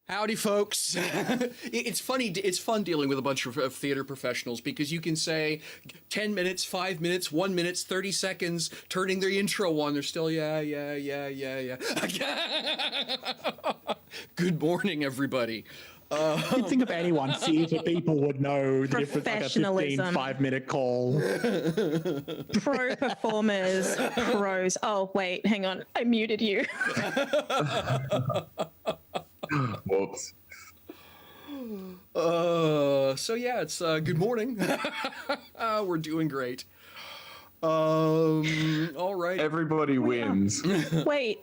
Howdy, folks. It's funny. It's fun dealing with a bunch of theater professionals because you can say 10 minutes, 5 minutes, 1 minute, 30 seconds, turning their intro on. They're still, yeah. Good morning, everybody. You'd think of anyone, theatre people would know the difference, like a 15-5-minute call. Pro performers, pros. Oh, wait, hang on. I muted you. Whoops. So yeah, it's good morning. We're doing great. All right. Everybody wins. Wait.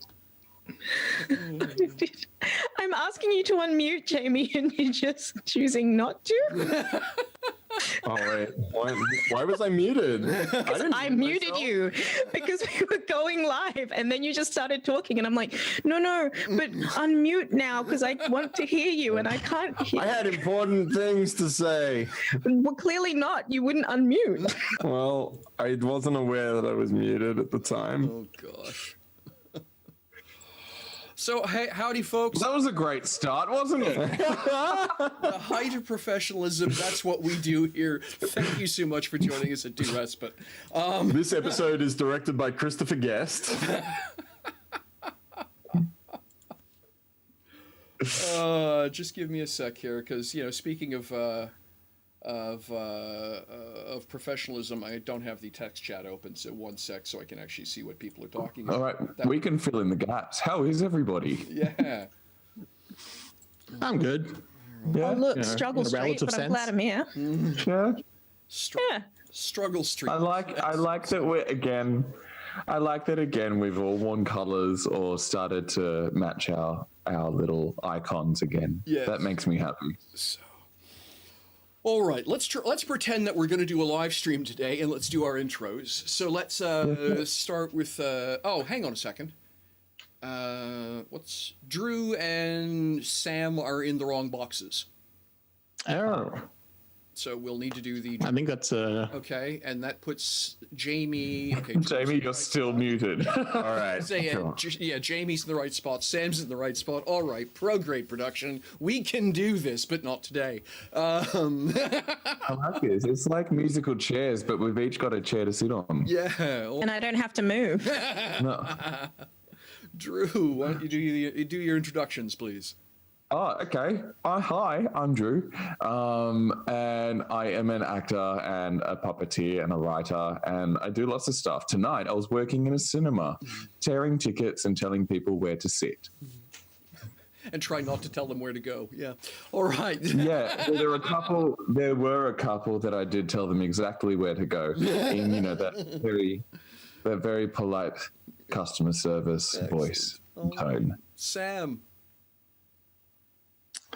I'm asking you to unmute, Jamie, and you're just choosing not to. Oh wait, why was I muted? I muted you because we were going live, and then you just started talking, and I'm like, no, but unmute now because I want to hear you, and I can't hear. I had important things to say. Well, clearly not. You wouldn't unmute. Well, I wasn't aware that I was muted at the time. Oh gosh. So, hey, howdy, folks. That was a great start, wasn't it? The height of professionalism, that's what we do here. Thank you so much for joining us at Do Respite. This episode is directed by Christopher Guest. Just give me a sec here, because, speaking of professionalism, I don't have the text chat open, so 1 sec so I can actually see what people are talking about. All right, we can fill in the gaps. How is everybody? Yeah. I'm good. Yeah, look, struggle street, but I'm glad I'm here. Yeah. Struggle street. I like that we've all worn colors or started to match our little icons again. Yeah. That makes me happy. So. All right, let's pretend that we're going to do a live stream today, and let's do our intros. So let's start with. Oh, hang on a second. Drew and Sam are in the wrong boxes. Oh. So we'll need to do the. I think that's Okay, and that puts Jamie. Okay, Jamie, you're still muted. All right. Jamie's in the right spot. Sam's in the right spot. All right, grade production. We can do this, but not today. I like this. It's like musical chairs, but we've each got a chair to sit on. Yeah. And I don't have to move. No. Drew, why don't you do your introductions, please? Oh, okay. Hi, I'm Drew, and I am an actor and a puppeteer and a writer, and I do lots of stuff. Tonight, I was working in a cinema, tearing tickets and telling people where to sit. And try not to tell them where to go. Yeah. All right. Yeah, there were a couple that I did tell them exactly where to go in, that very polite customer service voice and tone. Sam.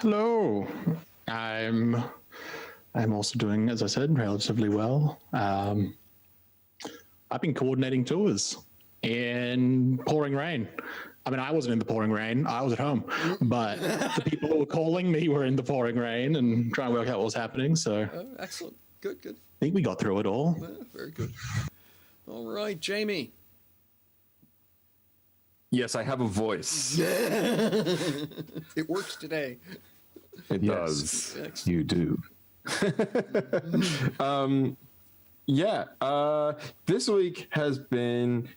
hello. I'm also doing, as I said, relatively well. I've been coordinating tours in pouring rain. I mean, I wasn't in the pouring rain. I was at home. But the people who were calling me were in the pouring rain and trying to work out what was happening. So Excellent. Good. I think we got through it all. Very good. All right, Jamie. Yes, I have a voice. It works today. It does. Excellent. You do. This week has been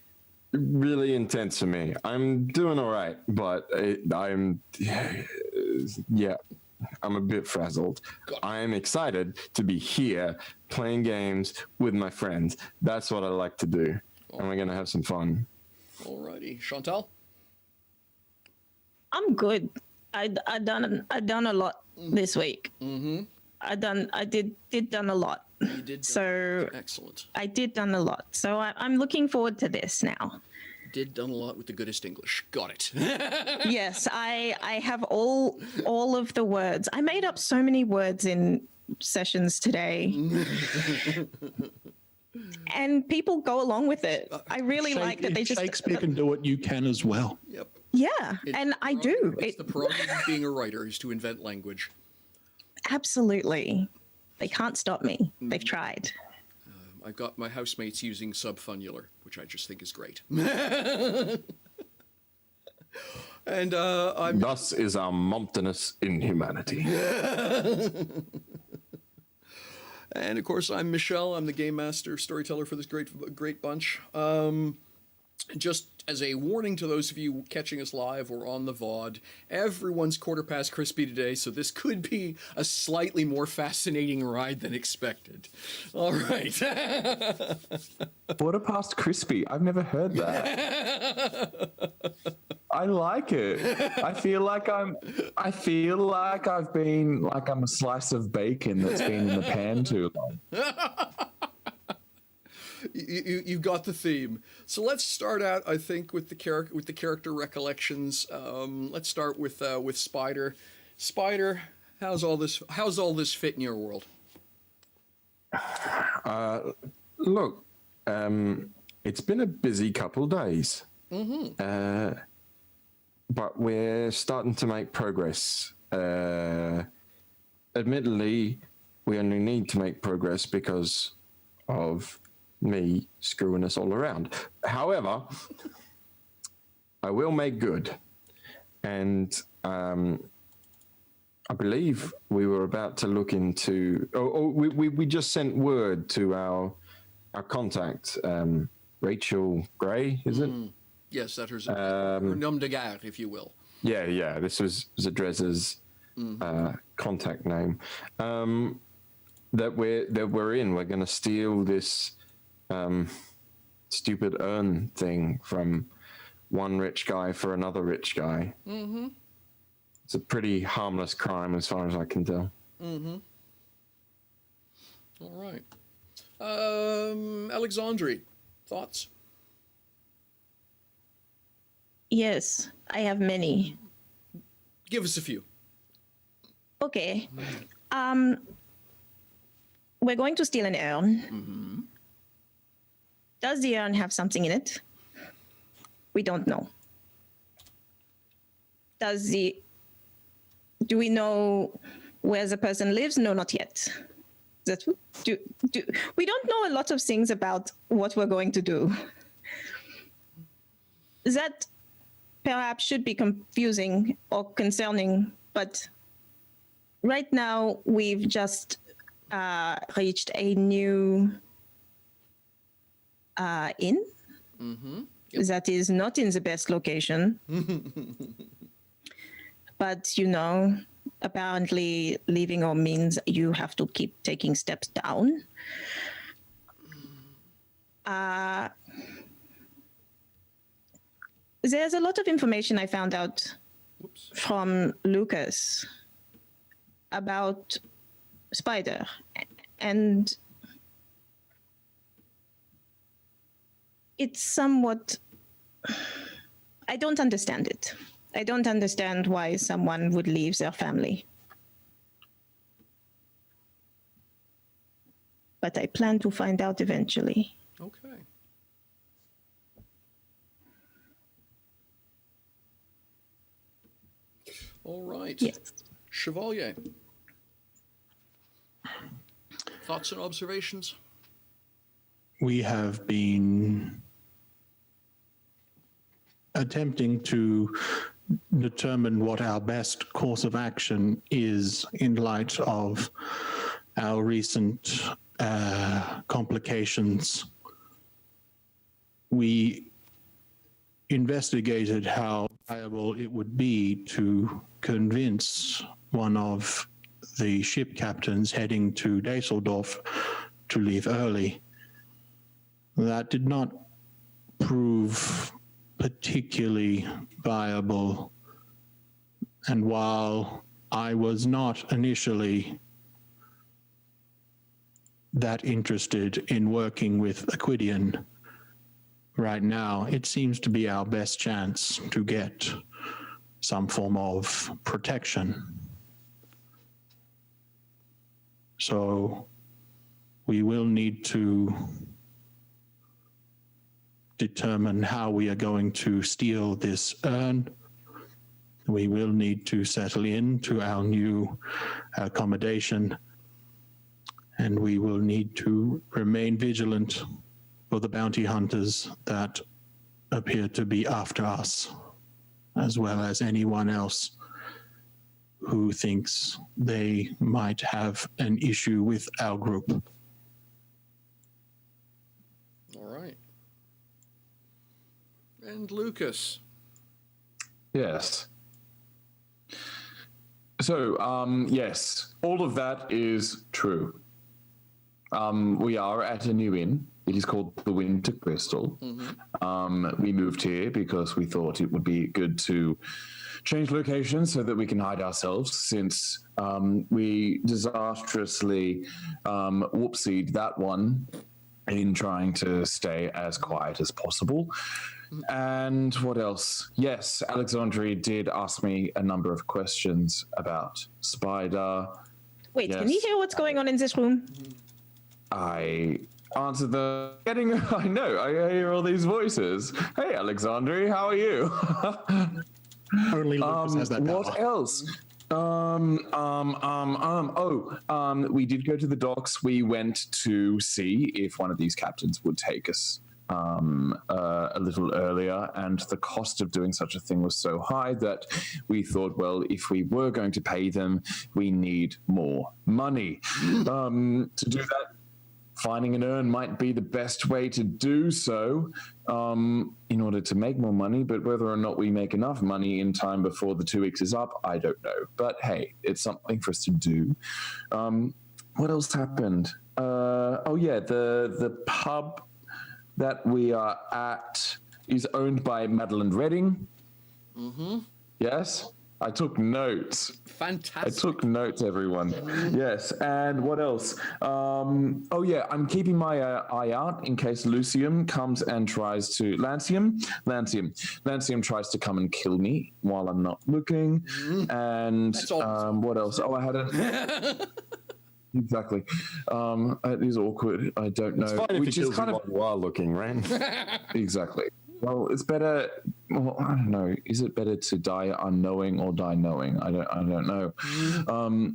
really intense for me. I'm doing all right, but I'm a bit frazzled. I'm excited to be here playing games with my friends. That's what I like to do. And we're going to have some fun. Alrighty. Chantal? I'm good. I done a lot this week. Mm-hmm. I did done a lot. You did. So excellent. I did done a lot. So I'm looking forward to this now. Did done a lot with the goodest English. Got it. Yes, I have all of the words. I made up so many words in sessions today. And people go along with it. I really like that they just... Shakespeare can do it, you can as well. Yep. Yeah, and I do. It's the prerogative of being a writer is to invent language. Absolutely. They can't stop me. They've tried. I've got my housemates using subfunnular, which I just think is great. And I'm Thus is our Momptonous inhumanity. And of course, I'm Michelle. I'm the game master, storyteller for this great bunch. Just as a warning to those of you catching us live or on the VOD, everyone's quarter past crispy today, so this could be a slightly more fascinating ride than expected. All right. Quarter past crispy. I've never heard that. I like it. I feel like I'm a slice of bacon that's been in the pan too long. You got the theme. So let's start out, I think, with the character recollections. Let's start with Spider. Spider, how's all this fit in your world? Look, it's been a busy couple days. Mm-hmm. But we're starting to make progress. Admittedly, we only need to make progress because of me screwing us all around. However, I will make good. And I believe we were about to look into... we just sent word to our contact, Rachel Gray, is it? Yes, that is her nom de guerre, if you will. Yeah. This was Zadreza's contact name. That we're in. We're going to steal this stupid urn thing from one rich guy for another rich guy. Mm-hmm. It's a pretty harmless crime as far as I can tell. Mm-hmm. All right. Alexandre, thoughts? Yes, I have many. Give us a few. Okay. We're going to steal an urn. Mm-hmm. Does the urn have something in it? We don't know. Do we know where the person lives? No, not yet. We don't know a lot of things about what we're going to do. That perhaps should be confusing or concerning, but right now we've just reached a new inn. Mm-hmm. Yep. That is not in the best location. But, apparently leaving all means you have to keep taking steps down. There's a lot of information I found out from Lucas about Spider, and it's somewhat... I don't understand it. I don't understand why someone would leave their family. But I plan to find out eventually. Okay. All right. Yes. Chevalier. Thoughts and observations? We have been attempting to determine what our best course of action is in light of our recent complications. We investigated how viable it would be to convince one of the ship captains heading to Düsseldorf to leave early. That did not prove particularly viable. And while I was not initially that interested in working with Aquidian, right now it seems to be our best chance to get some form of protection. So we will need to determine how we are going to steal this urn. We will need to settle into our new accommodation, and we will need to remain vigilant for the bounty hunters that appear to be after us. as well as anyone else who thinks they might have an issue with our group. All right. And Lucas. Yes. So, yes, all of that is true. We are at a new inn. It is called the Winter Crystal. We moved here because we thought it would be good to change location so that we can hide ourselves, since we disastrously whoopsied that one in trying to stay as quiet as possible. And what else? Yes, Alexandria did ask me a number of questions about Spider. Wait, Yes. can you hear what's going on in this room? I answered the I know, I hear all these voices. Hey, Alexandria, how are you? Only Lucas has that power. What else? We did go to the docks. We went to see if one of these captains would take us a little earlier, and the cost of doing such a thing was so high that we thought, well, if we were going to pay them, we need more money. To do that, finding an urn might be the best way to do so in order to make more money, but whether or not we make enough money in time before the 2 weeks is up, I don't know. But hey, it's something for us to do. What else happened? The pub that we are at is owned by Madeline Redding. Yes? I took notes. Fantastic. I took notes, everyone. Yes, and what else? I'm keeping my eye out in case Lucium comes and tries to... Lancium tries to come and kill me while I'm not looking. And what else? Oh, I had a... Exactly. It is awkward. I don't know. It's fine if you while you are looking, right? Exactly. Well, it's better. Well, I don't know. Is it better to die unknowing or die knowing? I don't know.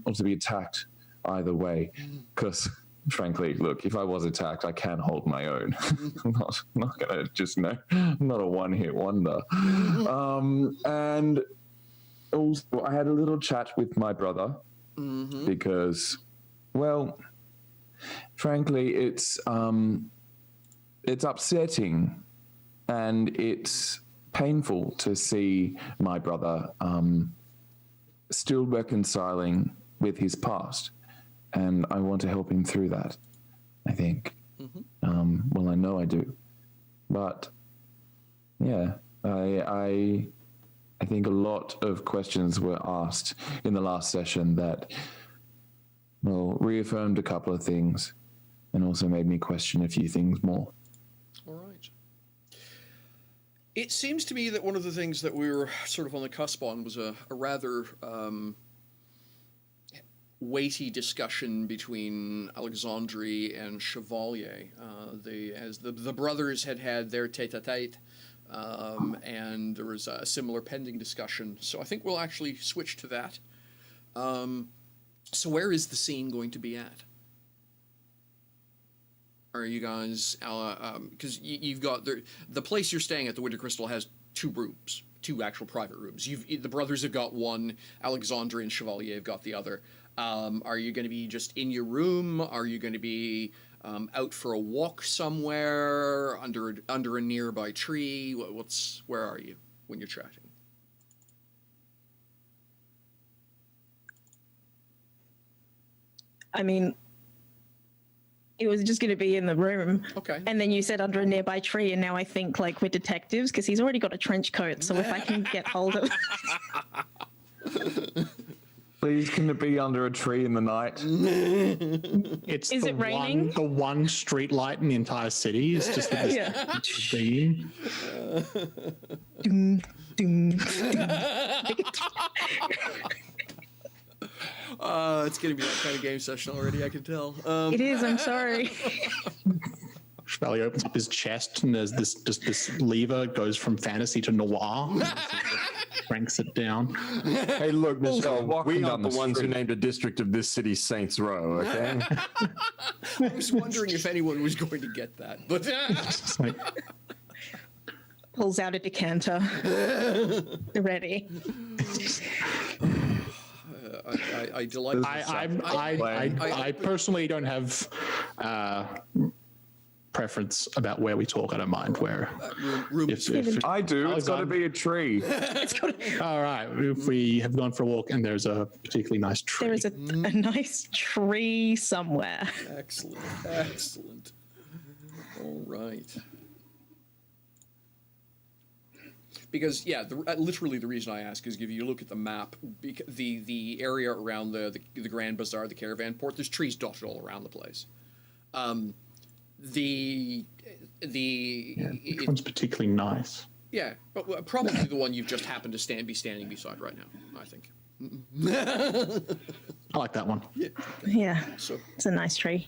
Or to be attacked. Either way, because frankly, look, if I was attacked, I can hold my own. I'm not gonna just know. I'm not a one-hit wonder. And also, I had a little chat with my brother because, well, frankly, it's upsetting. And it's painful to see my brother still reconciling with his past. And I want to help him through that, I think. Well, I know I do. But, yeah, I think a lot of questions were asked in the last session that, well, reaffirmed a couple of things and also made me question a few things more. All right. It seems to me that one of the things that we were sort of on the cusp on was a rather weighty discussion between Alexandre and Chevalier. As the brothers had their tete-a-tete, and there was a similar pending discussion. So I think we'll actually switch to that. So where is the scene going to be at? Are you guys, because you've got, the place you're staying at, the Winter Crystal, has 2 rooms, 2 actual private rooms. The brothers have got one, Alexandre and Chevalier have got the other. Are you going to be just in your room? Are you going to be out for a walk somewhere, under a nearby tree? Where are you when you're chatting? I mean, it was just going to be in the room. Okay. And then you said under a nearby tree, and now I think like we're detectives because he's already got a trench coat. So if I can get hold of... Please, can it be under a tree in the night? It's Is it raining? The one street light in the entire city is just this Yeah. beam. Doom, doom, doom. It's going to be that kind of game session already, I can tell. It is, I'm sorry. Chevalier opens up his chest and there's this lever goes from fantasy to noir. Cranks it down. Hey, look, Michelle, walking we down aren't the the ones who street. named a district of this city Saints Row, okay? I was wondering if anyone was going to get that, but It's like, Pulls out a decanter. Ready. I delight. I personally don't have preference about where we talk. I don't mind where. If I do. It's got to be a tree. all right, if we have gone for a walk and there's a particularly nice tree. There is a nice tree somewhere. Excellent, excellent. All right. Because literally the reason I ask is if you look at the map, the area around the Grand Bazaar, the caravan port, there's trees dotted all around the place. Which one's particularly nice? Yeah, but probably the one you've just happened to be standing beside right now, I think. I like that one. Yeah, So it's a nice tree.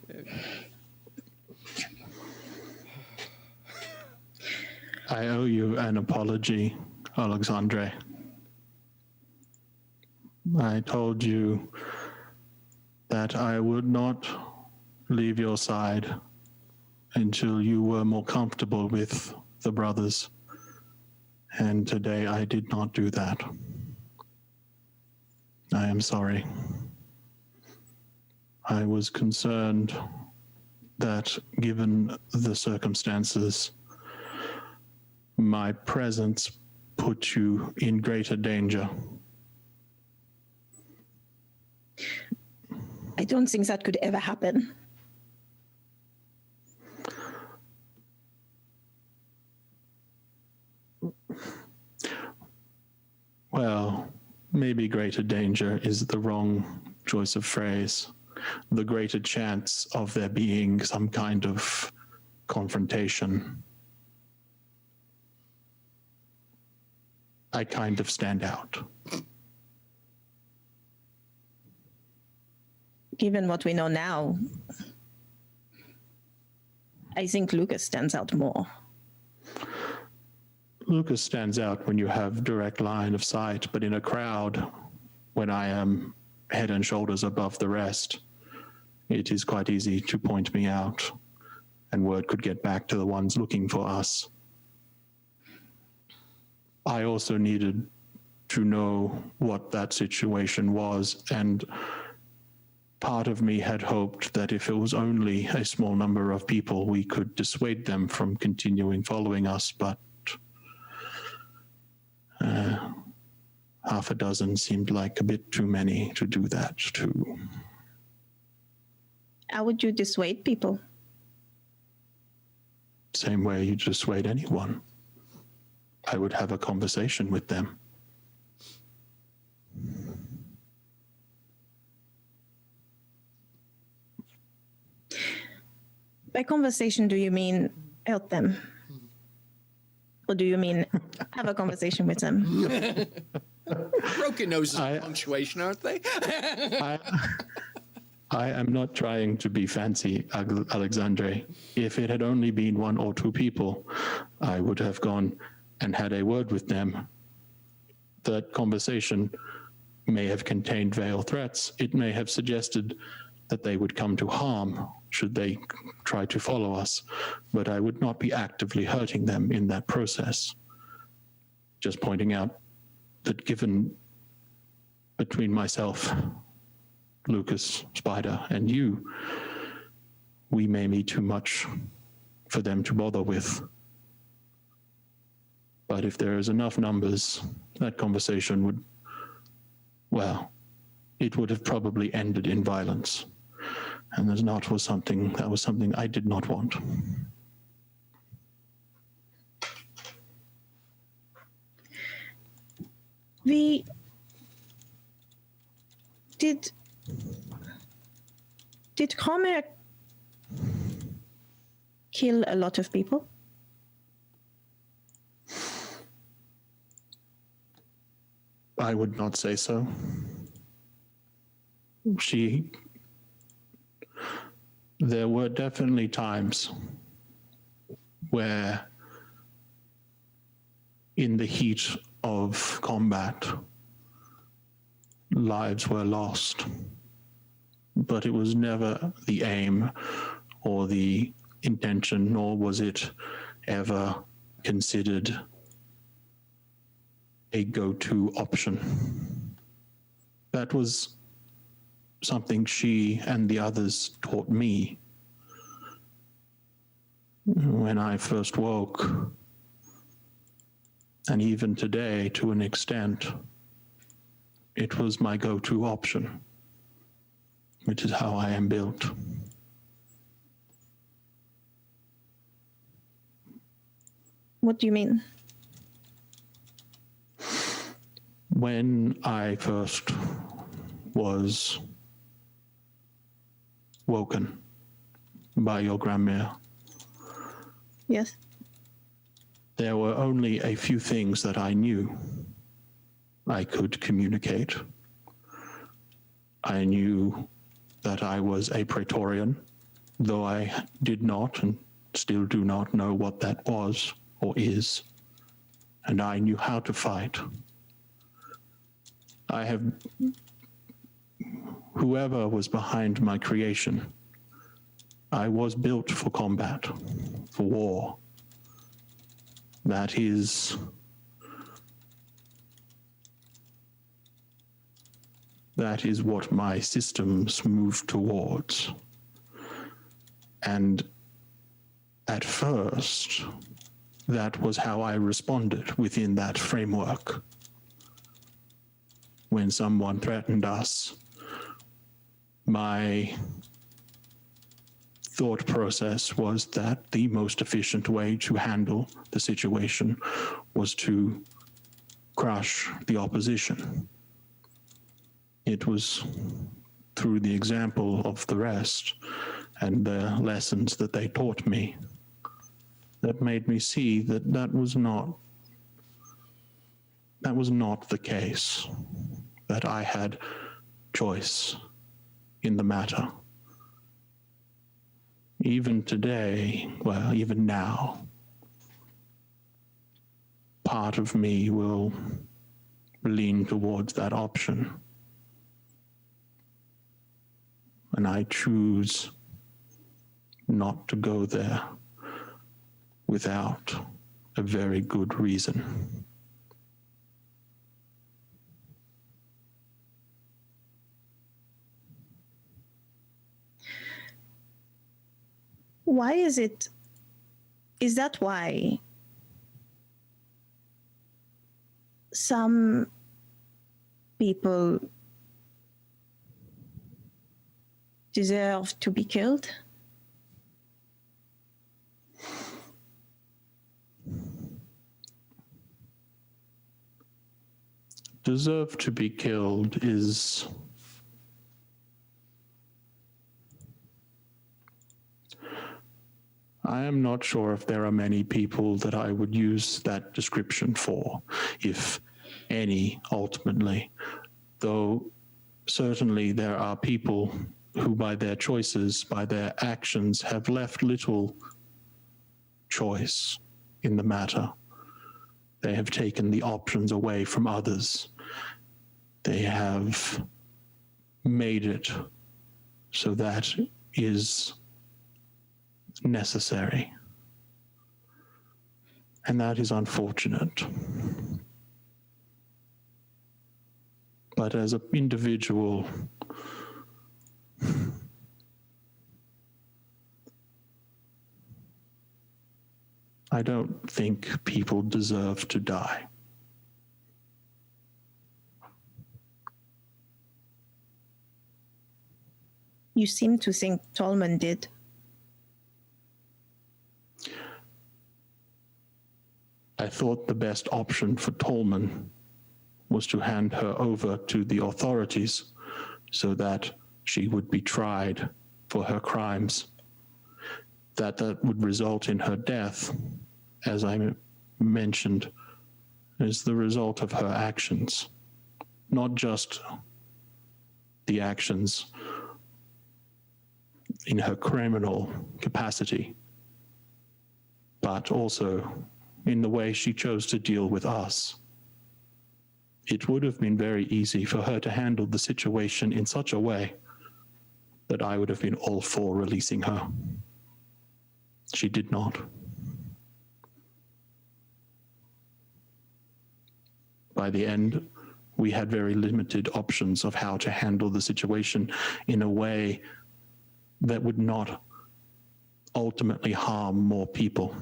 I owe you an apology, Alexandre. I told you that I would not leave your side until you were more comfortable with the brothers. And today I did not do that. I am sorry. I was concerned that given the circumstances, my presence put you in greater danger. I don't think that could ever happen. Well, maybe greater danger is the wrong choice of phrase. The greater chance of there being some kind of confrontation. I kind of stand out. Given what we know now, I think Lucas stands out more. Lucas stands out when you have direct line of sight, but in a crowd, when I am head and shoulders above the rest, it is quite easy to point me out, and word could get back to the ones looking for us. I also needed to know what that situation was, and part of me had hoped that if it was only a small number of people, we could dissuade them from continuing following us, but half a dozen seemed like a bit too many to do that to. How would you dissuade people? Same way you dissuade anyone. I would have a conversation with them. By conversation, do you mean help them? Or do you mean have a conversation with them? broken noses and punctuation, aren't they? I am not trying to be fancy, Alexandre. If it had only been one or two people, I would have gone and had a word with them. That conversation may have contained veiled threats. It may have suggested that they would come to harm should they try to follow us, but I would not be actively hurting them in that process. Just pointing out that given between myself, Lucas, Spider, and you, we may be too much for them to bother with. But if there is enough numbers, that conversation would, well, it would have probably ended in violence. And that was something I did not want. Did Cromer kill a lot of people? I would not say so. There were definitely times where, in the heat of combat, lives were lost, but it was never the aim or the intention, nor was it ever considered a go-to option. That was something she and the others taught me when I first woke, and even today, to an extent, it was my go-to option, which is how I am built. What do you mean? When I first was woken by your grandmere, Yes. there were only a few things that I knew I could communicate. I knew that I was a Praetorian, though I did not and still do not know what that was or is, and I knew how to fight. Whoever was behind my creation, I was built for combat, for war. That is what my systems move towards. And at first, that was how I responded within that framework. When someone threatened us, my thought process was that the most efficient way to handle the situation was to crush the opposition. It was through the example of the rest and the lessons that they taught me that made me see that that was not the case, that I had choice in the matter. Even today, well, even now, part of me will lean towards that option. And I choose not to go there without a very good reason. Why is that why some people deserve to be killed? Deserve to be killed is I am not sure if there are many people that I would use that description for, if any, ultimately. Though certainly there are people who by their choices, by their actions, have left little choice in the matter. They have taken the options away from others. They have made it so that is necessary. And that is unfortunate. But as an individual, I don't think people deserve to die. You seem to think Tolman did. I thought the best option for Tolman was to hand her over to the authorities so that she would be tried for her crimes. That would result in her death, as I mentioned, is the result of her actions, not just the actions in her criminal capacity, but also in the way she chose to deal with us. It would have been very easy for her to handle the situation in such a way that I would have been all for releasing her. She did not. by the end, we had very limited options of how to handle the situation in a way that would not ultimately harm more people.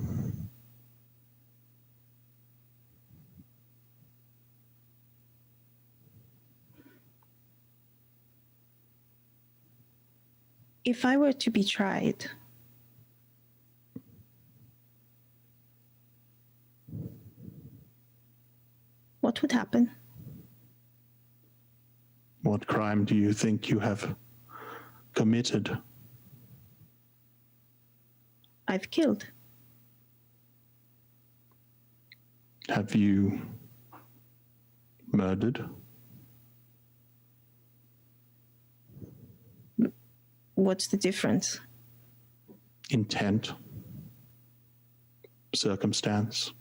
If I were to be tried, what would happen? What crime do you think you have committed? I've killed. Have you murdered? What's the difference? Intent, circumstance.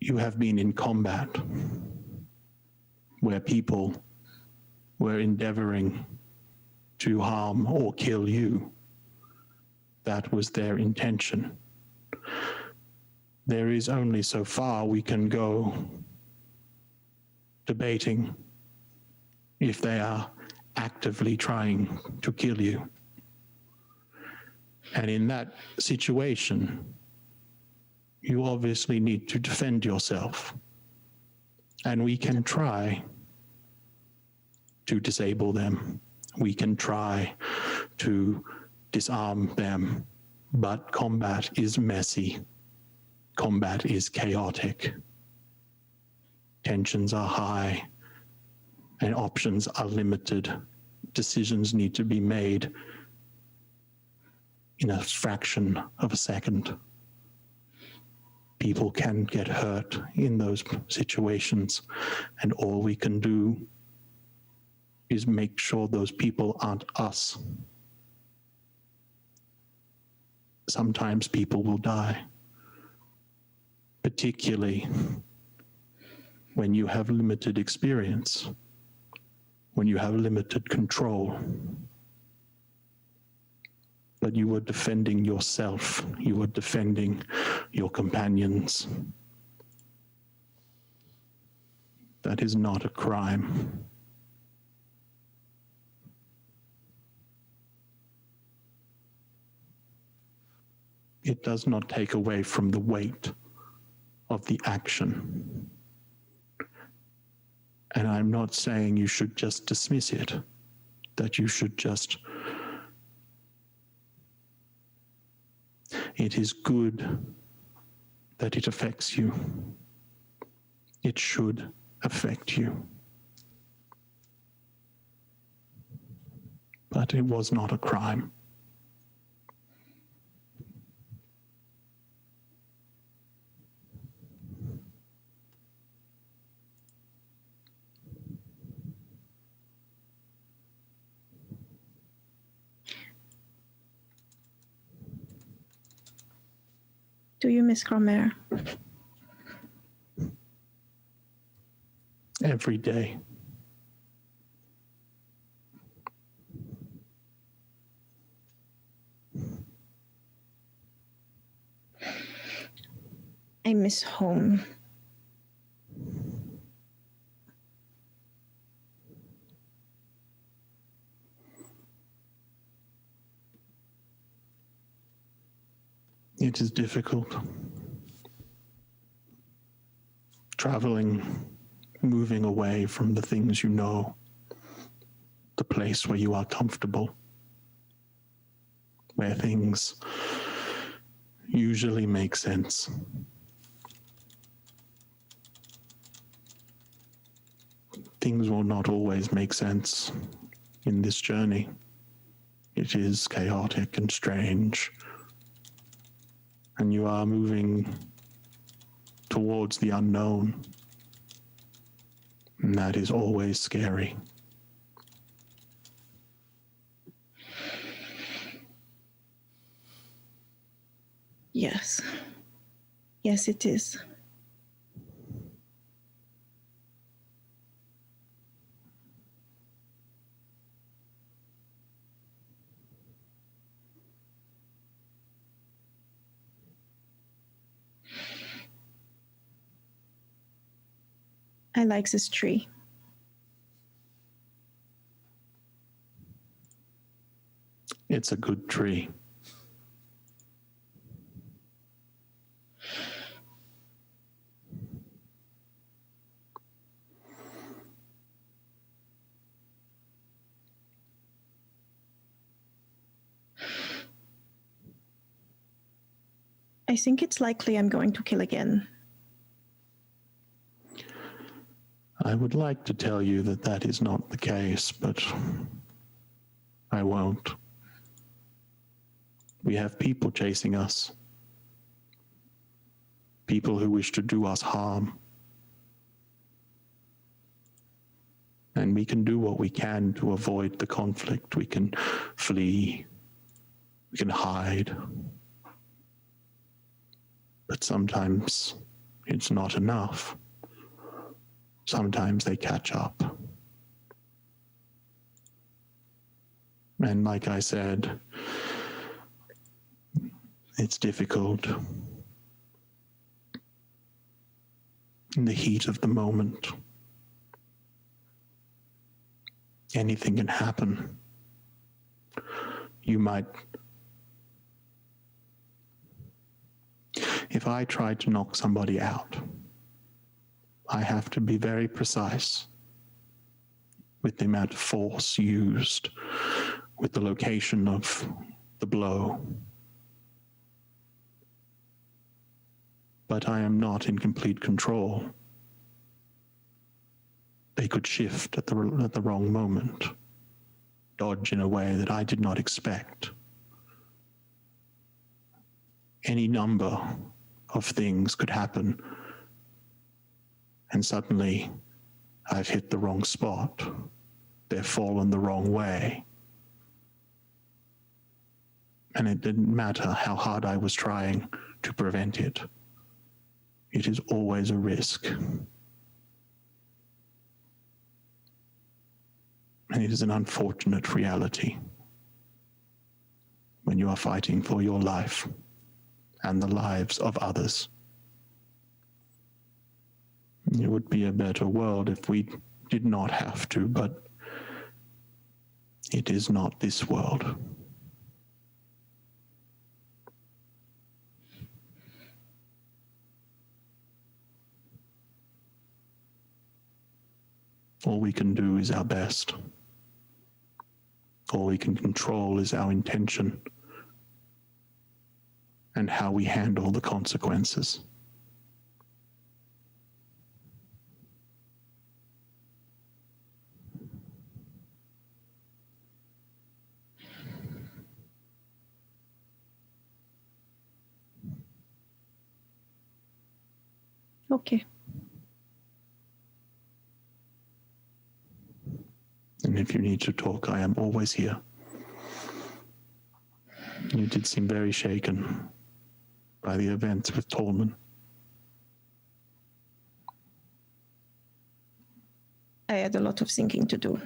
You have been in combat where people were endeavoring to harm or kill you. That was their intention. There is only so far we can go debating if they are actively trying to kill you. And in that situation, you obviously need to defend yourself. And we can try to disable them. We can try to disarm them. But combat is messy. Combat is chaotic. Tensions are high. And options are limited. Decisions need to be made in a fraction of a second. People can get hurt in those situations, and all we can do is make sure those people aren't us. Sometimes people will die, particularly when you have limited experience, when you have limited control. But you were defending yourself, you were defending your companions. That is not a crime. It does not take away from the weight of the action. And I'm not saying you should just dismiss it, that you should just... It is good that it affects you. It should affect you. But it was not a crime. Do you miss Cromer? Every day. I miss home. It is difficult. Traveling, moving away from the things you know, the place where you are comfortable, where things usually make sense. Things will not always make sense in this journey. It is chaotic and strange. And you are moving towards the unknown. And that is always scary. Yes. Yes, it is. I like this tree. It's a good tree. I think it's likely I'm going to kill again. I would like to tell you that that is not the case, but I won't. We have people chasing us. People who wish to do us harm. And we can do what we can to avoid the conflict. We can flee. We can hide. But sometimes it's not enough. Sometimes they catch up. And like I said, it's difficult. In the heat of the moment, anything can happen. You might... If I try to knock somebody out, I have to be very precise with the amount of force used, with the location of the blow. But I am not in complete control. They could shift at the wrong moment, dodge in a way that I did not expect. Any number of things could happen, and suddenly I've hit the wrong spot. They've fallen the wrong way. And it didn't matter how hard I was trying to prevent it. It is always a risk. And it is an unfortunate reality when you are fighting for your life and the lives of others. It would be a better world if we did not have to, but it is not this world. All we can do is our best. All we can control is our intention and how we handle the consequences. Okay. And if you need to talk, I am always here. You did seem very shaken by the events with Tolman. I had a lot of thinking to do.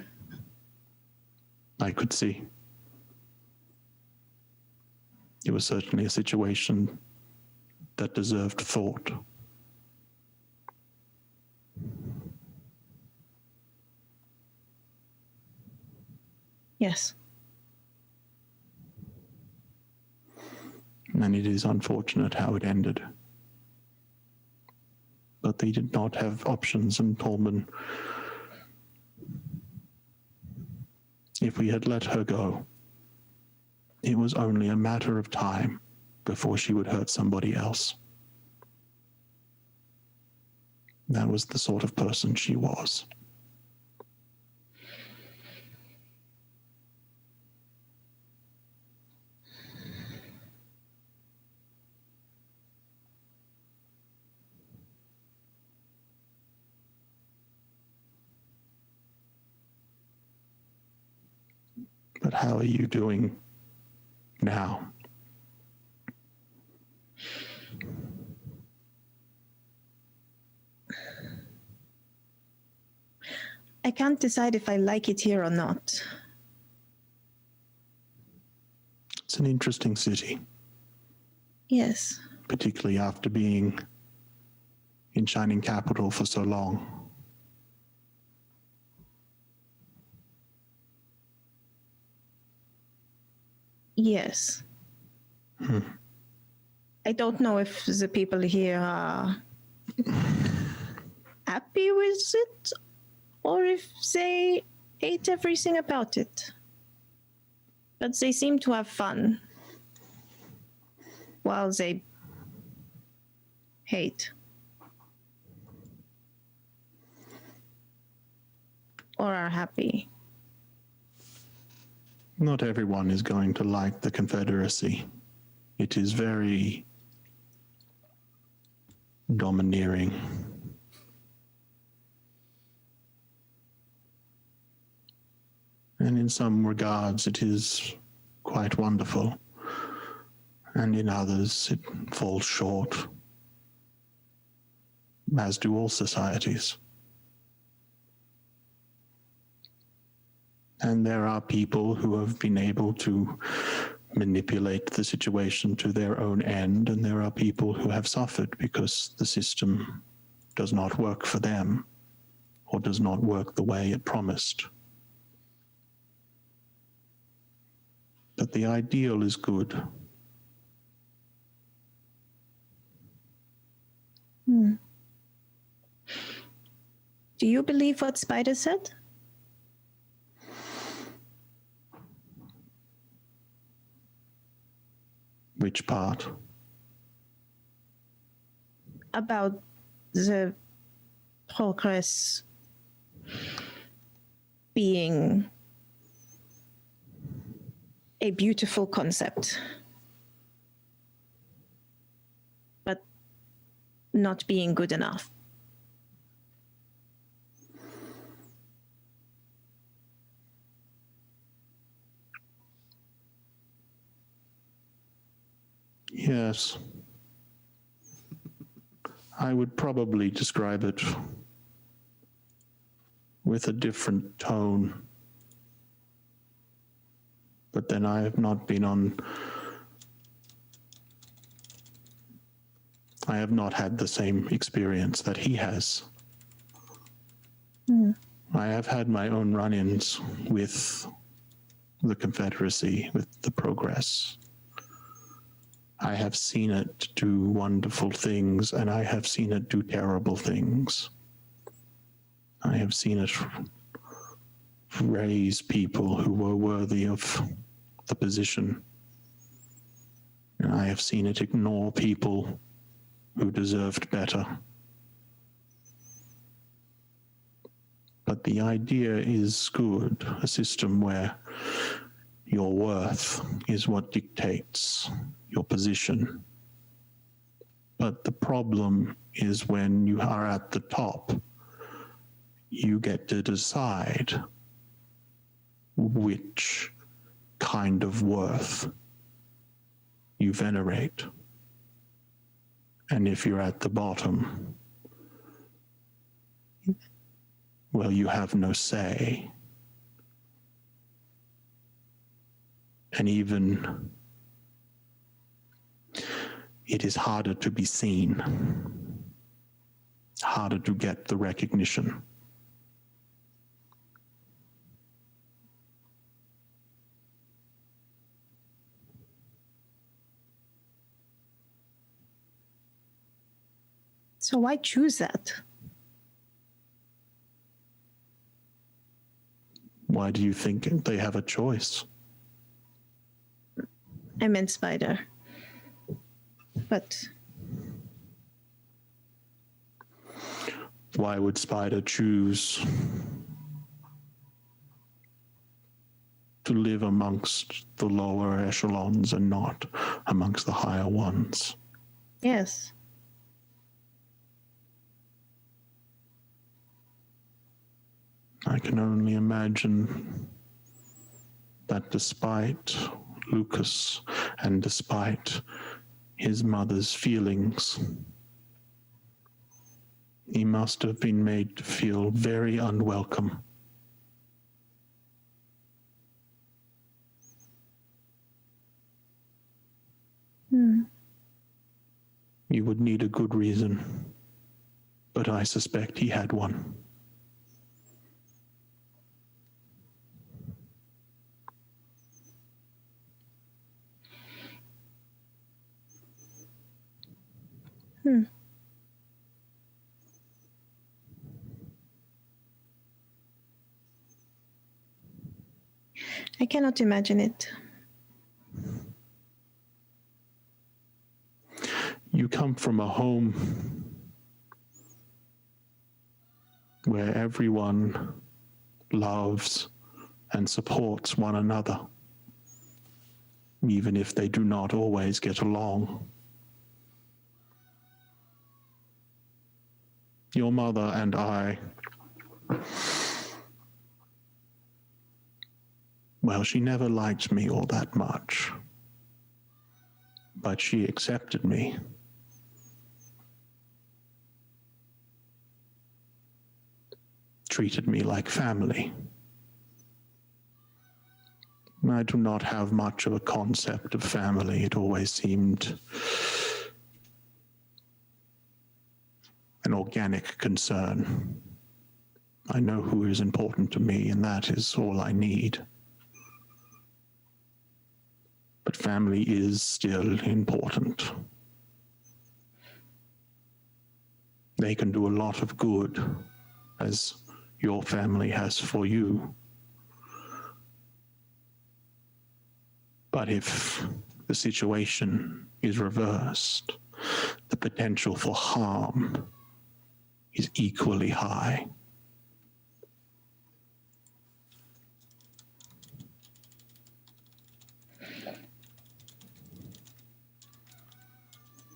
I could see. It was certainly a situation that deserved thought. Yes. And it is unfortunate how it ended. But they did not have options, and Tolman, if we had let her go, it was only a matter of time before she would hurt somebody else. That was the sort of person she was. But how are you doing now? I can't decide if I like it here or not. It's an interesting city, Yes. particularly after being in Shining Capital for so long. Yes. I don't know if the people here are happy with it or if they hate everything about it. But they seem to have fun while they hate. Or are happy. Not everyone is going to like the Confederacy. It is very domineering. And in some regards, it is quite wonderful. And in others, it falls short, as do all societies. And there are people who have been able to manipulate the situation to their own end, and there are people who have suffered because the system does not work for them or does not work the way it promised. But the ideal is good. Do you believe what Spider said? Which part? About the progress being a beautiful concept, but not being good enough. Yes. I would probably describe it with a different tone. But then I have not had the same experience that he has. I have had my own run-ins with the Confederacy, with the Progress. I have seen it do wonderful things, and I have seen it do terrible things. I have seen it raise people who were worthy of the position. And I have seen it ignore people who deserved better. But the idea is good, a system where your worth is what dictates your position. But the problem is when you are at the top, you get to decide which kind of worth you venerate. And if you're at the bottom, well, you have no say. And even it is harder to be seen, harder to get the recognition. So why choose that? Why do you think they have a choice? I meant Spider. But why would Spider choose to live amongst the lower echelons and not amongst the higher ones? yes. I can only imagine that despite Lucas and despite his mother's feelings, he must have been made to feel very unwelcome. You would need a good reason, but I suspect he had one. I cannot imagine it. You come from a home where everyone loves and supports one another, even if they do not always get along. Your mother and I, well, she never liked me all that much, but she accepted me. Treated me like family. I do not have much of a concept of family. It always seemed an organic concern. I know who is important to me, and that is all I need. But family is still important. They can do a lot of good, as your family has for you. But if the situation is reversed, the potential for harm is equally high.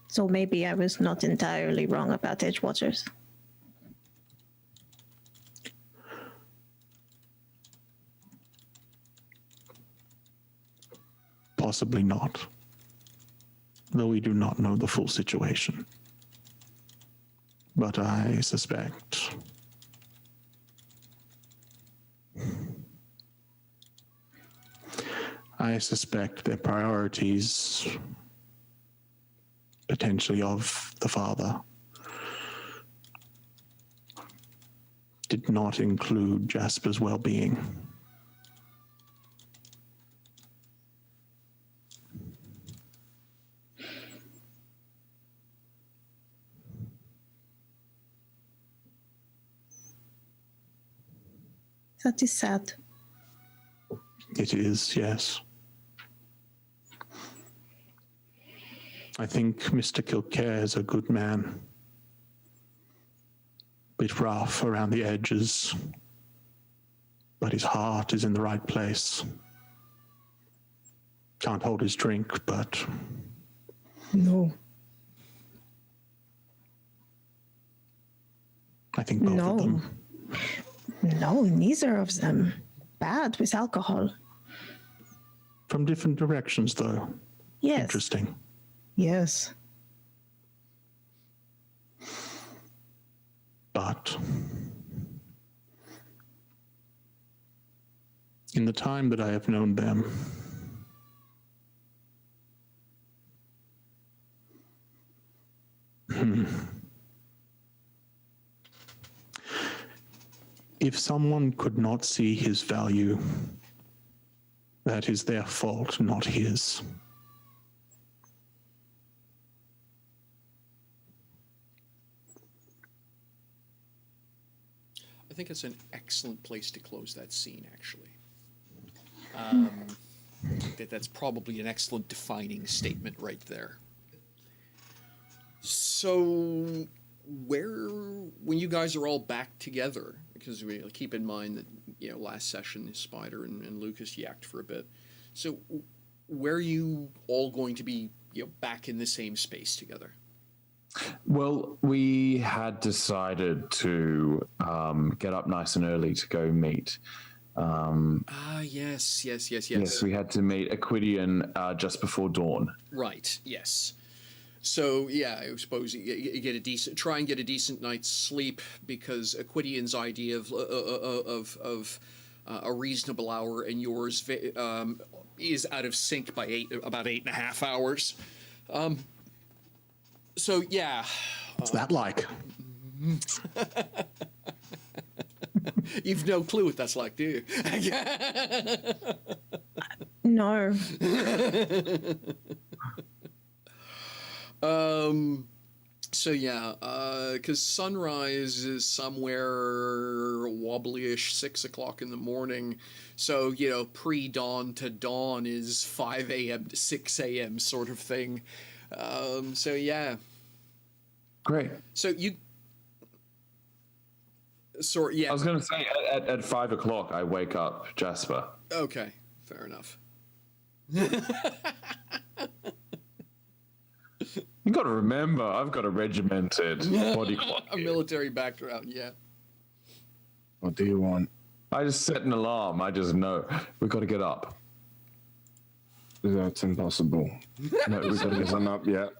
So maybe I was not entirely wrong about Edgewaters. Possibly not, though we do not know the full situation. But I suspect their priorities, potentially of the father, did not include Jasper's well-being. That is sad. It is, yes. I think Mr. Kilcare is a good man. Bit rough around the edges, but his heart is in the right place. Can't hold his drink, but... No. I think both of them. No, neither of them. Bad with alcohol. From different directions, though. Yes. Interesting. Yes. But in the time that I have known them, if someone could not see his value, that is their fault, not his. I think it's an excellent place to close that scene, actually. That's probably an excellent defining statement right there. So, when you guys are all back together, because we keep in mind that, last session, Spider and Lucas yacked for a bit. So, where are you all going to be, back in the same space together? Well, we had decided to get up nice and early to go meet. Yes. Yes, we had to meet Ep8 just before dawn. Right. Yes. So yeah, I suppose you try and get a decent night's sleep, because Ep8's idea of a reasonable hour and yours is out of sync by about 8.5 hours. So yeah. What's that like? You've no clue what that's like, do you? So yeah, because sunrise is somewhere wobbly-ish 6 o'clock in the morning. So, you know, pre-dawn to dawn is 5 a.m. to 6 a.m. sort of thing. So yeah. Great. So you... Sorry, yeah. I was going to say, at 5 o'clock, I wake up Jasper. Okay, fair enough. You got to remember, I've got a regimented body clock. A military background, yeah. What do you want? I just set an alarm. I just know we've got to get up. That's impossible. No, we've got to get I'm up yet.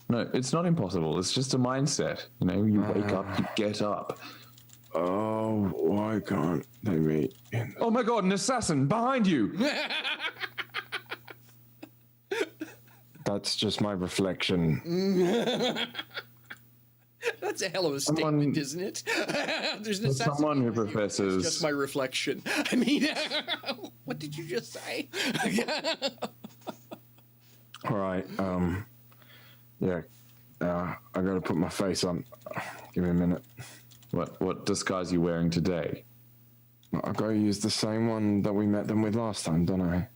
No, it's not impossible. It's just a mindset. You know, you wake up, you get up. Oh, why can't they meet? Oh my God, an assassin behind you! That's just my reflection. That's a hell of a statement, isn't it? There's an assassin. Someone who It's professes. just my reflection. I mean, what did you just say? All right. Yeah. I gotta put my face on. Give me a minute. What disguise are you wearing today? I gotta use the same one that we met them with last time, don't I?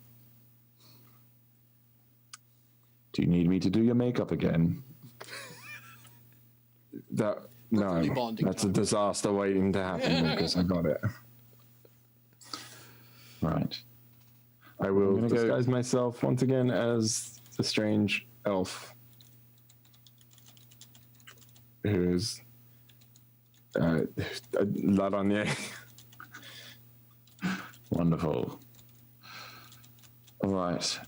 Do you need me to do your makeup again? No, Really bonding that's a time. disaster waiting to happen because I got it. Right. I will gonna go- disguise myself once again as the strange elf who's Lanogiianes. Wonderful. All right.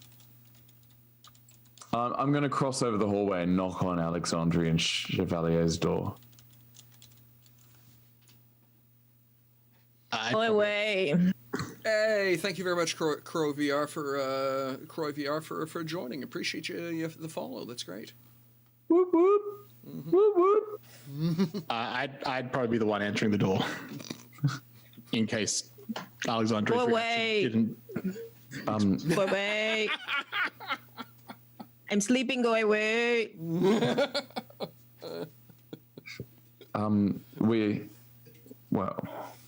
I'm going to cross over the hallway and knock on Alexandrian Chevalier's door. Go away. Hey, thank you very much, Crow VR for joining. Appreciate you the follow. That's great. Whoop whoop. Whoop whoop. I'd probably be the one answering the door in case Alexandria Go away. didn't. Go away. I'm sleeping. Go away.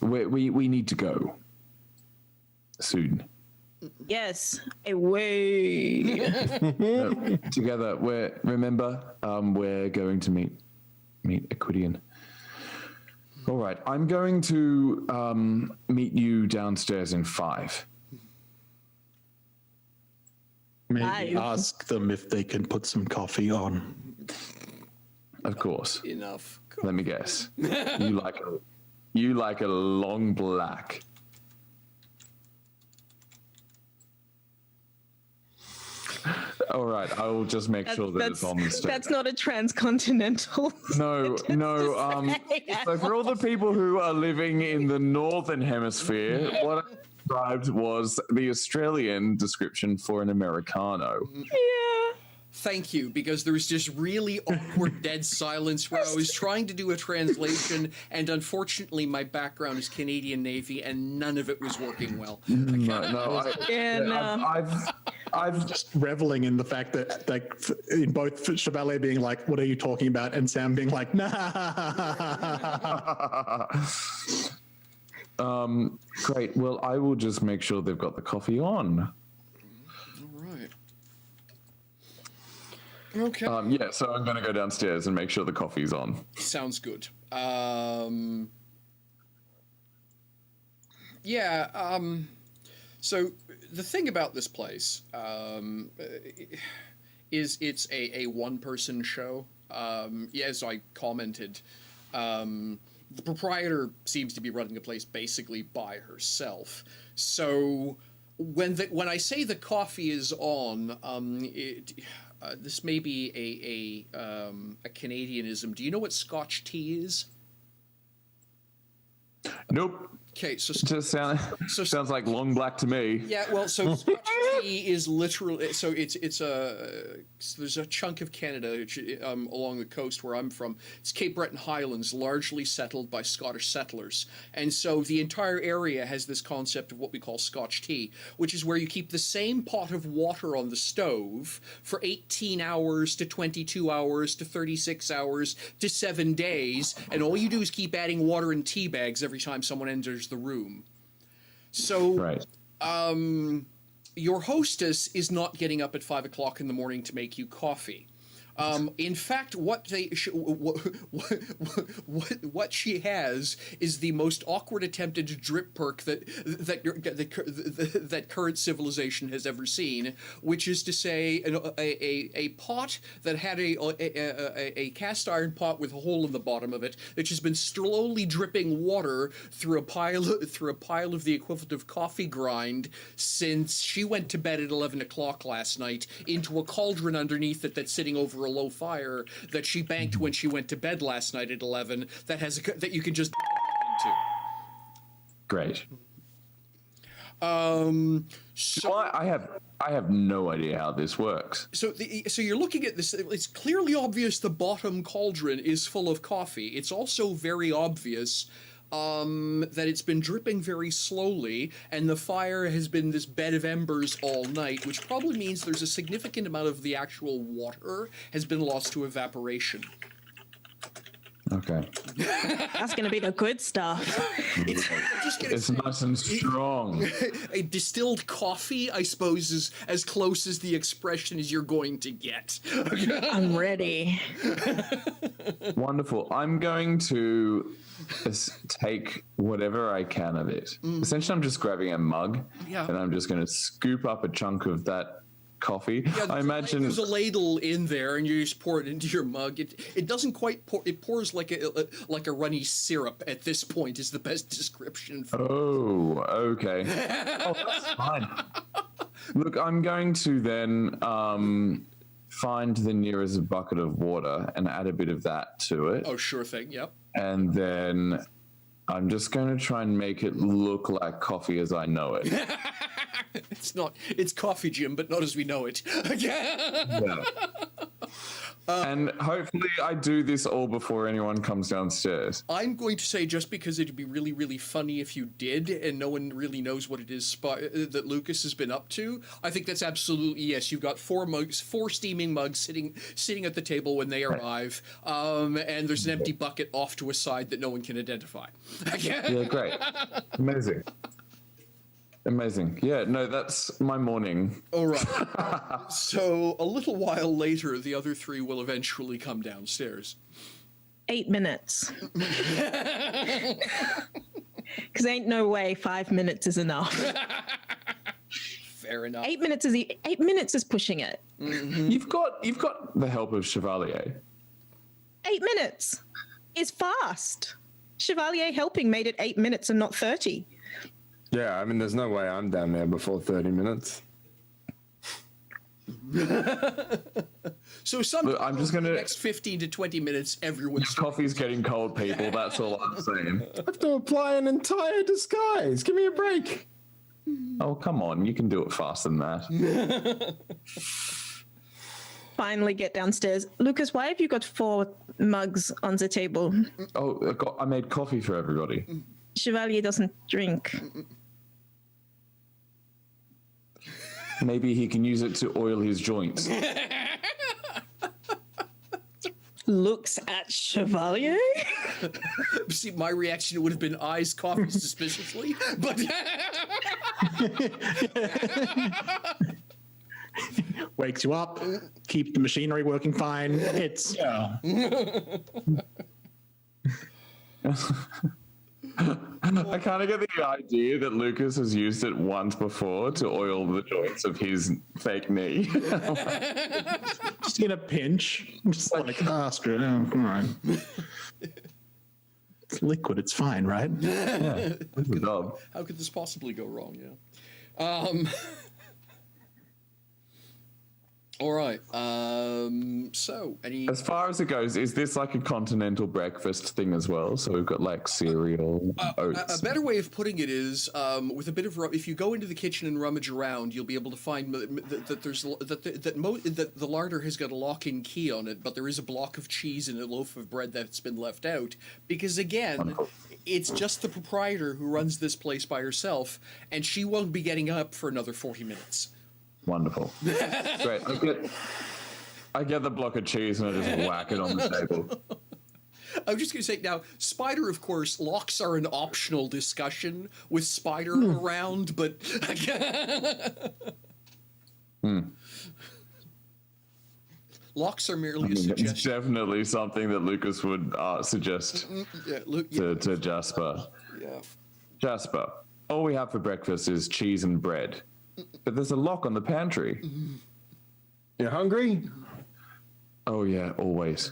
We need to go soon. Yes, away. Together, we're going to meet Equidian. All right, I'm going to meet you downstairs in 5. Maybe Five. ask them if they can put some coffee on. Of course. Enough. Let me guess. You like a long black. All right, I will just make sure that it's on the stage. That's not a transcontinental. No. So for all the people who are living in the northern hemisphere, what I described was the Australian description for an Americano. Yeah. Thank you, because there was just really awkward dead silence where I was trying to do a translation, and unfortunately my background is Canadian Navy, and none of it was working well. I've Just reveling in the fact that, like, in both Chevalier being like, "What are you talking about?" and Sam being like, "Nah." Great. Well, I will just make sure they've got the coffee on. All right. Okay. Yeah, so I'm going to go downstairs and make sure the coffee's on. Sounds good. So the thing about this place is it's a one-person show. As I commented, the proprietor seems to be running the place basically by herself. So when I say the coffee is on, this may be a Canadianism. Do you know what Scotch tea is? Nope. Okay, so Just sounds like long black to me. yeah, well, so Scotch tea is literally so there's a chunk of Canada along the coast where I'm from. It's Cape Breton Highlands, largely settled by Scottish settlers, and so the entire area has this concept of what we call Scotch tea, which is where you keep the same pot of water on the stove for 18 hours to 22 hours to 36 hours to 7 days, and all you do is keep adding water in tea bags every time someone enters the room. So, Right. Your hostess is not getting up at 5 o'clock in the morning to make you coffee. In fact, what she has is the most awkward attempted drip perk that current civilization has ever seen, which is to say, a pot that had a cast iron pot with a hole in the bottom of it, which has been slowly dripping water through a pile of the equivalent of coffee grind since she went to bed at 11 o'clock last night, into a cauldron underneath it that's sitting over a low fire that she banked when she went to bed last night at 11 that you can just into. Great. So I have no idea how this works. So you're looking at this. It's clearly obvious the bottom cauldron is full of coffee. It's also very obvious that it's been dripping very slowly, and the fire has been this bed of embers all night, which probably means there's a significant amount of the actual water has been lost to evaporation. Okay. That's going to be the good stuff. It's nice and strong. A distilled coffee, I suppose, is as close as the expression as you're going to get. I'm ready. Wonderful. I'm going to take whatever I can of it. Essentially, I'm just grabbing a mug, Yeah. and I'm just going to scoop up a chunk of that coffee. Yeah, I imagine there's a ladle in there, and you just pour it into your mug. It doesn't quite pour. It pours like a runny syrup. At this point, is the best description. Oh, okay. Oh, that's fine. Look, I'm going to then find the nearest bucket of water and add a bit of that to it. Oh, sure thing. Yep. And then I'm just going to try and make it look like coffee as I know it. It's coffee, Jim, but not as we know it. Yeah. And hopefully I do this all before anyone comes downstairs. I'm going to say, just because it'd be really, really funny if you did, and no one really knows what it is that Lucas has been up to. I think that's absolutely yes. You've got 4 steaming mugs sitting at the table when they arrive, and there's an empty bucket off to a side that no one can identify. Yeah, great. Amazing. Yeah, no, that's my morning. All right. So a little while later, the other 3 will eventually come downstairs. 8 minutes. Because ain't no way 5 minutes is enough. Fair enough. 8 minutes is 8 minutes is pushing it. Mm-hmm. You've got the help of Chevalier. 8 minutes is fast. Chevalier helping made it 8 minutes and not 30. Yeah, I mean, there's no way I'm down there before 30 minutes. So sometime I'm just over gonna- the next 15 to 20 minutes, everyone's Coffee's getting cold, people. That's all I'm saying. I have to apply an entire disguise. Give me a break. Oh, come on. You can do it faster than that. Finally get downstairs. Lucas, why have you got 4 mugs on the table? Oh, I made coffee for everybody. Chevalier doesn't drink. Maybe he can use it to oil his joints. Looks at Chevalier. See, my reaction would have been eyes coffee suspiciously, but Wakes you up, keep the machinery working fine. It's I kind of get the idea that Lucas has used it once before to oil the joints of his fake knee. just in a pinch. Just like, screw it. Oh, come on. It's liquid. It's fine, right? Good job. how could this possibly go wrong? Yeah. All right. So, any As far as it goes, is this like a continental breakfast thing as well? So we've got like cereal, oats. a better way of putting it is with a bit of if you go into the kitchen and rummage around, you'll be able to find that there's that the larder has got a lock-in key on it, but there is a block of cheese and a loaf of bread that's been left out because again. Wonderful. It's just the proprietor who runs this place by herself, and she won't be getting up for another 40 minutes. Wonderful. Great. I get the block of cheese and I just whack it on the table. I'm just going to say now, Spider, of course, locks are an optional discussion with Spider around, but. Locks are merely a It's suggestion. definitely something that Lucas would suggest Yeah, look, to Jasper. yeah. Jasper, all we have for breakfast is cheese and bread. But there's a lock on the pantry. You hungry? Oh, yeah, always.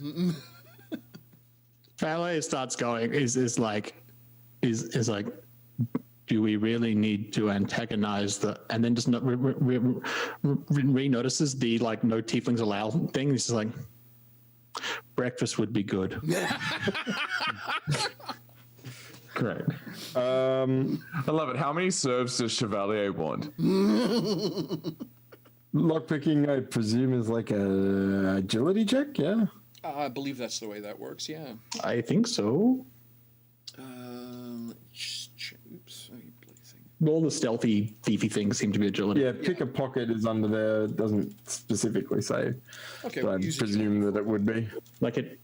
Valet starts going, is like, do we really need to antagonize and then just re-notices the like no tieflings allowed thing. He's just like, breakfast would be good. Correct. I love it. How many serves does Chevalier want? Lockpicking, I presume, is like a agility check, yeah? I believe that's the way that works, yeah. I think so. Oops. All the stealthy, thiefy things seem to be agility. Yeah, pick a pocket is under there. It doesn't specifically say. Okay, But I we'll use presume that it would be. Like it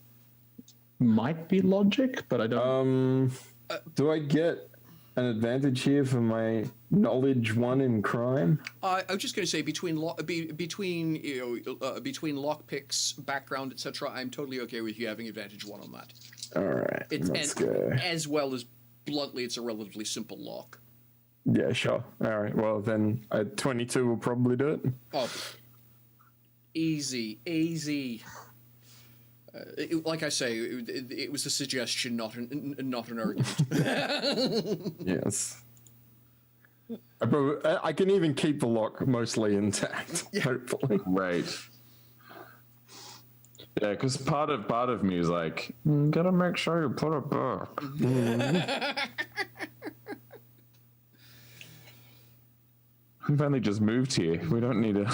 might be logic, but I don't. Do I get an advantage here for my knowledge 1 in crime? I was just going to say between lockpicks, background, etc. I'm totally okay with you having advantage 1 on that. All right, let's go. As well as bluntly, it's a relatively simple lock. Yeah, sure. All right, well then, 22 will probably do it. Oh, easy. Like I say, it was a suggestion, not an argument. Yes. I can even keep the lock mostly intact, hopefully. Right. Yeah, because part of me is like, gotta make sure you put it back. We've only just moved here. We don't need a.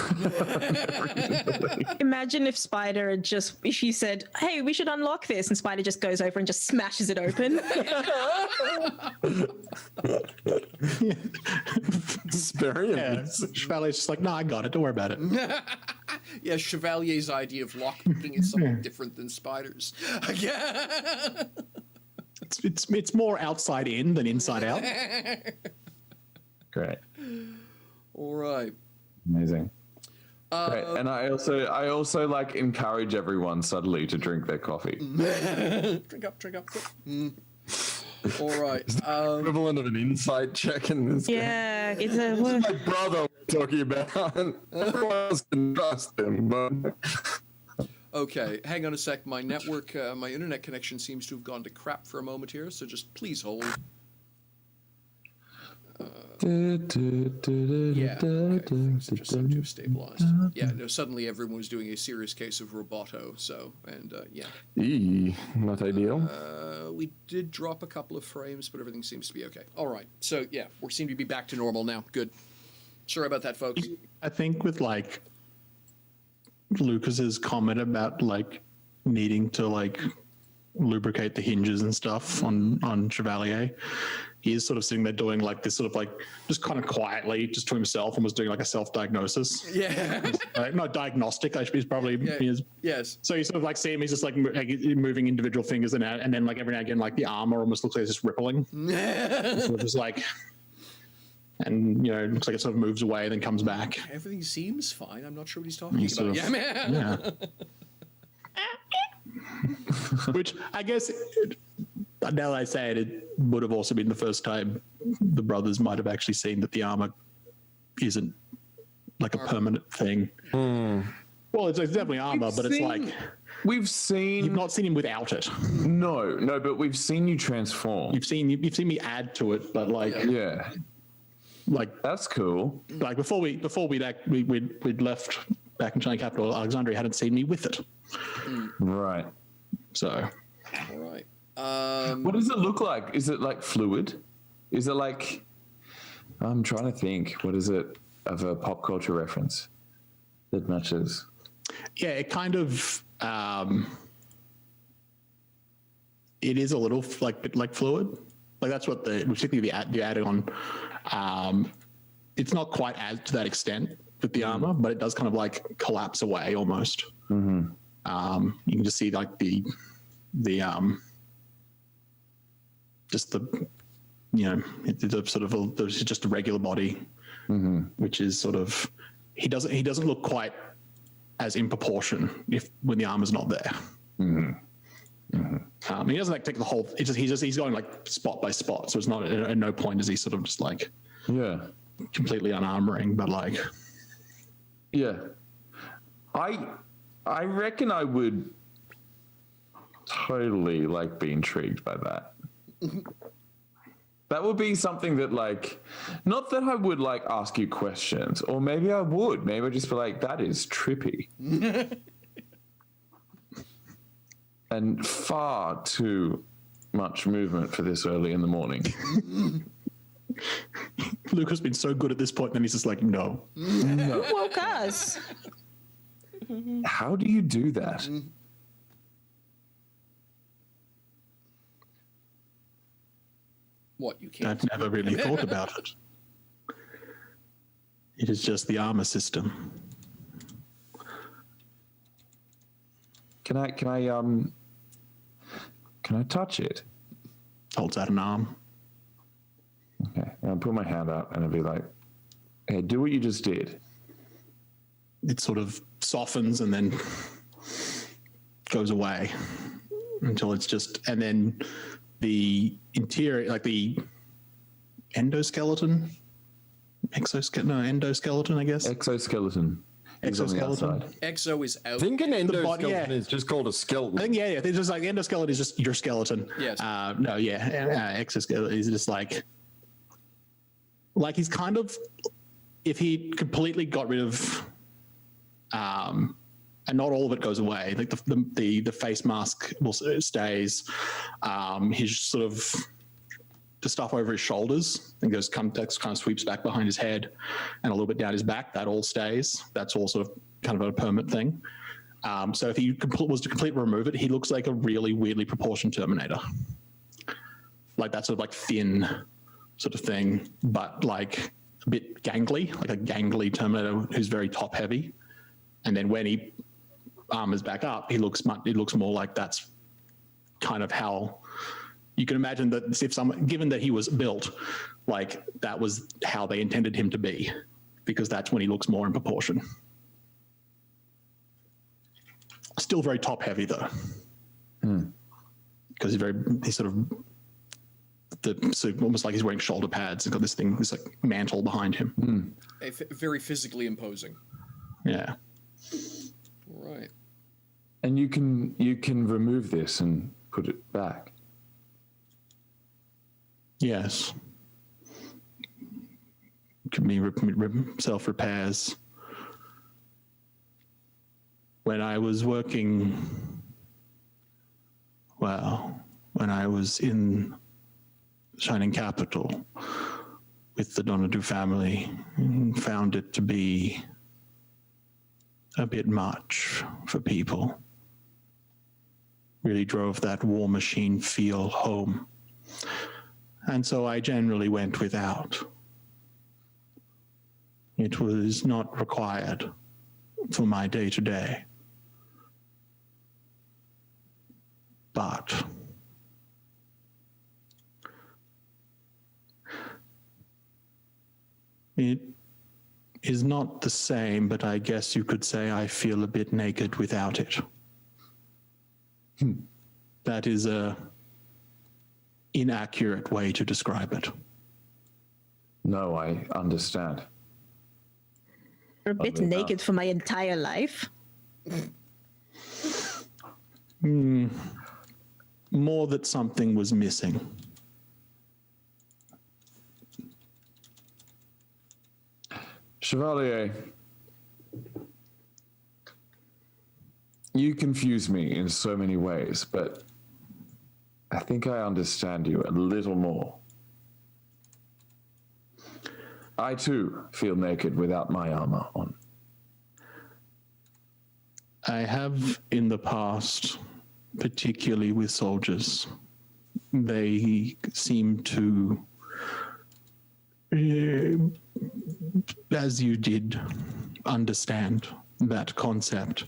Imagine if Spider had if she said, "Hey, we should unlock this," and Spider just goes over and just smashes it open. Yeah, Chevalier's just like, no, I got it. Don't worry about it. Yeah, Chevalier's idea of lockpicking is something different than Spider's. It's more outside in than inside out. Great. All right. Amazing. Great. And I also like encourage everyone subtly to drink their coffee. Drink up. All right. Equivalent of an insight check in this game. Yeah, it's a. My brother we're talking about. Everyone else can trust him, but Okay, hang on a sec. My network, my internet connection seems to have gone to crap for a moment here, so just please hold. Yeah, okay, things just seem to have stabilized. Yeah, no, suddenly everyone was doing a serious case of roboto, so, and yeah. not ideal. We did drop a couple of frames, but everything seems to be okay. All right, so yeah, we seem to be back to normal now. Good. Sorry about that, folks. I think with like Lucas's comment about like needing to like lubricate the hinges and stuff on Chevalier, he is sort of sitting there doing like this sort of like just kind of quietly just to himself, and was doing like a self-diagnosis. Yeah. Not diagnostic, I should be probably. Yeah. Yes. So you sort of like see him, he's just like moving individual fingers and then like every now and again like the armor almost looks like it's just rippling. Sort of just like, and you know, it looks like it sort of moves away and then comes back. Everything seems fine. I'm not sure what he's talking about. Sort of- Yeah, man. Yeah. Which I guess, now that I say it, it would have also been the first time the brothers might have actually seen that the armor isn't like a permanent thing. Well, it's definitely armor, but it's like We've seen. you've not seen him without it. No, but we've seen you transform. You've seen me add to it, but like Yeah, like that's cool. before we'd left back in China capital Alexandria hadn't seen me with it. Right. So, All right. What does it look like? Is it like fluid? Is it like? I'm trying to think. What is it of a pop culture reference that matches? yeah, it kind of it is a little like fluid. Like that's what particularly the add-on. It's not quite as to that extent with the armor, but it does kind of like collapse away almost. You can just see like the just the it's sort of there's just a regular body, which is sort of he doesn't look quite as in proportion when the armor's not there. He doesn't like take the whole. He's going like spot by spot, so it's not at no point is he sort of just like completely unarmoring, but like I reckon I would totally like be intrigued by that. That would be something that like, not that I would like ask you questions, or maybe I would. Maybe I'd just be like, that is trippy. And far too much movement for this early in the morning. Luke has been so good at this point, and then he's just like, no. Who woke us? How do you do that? What, you can't? I've never really thought about it. It is just the armor system. Can I touch it? Holds out an arm. Okay. And I'll put my hand up and I'll be like, hey, do what you just did. It sort of softens and then goes away until it's just, and then the interior, like the endoskeleton, endoskeleton, I guess. Exoskeleton. Is on the Exoskeleton. outside. Exo is out. I think an endoskeleton yeah. is just called a skeleton. I think, yeah. It's just like the endoskeleton is just your skeleton. Yes. Exoskeleton is just like he's kind of, if he completely got rid of, and not all of it goes away, like the face mask stays, his sort of, the stuff over his shoulders and kind of sweeps back behind his head and a little bit down his back, that all stays. That's all sort of kind of a permanent thing. So if he was to completely remove it, he looks like a really weirdly proportioned Terminator. Like that sort of like thin sort of thing, but like a bit gangly, like a gangly Terminator who's very top heavy. And then when he armors back up, it looks more like that's kind of how you can imagine that if given that he was built, like that was how they intended him to be, because that's when he looks more in proportion. Still very top heavy though, because he's sort of so almost like he's wearing shoulder pads and got this like mantle behind him. Very physically imposing. Yeah. Right. And you can remove this and put it back. Yes. Can be self-repairs. When I was in Shining Capital with the Donadu family, found it to be a bit much for people. Really drove that war machine feel home. And so I generally went without. It was not required for my day-to-day. But it is not the same, but I guess you could say I feel a bit naked without it. That is a inaccurate way to describe it. No, I understand. You're a bit naked for my entire life. More that something was missing. Chevalier, You confuse me in so many ways, but I think I understand you a little more. I too feel naked without my armor on. I have in the past, particularly with soldiers. They seem to, as you did, understand that concept.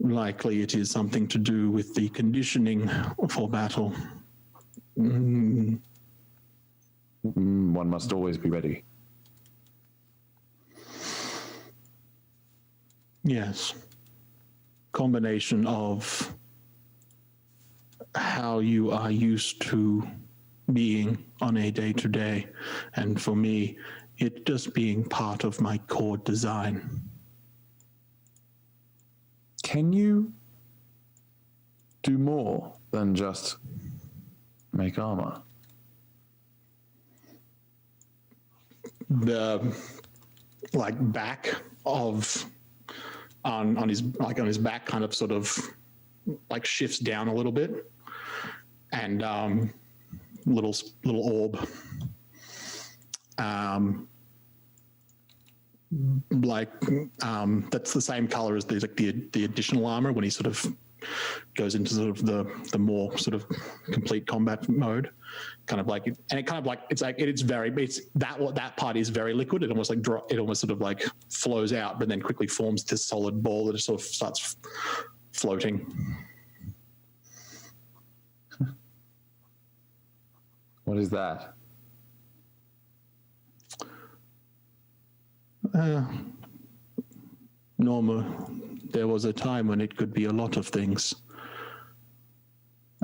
Likely it is something to do with the conditioning for battle. One must always be ready. Yes. Combination of how you are used to being on a day-to-day, and for me, it just being part of my core design. Can you do more than just make armor? The back of on his back kind of sort of like shifts down a little bit, and little orb that's the same color as the additional armor when he sort of goes into sort of the more sort of complete combat mode, kind of like, and it kind of like it's that part is very liquid. It almost sort of like flows out, but then quickly forms this solid ball that sort of starts floating. What is that? Norma, there was a time when it could be a lot of things.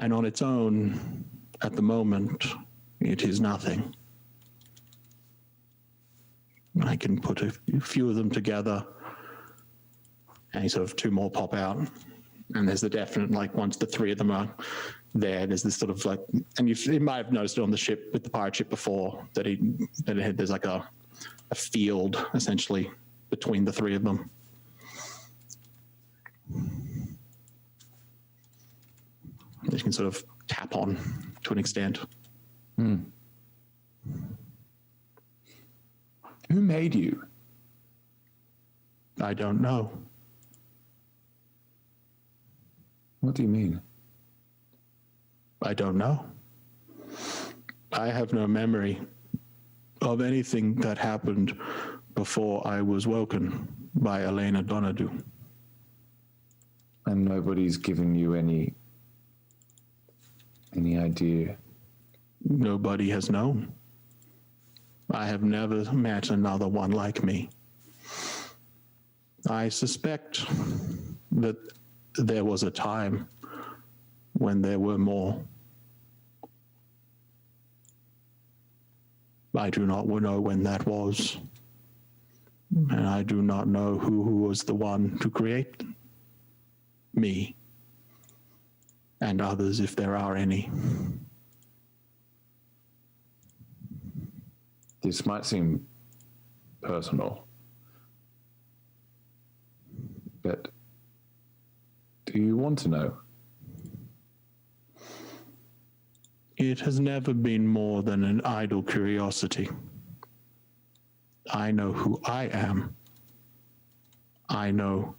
And on its own, at the moment, it is nothing. I can put a few of them together, and sort of two more pop out. And there's the definite, like, once the three of them are there, there's this sort of like, and you might have noticed it on the ship with the pirate ship before, there's like a field essentially between the three of them. You can sort of tap on to an extent. Who made you? I don't know. What do you mean? I don't know. I have no memory of anything that happened before I was woken by Elena Donadu. And nobody's given you any idea? Nobody has known. I have never met another one like me. I suspect that there was a time when there were more. I do not know when that was. And I do not know who was the one to create me and others, if there are any. This might seem personal, but do you want to know? It has never been more than an idle curiosity. I know who I am. I know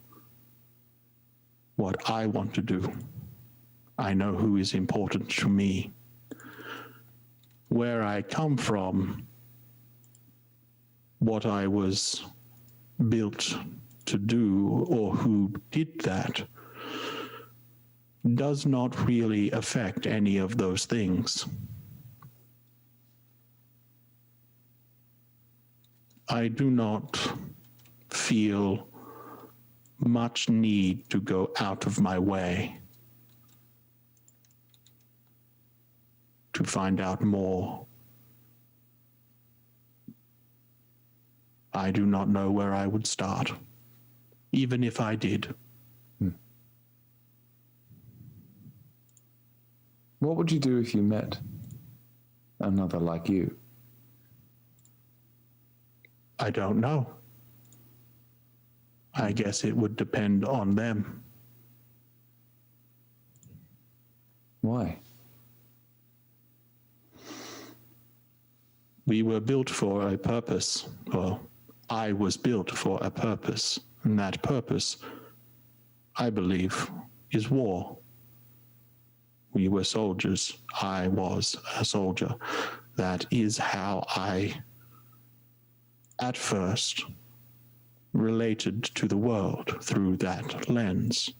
what I want to do. I know who is important to me. Where I come from, what I was built to do, or who did that, does not really affect any of those things. I do not feel much need to go out of my way to find out more. I do not know where I would start, even if I did. What would you do if you met another like you? I don't know. I guess it would depend on them. Why? We were built for a purpose. Well, I was built for a purpose. And that purpose, I believe, is war. We were soldiers. I was a soldier. That is how I, at first, related to the world through that lens.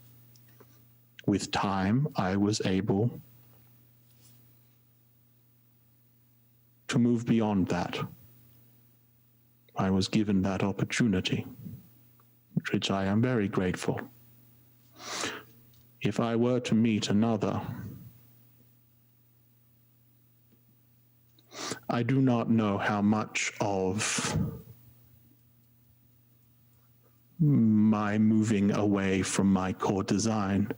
With time, I was able to move beyond that. I was given that opportunity, which I am very grateful. If I were to meet another, I do not know how much of my moving away from my core design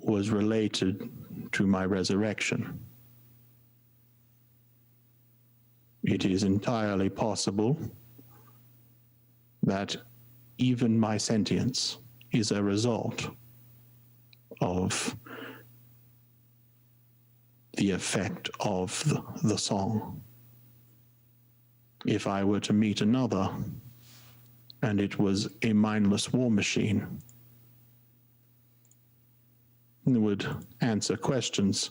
was related to my resurrection. It is entirely possible that even my sentience is a result of the effect of the song. If I were to meet another, and it was a mindless war machine, it would answer questions,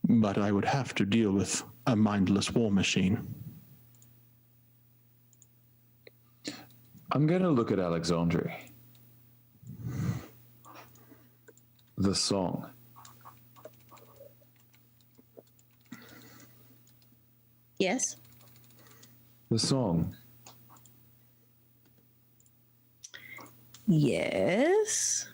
but I would have to deal with a mindless war machine. I'm going to look at Alexandre. The song. Yes. The song. Yes.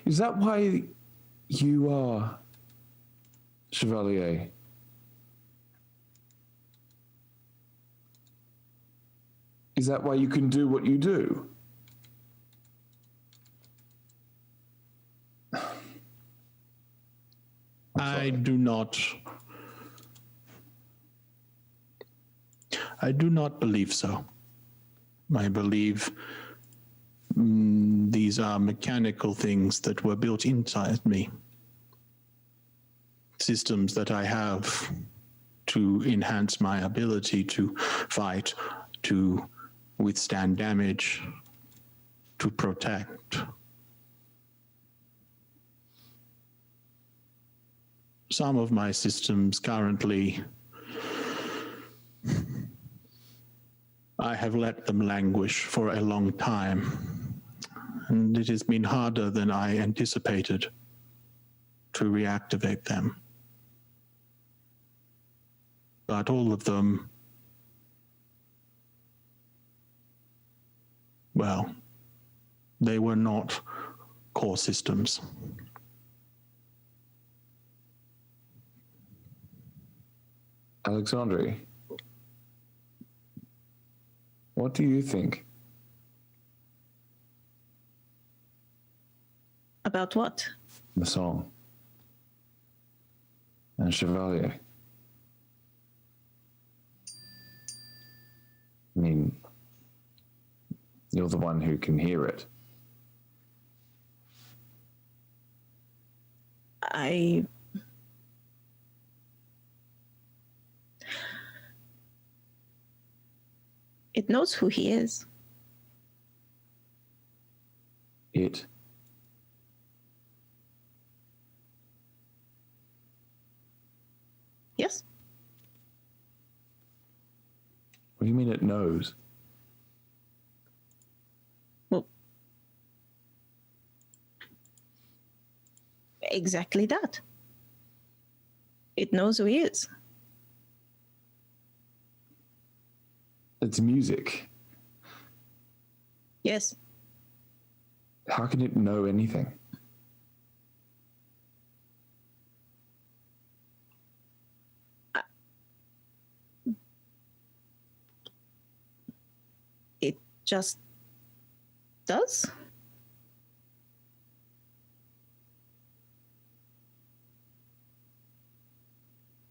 Is that why you are Chevalier? Is that why you can do what you do? I do not believe so. I believe these are mechanical things that were built inside me. Systems that I have to enhance my ability to fight, to withstand damage, to protect. Some of my systems currently, I have let them languish for a long time, and it has been harder than I anticipated to reactivate them. But all of them, well, they were not core systems. Alexandre, what do you think? About what? The song. And Chevalier. I mean, you're the one who can hear it. It knows who he is. It. Yes. What do you mean it knows? Well, exactly that. It knows who he is. It's music. Yes. How can it know anything? It just does.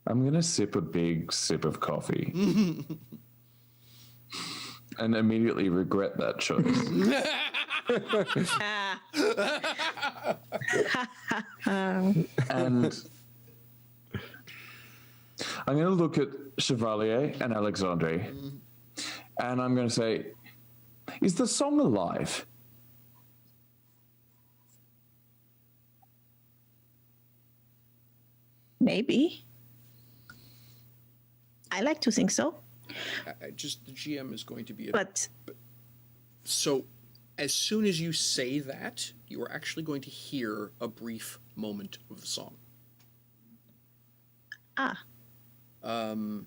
I'm going to sip a big sip of coffee. And immediately regret that choice. And I'm going to look at Chevalier and Alexandre, and I'm going to say, is the song alive? Maybe. I like to think so. Just the GM is going to be. But So, as soon as you say that, you are actually going to hear a brief moment of the song. And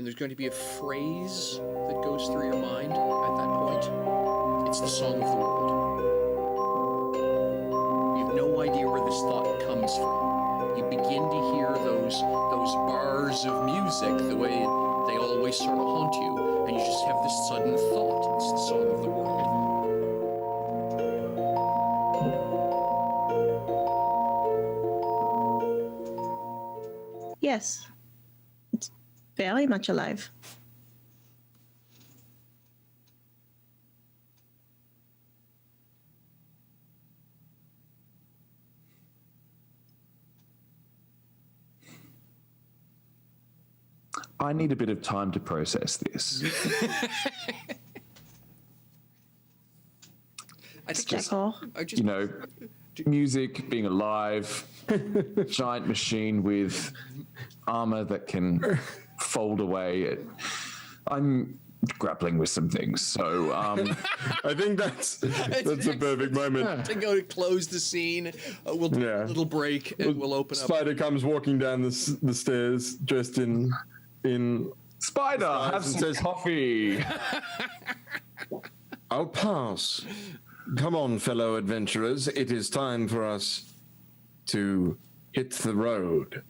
there's going to be a phrase that goes through your mind at that point. It's the song of the world. You have no idea where this thought comes from. You begin to hear those bars of music the way they always sort of haunt you, and you just have this sudden thought. It's the song of the world. yes, it's very much alive. I need a bit of time to process this. I think Jackal. You know, music, being alive, giant machine with armor that can fold away. I'm grappling with some things, so I think that's a perfect moment. to go to close the scene. We'll do a little break and we'll open up. Spider comes walking down the stairs dressed in Spider, have some says- coffee. I'll pass. Come on, fellow adventurers. It is time for us to hit the road.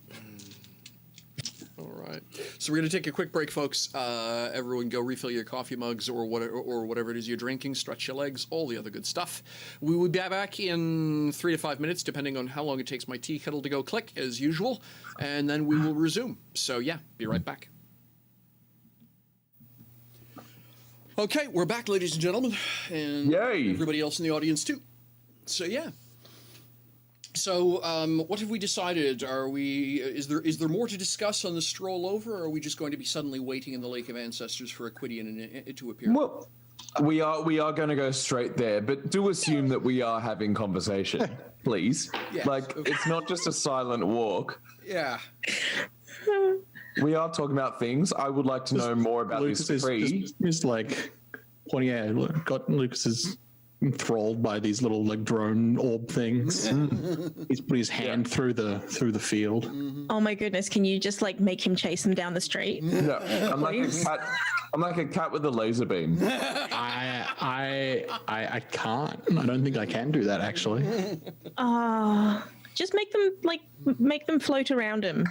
All right. So we're going to take a quick break, folks. Everyone go refill your coffee mugs or whatever it is you're drinking, stretch your legs, all the other good stuff. We will be back in 3 to 5 minutes, depending on how long it takes my tea kettle to go click, as usual, and then we will resume. So, yeah, be right back. Okay, we're back, ladies and gentlemen, and Yay. everybody else in the audience, too. So, yeah. So, what have we decided? Is there more to discuss on the stroll over, or are we just going to be suddenly waiting in the Lake of Ancestors for Aquidian to appear? Well, we are going to go straight there, but do assume that we are having conversation, please. Yes. Like, it's not just a silent walk. Yeah. We are talking about things. I would like to know more about Lucas this is tree. just like pointing out. Got Lucas is enthralled by these little like drone orb things. He's putting his hand through the field. Oh my goodness! Can you just like make him chase them down the street? No, I'm like a cat. I'm like a cat with a laser beam. I can't. I don't think I can do that actually. Just make them float around him,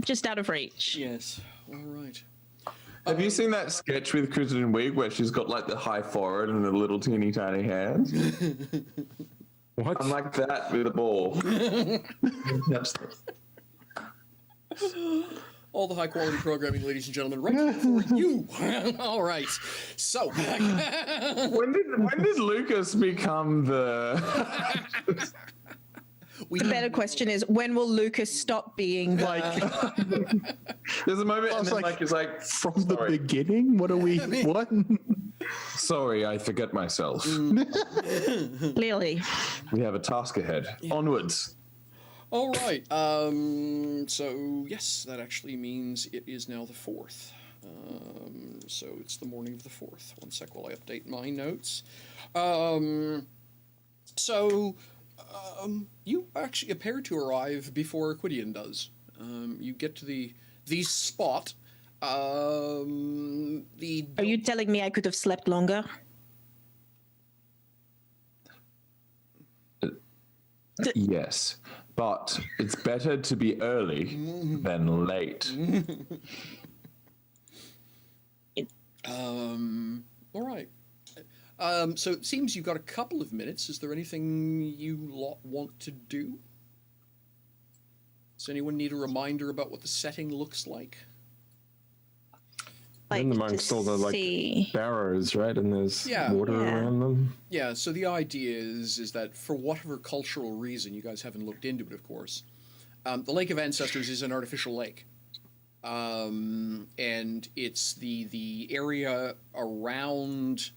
just out of reach. Yes. All right. Have you seen that sketch with Kristen Wiig where she's got like the high forehead and the little teeny tiny hands? What? I'm like that with a ball. All the high quality programming, ladies and gentlemen, right here for you. All right. So, When did Lucas become the? we The better question is, when will Lucas stop being like? There's a moment, I and was then like, it's like From the sorry. beginning, what are we? What? Sorry, I forget myself. Clearly. We have a task ahead. Onwards. All right. So yes, that actually means it is now the 4th. So it's the morning of the 4th. One sec while I update my notes. You actually appear to arrive before Aquidian does. You get to the spot. Are you telling me I could have slept longer? Yes, but it's better to be early than late. All right. So it seems you've got a couple of minutes. Is there anything you lot want to do? Does anyone need a reminder about what the setting looks like? Like, In amongst to all the see- barrows, right? And there's Yeah. water Yeah. around them. Yeah, so the idea is that for whatever cultural reason, you guys haven't looked into it, of course, the Lake of Ancestors is an artificial lake. And it's the area around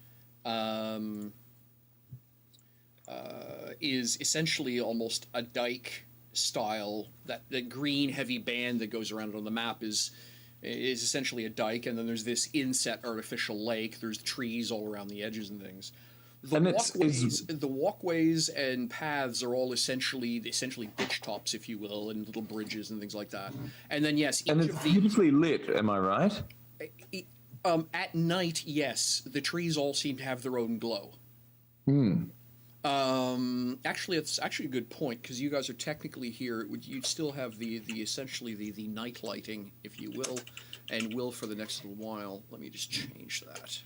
is essentially almost a dike style. That the green heavy band that goes around it on the map is essentially a dike, and then there's this inset artificial lake. There's trees all around the edges and things. The walkways and paths are all essentially ditch tops, if you will, and little bridges and things like that. And then yes, And it's beautifully lit, am I right? At night, yes, the trees all seem to have their own glow. Actually, it's actually a good point, because you guys are technically here. You'd still have the essentially the night lighting, if you will, and will for the next little while. Let me just change that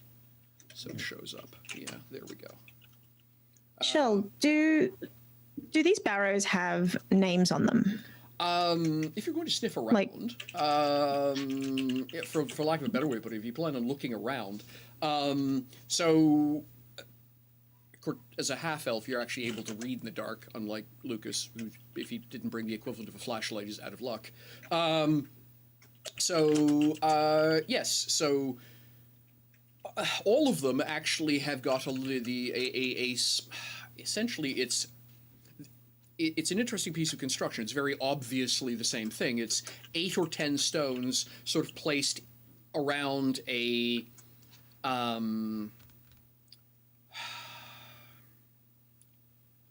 so it shows up. Yeah, there we go. Shell, do these barrows have names on them? If you're going to sniff around, yeah, for lack of a better way to put it, if you plan on looking around, so as a half elf, you're actually able to read in the dark, unlike Lucas, who, if he didn't bring the equivalent of a flashlight, is out of luck. Yes, so all of them actually have got essentially it's an interesting piece of construction. It's very obviously the same thing. It's 8 or 10 stones sort of placed around a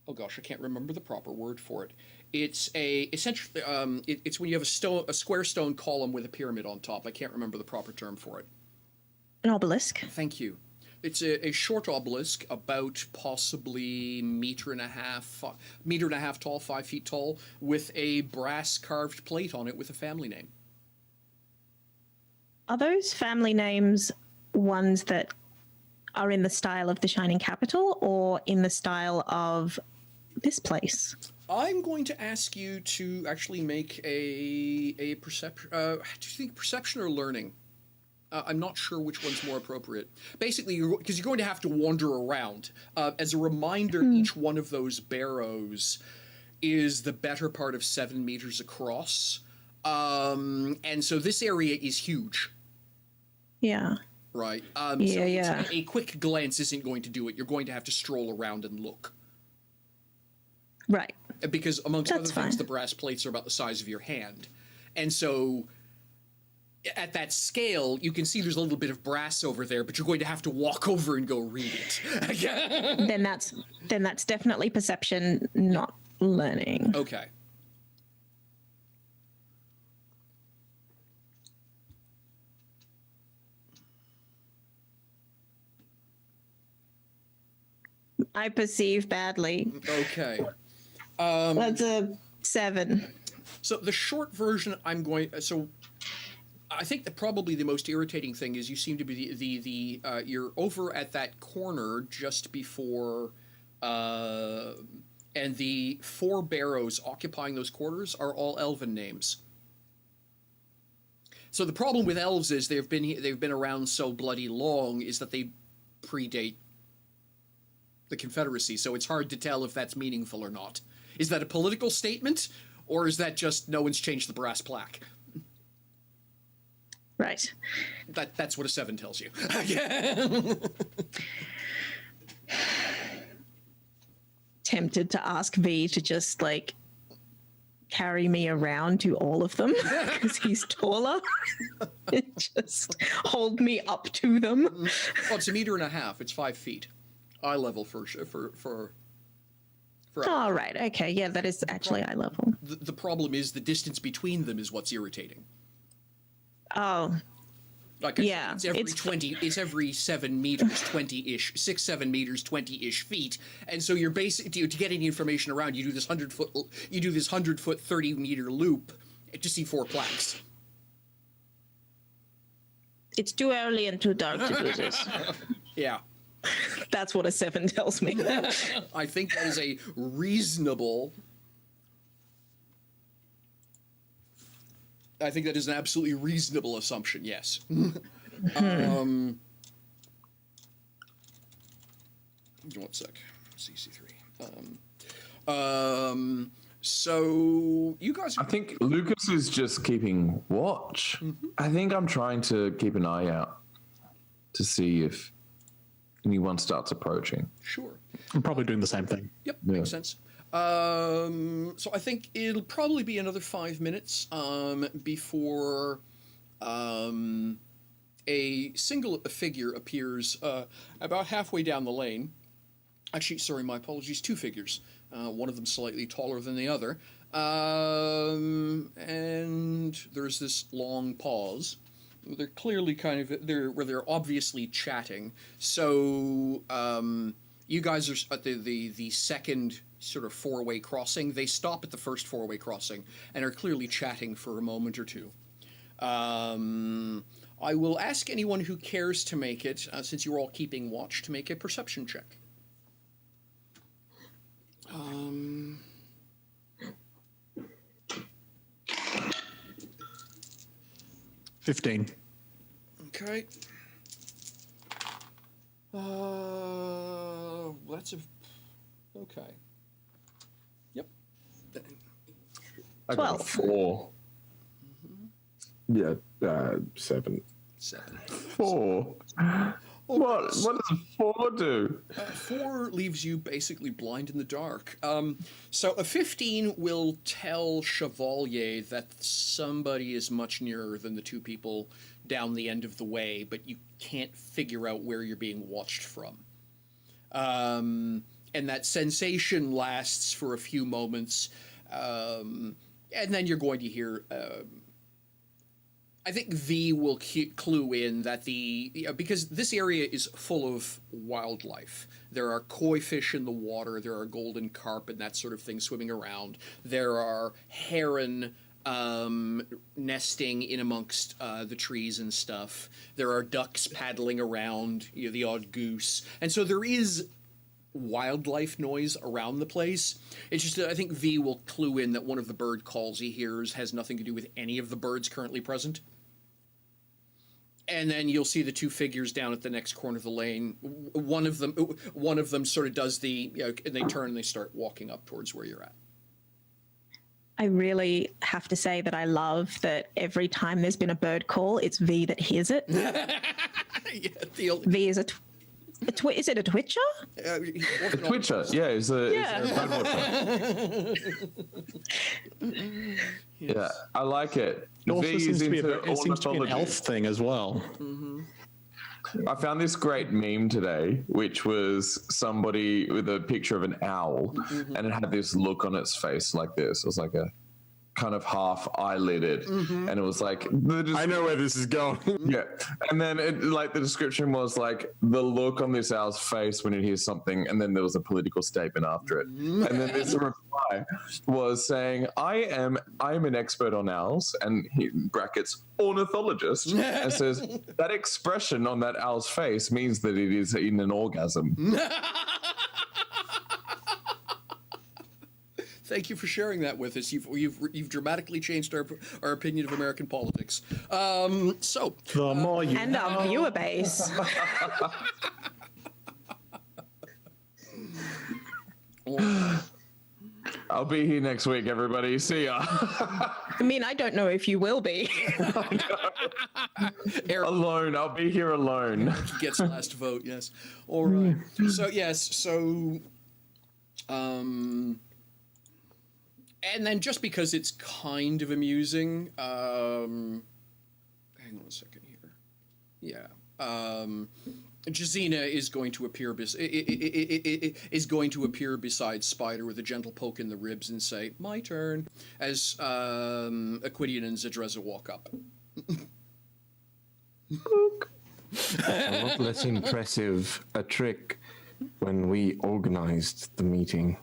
oh gosh, I can't remember the proper word for it. It's essentially it's when you have a square stone column with a pyramid on top. I can't remember the proper term for it. An obelisk? Thank you. It's a short obelisk, about possibly meter and a half tall, 5 feet tall, with a brass carved plate on it with a family name. Are those family names ones that are in the style of the Shining Capital or in the style of this place? I'm going to ask you to actually make a perception. Do you think perception or learning? I'm not sure which one's more appropriate. Basically, because you're going to have to wander around. As a reminder, each one of those barrows is the better part of 7 meters across. And so this area is huge. Yeah. Right. Yeah. A quick glance isn't going to do it. You're going to have to stroll around and look. Right. Because amongst That's other things, fine. the brass plates are about the size of your hand. And so at that scale, you can see there's a little bit of brass over there, but you're going to have to walk over and go read it. Then that's definitely perception, not learning. Okay. I perceive badly. Okay. That's a 7. So the short version, so I think that probably the most irritating thing is you seem to be you're over at that corner just before, and the 4 barrows occupying those quarters are all elven names. So the problem with elves is they've been around so bloody long is that they predate the Confederacy, so it's hard to tell if that's meaningful or not. Is that a political statement, or is that just no one's changed the brass plaque? Right. That's what a 7 tells you. Tempted to ask V to just like carry me around to all of them because he's taller. Just hold me up to them. Well, it's 1.5 meters. It's 5 feet. Eye level for Oh, right. Okay. Yeah, that is actually eye level. the problem is the distance between them is what's irritating. Oh, Like yeah. It's every 7 meters, 20-ish, 6, 7 meters, 20-ish feet. And so you're basically, to get any information around, you do this 100-foot, 30-meter loop to see 4 plaques. it's too early and too dark to do this. Yeah. That's what a 7 tells me. I think that is a reasonable I think that is an absolutely reasonable assumption, yes. One sec. CC3. So you guys. I think Lucas is just keeping watch. I think I'm trying to keep an eye out to see if anyone starts approaching. Sure. I'm probably doing the same thing. Yep, Yeah. makes sense. So I think it'll probably be another 5 minutes before a single figure appears about halfway down the lane. Actually, sorry, my apologies, 2 figures. One of them slightly taller than the other. And there's this long pause. They're clearly they're obviously chatting. So you guys are at the second sort of 4-way crossing. They stop at the first 4-way crossing and are clearly chatting for a moment or two. I will ask anyone who cares to make it, since you're all keeping watch, to make a perception check. 15. Okay. That's a... Okay. Yep. I got 12. 4. Yeah, 7. 7. 4. What does 4 do? 4 leaves you basically blind in the dark. So a 15 will tell Chevalier that somebody is much nearer than the 2 people down the end of the way, but you can't figure out where you're being watched from. And that sensation lasts for a few moments, and then you're going to hear... I think V will clue in that because this area is full of wildlife. There are koi fish in the water, there are golden carp and that sort of thing swimming around. There are heron nesting in amongst the trees and stuff. There are ducks paddling around, the odd goose. And so there is wildlife noise around the place. It's just that I think V will clue in that one of the bird calls he hears has nothing to do with any of the birds currently present. And then you'll see the 2 figures down at the next corner of the lane. One of them sort of does and they turn and they start walking up towards where you're at. I really have to say that I love that every time there's been a bird call, it's V that hears it. Yeah, V is is it a twitcher? A twitcher, yeah, is a bird watcher. Yeah, I like it. It also V seems is to be into it seems to be an elf ornithology. thing as well. I found this great meme today, which was somebody with a picture of an owl, and it had this look on its face like this. It was like a kind of half eyelided, and it was like I know where this is going. yeah, and then the description was like the look on this owl's face when it hears something, and then there was a political statement after it, and then this reply was saying I am an expert on owls, and he brackets ornithologist, and says that expression on that owl's face means that it is in an orgasm. Thank you for sharing that with us. You've dramatically changed our opinion of American politics. So The more you And our viewer base. I'll be here next week, everybody. See ya. I mean, I don't know if you will be. Eric Alone. I'll be here alone. gets last vote. Yes. All right. So yes. So. And then just because it's kind of amusing, hang on a second here. Yeah. Jazina is going to appear beside Spider with a gentle poke in the ribs and say, "My turn," as Aquidian and Zadreza walk up. A lot less impressive a trick when we organized the meeting.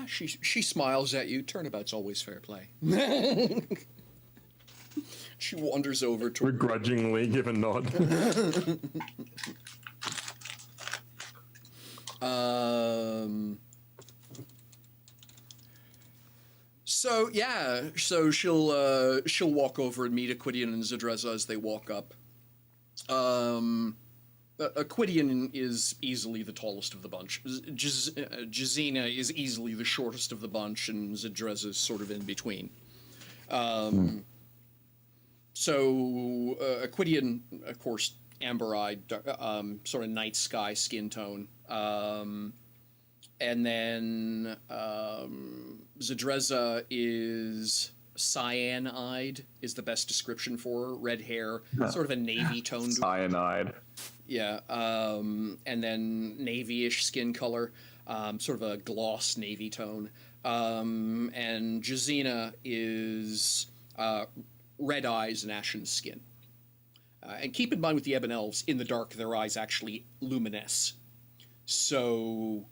She smiles at you. Turnabout's always fair play. She wanders over to Begrudgingly give a nod. So yeah, so she'll walk over and meet Aquidian and Zadreza as they walk up. Aquidian is easily the tallest of the bunch. Jazina is easily the shortest of the bunch, and Zadreza is sort of in between. So Aquidian, of course, amber-eyed, sort of night sky skin tone. And then Zadreza is cyan-eyed, is the best description for her. Red hair, sort of a navy tone. Cyanide. Yeah, and then navy-ish skin color, sort of a gloss navy tone. And Jazina is red eyes and ashen skin. And keep in mind with the Ebon Elves, in the dark, their eyes actually luminesce. So,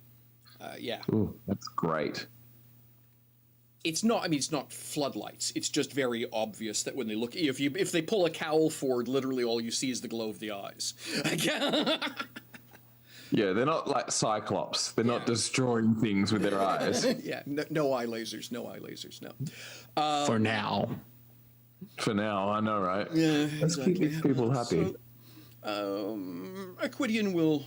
yeah. Ooh, that's great. It's not, I mean, it's not floodlights. It's just very obvious that when they look, if they pull a cowl forward, literally all you see is the glow of the eyes. Yeah, they're not like Cyclops. They're not destroying things with their eyes. Yeah, no eye lasers, no eye lasers, no. For now. For now, I know, right? Yeah, Let's keep these people happy. So, Aquidian will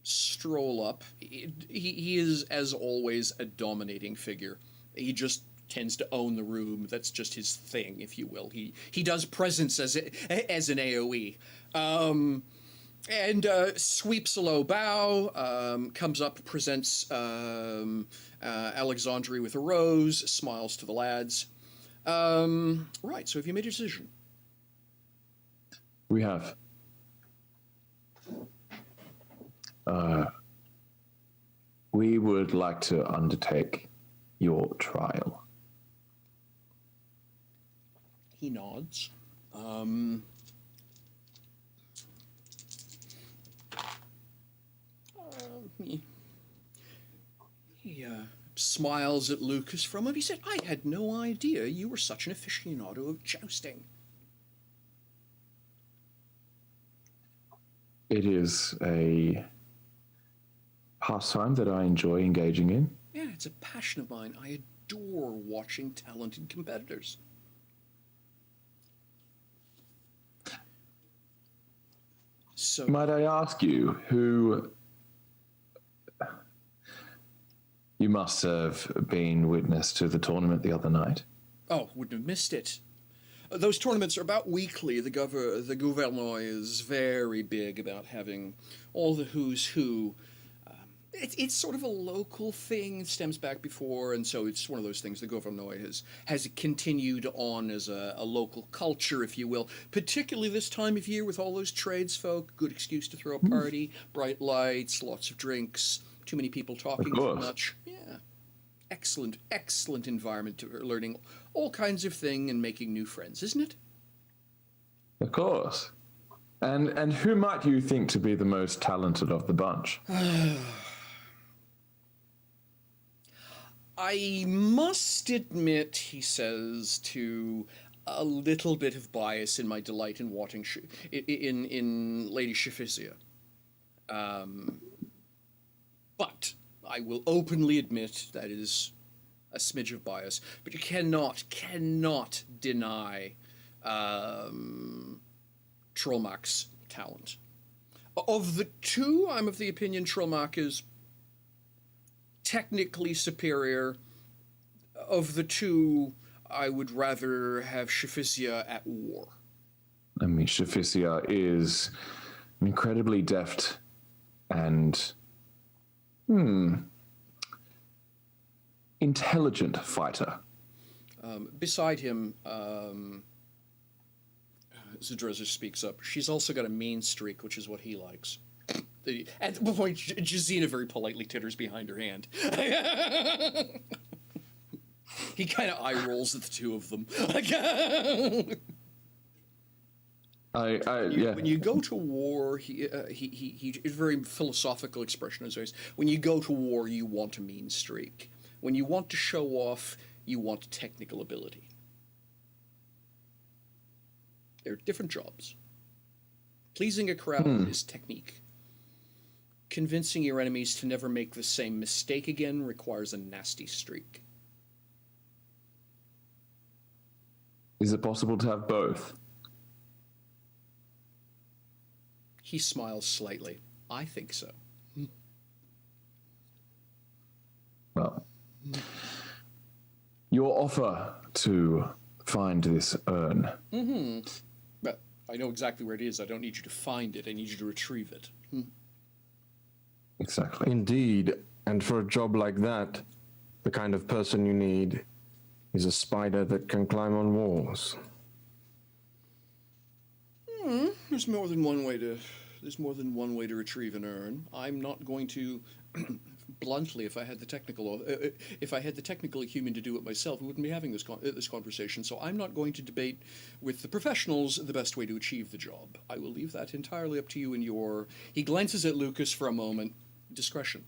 stroll up. He is, as always, a dominating figure. He just tends to own the room. That's just his thing, if you will. He does presence as an AoE. And sweeps a low bow, comes up, presents Alexandri with a rose, smiles to the lads. Right, so have you made a decision? We have. We would like to undertake your trial. He nods. He smiles at Lucas from him. He said, I had no idea you were such an aficionado of jousting. It is a pastime that I enjoy engaging in. Yeah, it's a passion of mine. I adore watching talented competitors. So, Might I ask you who... You must have been witness to the tournament the other night. oh, wouldn't have missed it. Those tournaments are about weekly. The gouvernement is very big about having all the who's who. It's sort of a local thing. It stems back before, and so it's one of those things. The gouvernement has continued on as a local culture, if you will. Particularly this time of year with all those tradesfolk. Good excuse to throw a party. Bright lights, lots of drinks. Too many people talking too much. Yeah. Excellent environment to learning all kinds of things and making new friends, isn't it? Of course. And who might you think to be the most talented of the bunch? I must admit, he says, to a little bit of bias in my delight in watching in Lady Shafisia. But I will openly admit that is a smidge of bias. But you cannot deny Trollmark's talent. Of the two, I'm of the opinion Trollmark is technically superior. Of the two, I would rather have Shafisia at war. I mean, Shafisia is an incredibly deft and intelligent fighter. Beside him, Zadreza speaks up. She's also got a mean streak, which is what he likes. At the point, Jazina very politely titters behind her hand. He kind of eye rolls at the two of them. Yeah. When you go to war, he is very philosophical expression as always. When you go to war, you want a mean streak. When you want to show off, you want technical ability. They're different jobs. Pleasing a crowd is technique. Convincing your enemies to never make the same mistake again requires a nasty streak. Is it possible to have both? He smiles slightly. I think so. Well, your offer to find this urn. But I know exactly where it is. I don't need you to find it. I need you to retrieve it. Exactly. Indeed, and for a job like that, the kind of person you need is a spider that can climb on walls. There's more than one way to. There's more than one way to retrieve an urn. I'm not going to, bluntly, if I had the technical acumen to do it myself, we wouldn't be having this conversation. So I'm not going to debate with the professionals the best way to achieve the job. I will leave that entirely up to you and your. He glances at Lucas for a moment. Discretion.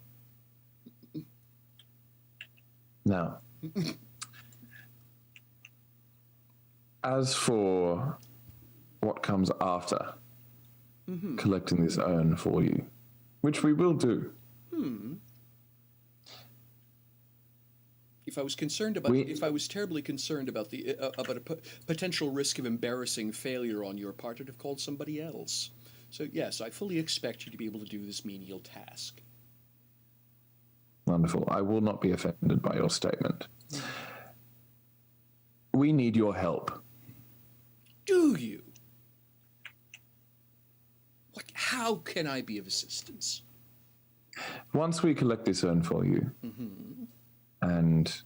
Now, as for what comes after collecting this urn for you, which we will do. If I was concerned about, if I was terribly concerned about the about a potential risk of embarrassing failure on your part, I'd have called somebody else. So yes, I fully expect you to be able to do this menial task. Wonderful. I will not be offended by your statement. We need your help. Do you? What? How can I be of assistance? Once we collect this urn for you, and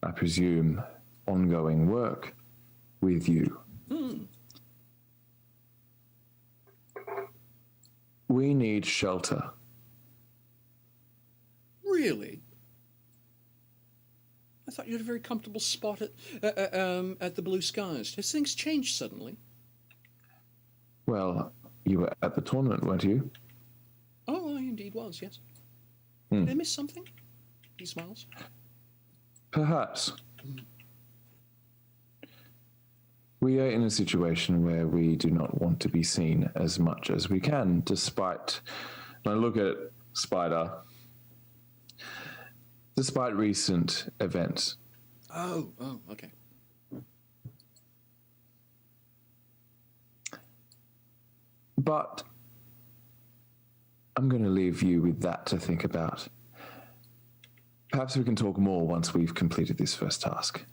I presume ongoing work with you, we need shelter. Really? I thought you had a very comfortable spot at the Blue Skies. Has things changed suddenly? Well, you were at the tournament, weren't you? Oh, I indeed was, yes. Did I miss something? He smiles. Perhaps. We are in a situation where we do not want to be seen as much as we can, despite, when I look at Spider, despite recent events. Oh, okay. But I'm going to leave you with that to think about. Perhaps we can talk more once we've completed this first task.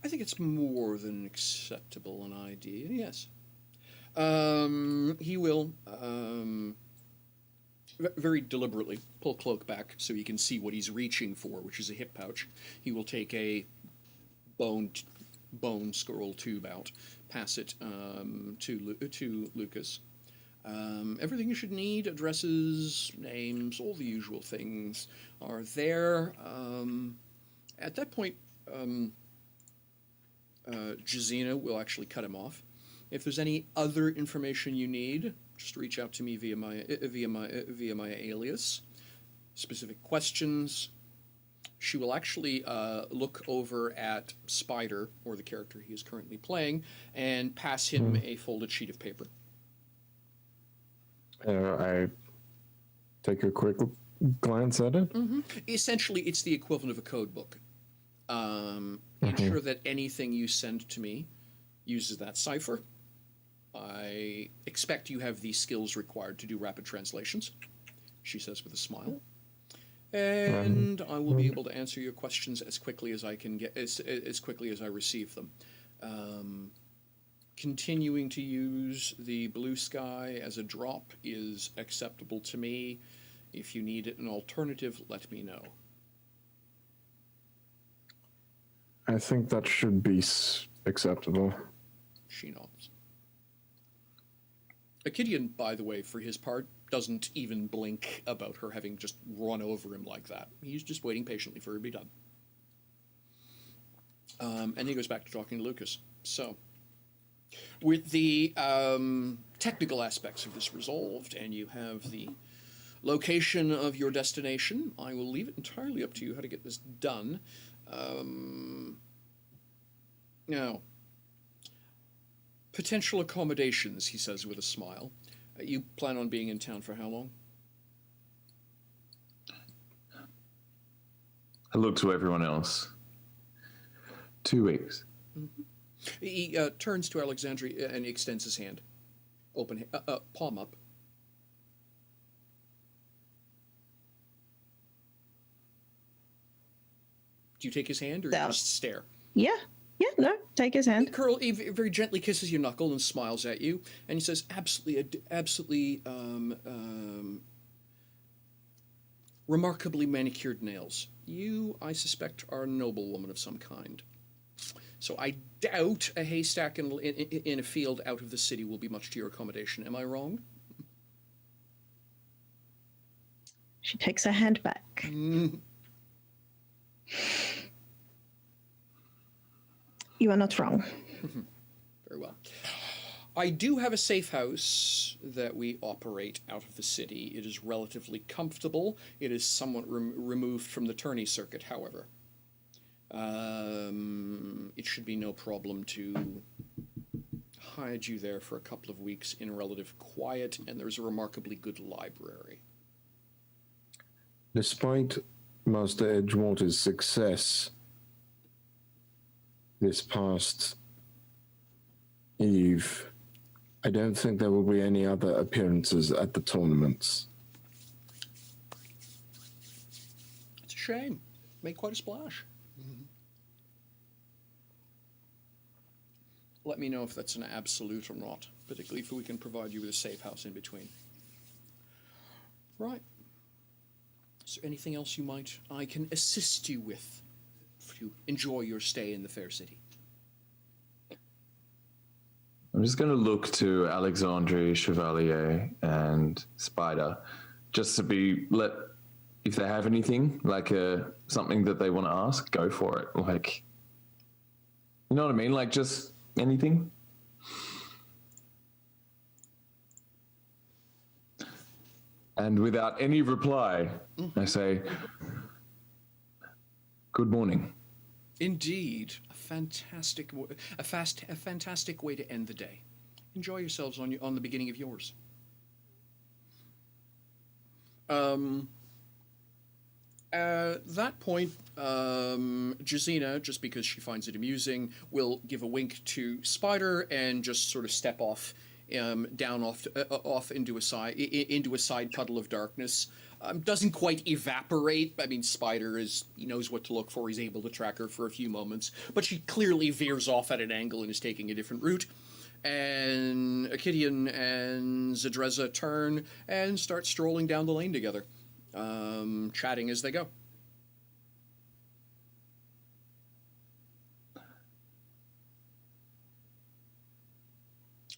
I think it's more than acceptable an idea, yes. He will very deliberately pull Cloak back so he can see what he's reaching for, which is a hip pouch. He will take a bone scroll tube out, pass it to Lucas. Everything you should need, addresses, names, all the usual things are there. At that point, Jazina will actually cut him off. If there's any other information you need, just reach out to me via my alias. Specific questions. She will actually look over at Spider, or the character he is currently playing, and pass him a folded sheet of paper. I take a quick glance at it. Essentially, it's the equivalent of a code book. Ensure that anything you send to me uses that cipher. I expect you have the skills required to do rapid translations, she says with a smile. And I will be able to answer your questions as quickly as I can get, as quickly as I receive them. Continuing to use the Blue Sky as a drop is acceptable to me. If you need an alternative, let me know. I think that should be acceptable. She nods. Akidian, by the way, for his part, doesn't even blink about her having just run over him like that. He's just waiting patiently for her to be done. And he goes back to talking to Lucas. So, with the technical aspects of this resolved, and you have the location of your destination, I will leave it entirely up to you how to get this done. Now, potential accommodations, he says with a smile. You plan on being in town for how long? I look to everyone else. 2 weeks. He turns to Alexandria and extends his hand. Open, palm up. Do you take his hand or you just stare? Yeah. Yeah, no, take his hand. Curl he very gently kisses your knuckle and smiles at you, and he says, absolutely, remarkably manicured nails. You, I suspect, are a noblewoman of some kind. So I doubt a haystack in a field out of the city will be much to your accommodation. Am I wrong? She takes her hand back. You are not wrong. Very well. I do have a safe house that we operate out of the city. It is relatively comfortable. It is somewhat removed from the tourney circuit, however. It should be no problem to hide you there for a couple of weeks in relative quiet, and there's a remarkably good library. Despite Master Edgewater's success this past eve, I don't think there will be any other appearances at the tournaments. It's a shame. Made quite a splash. Let me know if that's an absolute or not, particularly if we can provide you with a safe house in between. Right. Is there anything else I can assist you with to enjoy your stay in the fair city? I'm just going to look to Alexandre, Chevalier, and Spider, just to if they have anything, like something that they want to ask, go for it. Like, you know what I mean? Like, just anything. And without any reply, I say, "Good morning." Indeed, a fantastic way to end the day. Enjoy yourselves on the beginning of yours. At that point, Jazina, just because she finds it amusing, will give a wink to Spider and just sort of step off, down off into a side puddle of darkness. Doesn't quite evaporate. I mean, Spider he knows what to look for. He's able to track her for a few moments, but she clearly veers off at an angle and is taking a different route. And Akidian and Zadreza turn and start strolling down the lane together, chatting as they go.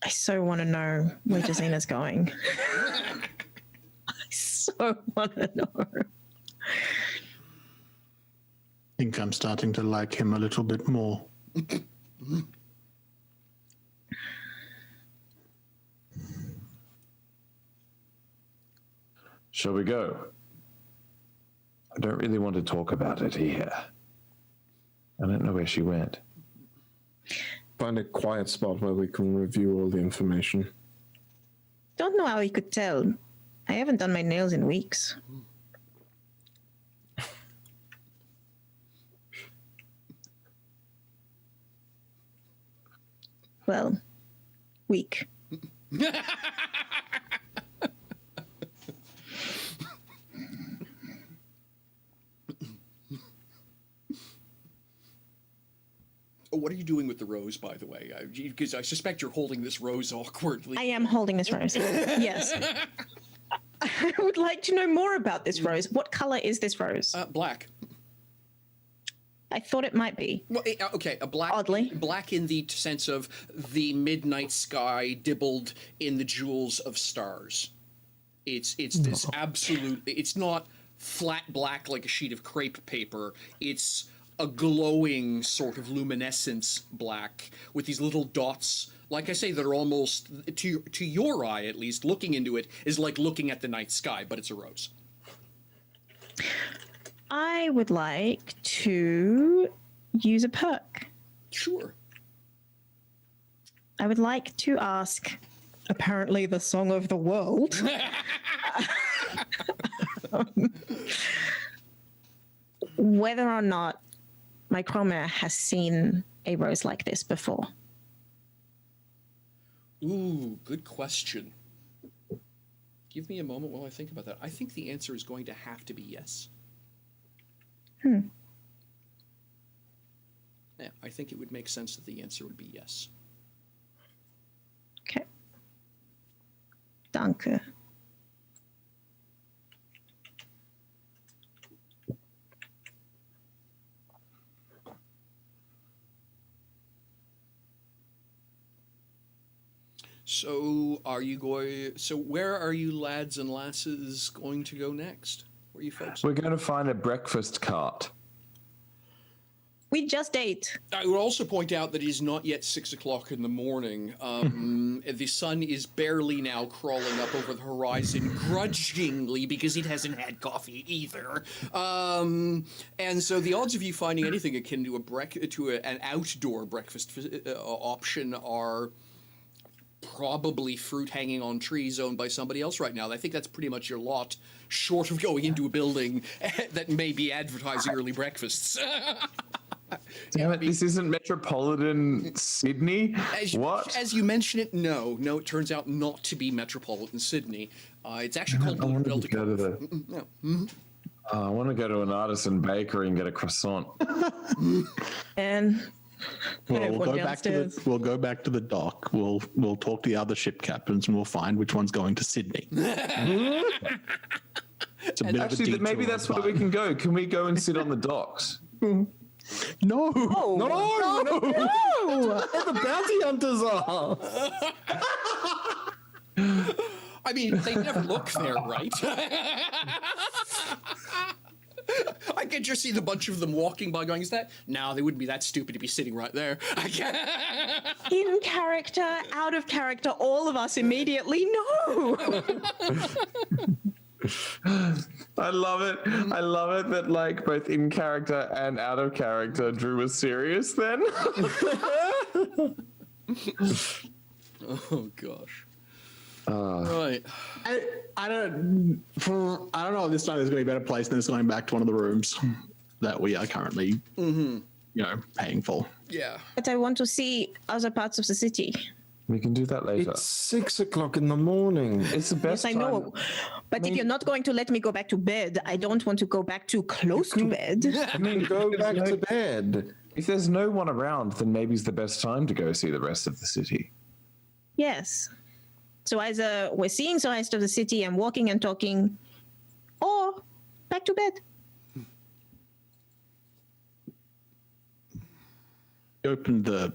I so want to know where Jazina's going. I so want to know. I think I'm starting to like him a little bit more. Shall we go? I don't really want to talk about it here. I don't know where she went. Find a quiet spot where we can review all the information. Don't know how you could tell. I haven't done my nails in weeks. Well, week. What are you doing with the rose, by the way? Because I suspect you're holding this rose awkwardly. I am holding this rose. Yes. I would like to know more about this rose. What color is this rose? Black. I thought it might be. Well, okay, a black. Oddly. Black in the sense of the midnight sky dibbled in the jewels of stars. It's this absolutely. It's not flat black like a sheet of crepe paper. It's a glowing sort of luminescence black with these little dots, like I say, that are almost, to your eye at least, looking into it is like looking at the night sky, but it's a rose. I would like to use a perk. Sure. I would like to ask, apparently the song of the world, whether or not my chroma has seen a rose like this before? Ooh, good question. Give me a moment while I think about that. I think the answer is going to have to be yes. Yeah, I think it would make sense that the answer would be yes. Okay. Danke. So are you going? So where are you, lads and lasses, going to go next? Where are you folks? We're going to find a breakfast cart. We just ate. I would also point out that it is not yet 6 o'clock in the morning. The sun is barely now crawling up over the horizon, grudgingly, because it hasn't had coffee either. And so the odds of you finding anything akin to an outdoor breakfast option are probably fruit hanging on trees owned by somebody else right now. I think that's pretty much your lot, short of going into a building that may be advertising early breakfasts. Damn it, this isn't metropolitan Sydney? What? As you mention it, no, it turns out not to be metropolitan Sydney. It's actually called I want to Belgium. go to the... I want to go to an artisan bakery and get a croissant. And Well, everyone we'll go back to the dock. We'll talk to the other ship captains and we'll find which one's going to Sydney. It's a bit of a Actually, detour, maybe that's where we can go. Can we go and sit on the docks? No, No! No! Where the bounty hunters are! I mean, they never look there, right? I could just see the bunch of them walking by going, is that? No, they wouldn't be that stupid to be sitting right there. In character, out of character, all of us immediately, no! I love it. I love it that, like, both in character and out of character, Drew was serious then. Oh, gosh. Right. I don't know if this time there's going to be a better place than just going back to one of the rooms that we are currently, paying for. Yeah. But I want to see other parts of the city. We can do that later. It's 6 o'clock in the morning. It's the best Yes, I know. But if you're not going to let me go back to bed, I don't want to go back too close to bed. I mean, go back to bed. If there's no one around, then maybe it's the best time to go see the rest of the city. Yes. So either we're seeing the rest of the city and walking and talking, or back to bed. He opened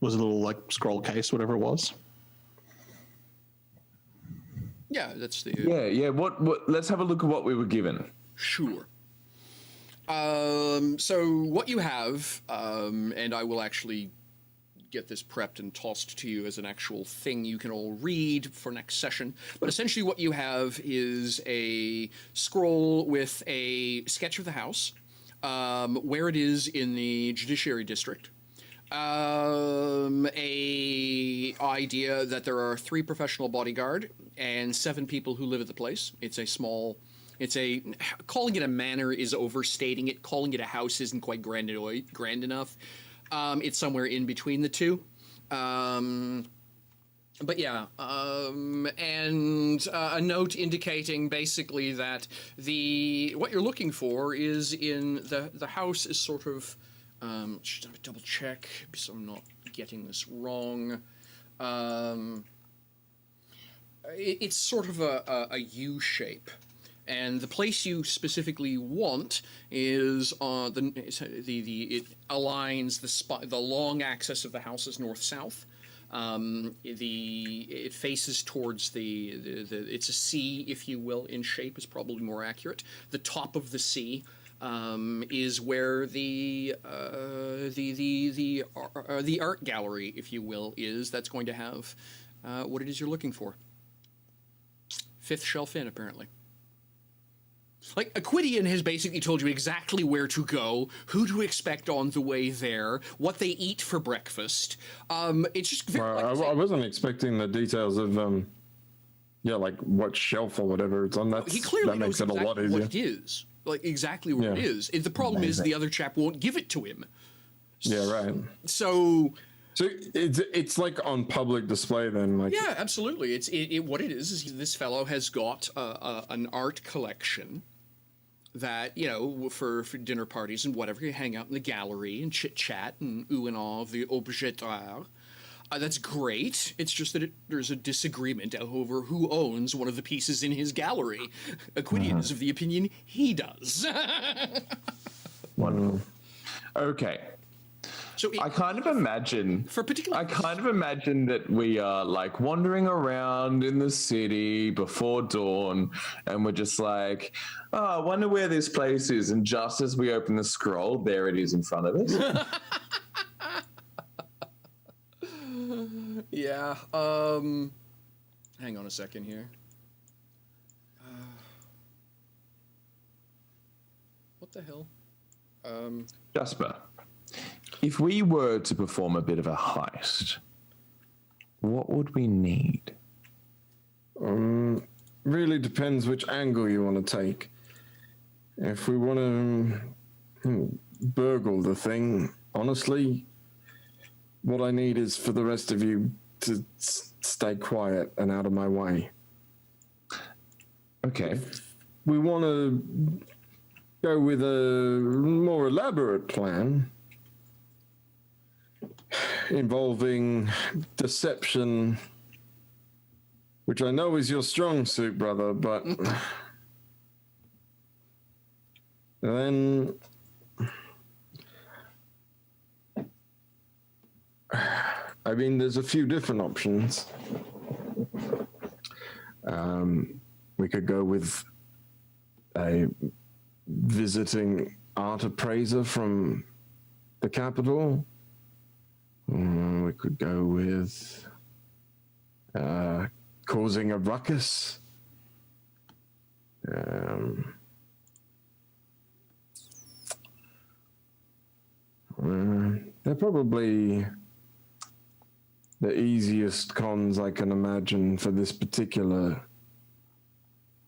was it a little like scroll case, whatever it was. Yeah, that's the... Yeah. What? Let's have a look at what we were given. Sure. So what you have, and I will actually get this prepped and tossed to you as an actual thing you can all read for next session. But essentially what you have is a scroll with a sketch of the house, where it is in the Judiciary District. A idea that there are 3 professional bodyguard and 7 people who live at the place. Calling it a manor is overstating it. Calling it a house isn't quite grand enough. It's somewhere in between the two. But yeah, and a note indicating basically that what you're looking for is in the house is sort of, just double check so I'm not getting this wrong. It's sort of a U shape. And the place you specifically want is it aligns the long axis of the house is north-south. It faces towards it's a C, if you will, in shape is probably more accurate. The top of the C is where the art gallery, if you will, is. That's going to have what it is you're looking for. 5th shelf in, apparently. Like, Aquidian has basically told you exactly where to go, who to expect on the way there, what they eat for breakfast. It's just very... Well, I wasn't expecting the details of, like what shelf or whatever it's on. That makes it a lot easier. What it is. Like, exactly where it is. The problem is the other chap won't give it to him. Yeah, right. So it's like on public display then, like yeah, absolutely. What it is this fellow has got an art collection that, you know, for dinner parties and whatever, you hang out in the gallery and chit chat and ooh and ah of the objet d'art. That's great. It's just that there's a disagreement over who owns one of the pieces in his gallery. Aquidian is of the opinion he does. Wonderful. Okay. So I kind of imagine that we are like wandering around in the city before dawn, and we're just like, oh, I wonder where this place is. And just as we open the scroll, there it is in front of us. yeah. Hang on a second here. What the hell? Jasper, if we were to perform a bit of a heist, what would we need? really depends which angle you want to take. If we want to burgle the thing, honestly, what I need is for the rest of you to stay quiet and out of my way. Okay. We want to go with a more elaborate plan involving deception, which I know is your strong suit, brother, but then I mean, there's a few different options. We could go with a visiting art appraiser from the capital. We could go with causing a ruckus. They're probably the easiest cons I can imagine for this particular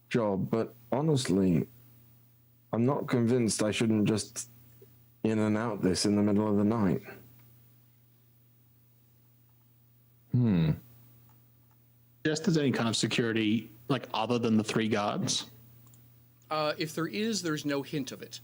job, but honestly, I'm not convinced I shouldn't just in and out this in the middle of the night. Just as any kind of security, like other than the 3 guards. If there is, there's no hint of it.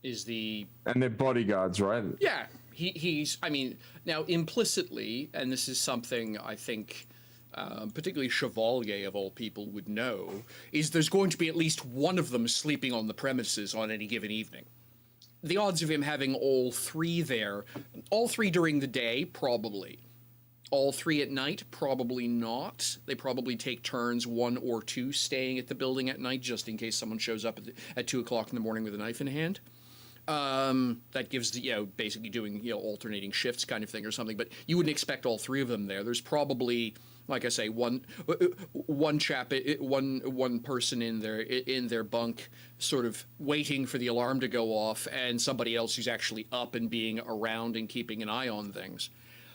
And they're bodyguards, right? Yeah, he's. I mean, now implicitly, and this is something I think, particularly Chevalier of all people would know, is there's going to be at least one of them sleeping on the premises on any given evening. The odds of him having all 3 there, all 3 during the day, probably. All 3 at night, probably not. They probably take turns, 1 or 2, staying at the building at night, just in case someone shows up at 2 o'clock in the morning with a knife in hand. That gives the, basically doing, alternating shifts kind of thing or something, but you wouldn't expect all 3 of them there. There's probably, like I say, one person in their bunk sort of waiting for the alarm to go off, and somebody else who's actually up and being around and keeping an eye on things.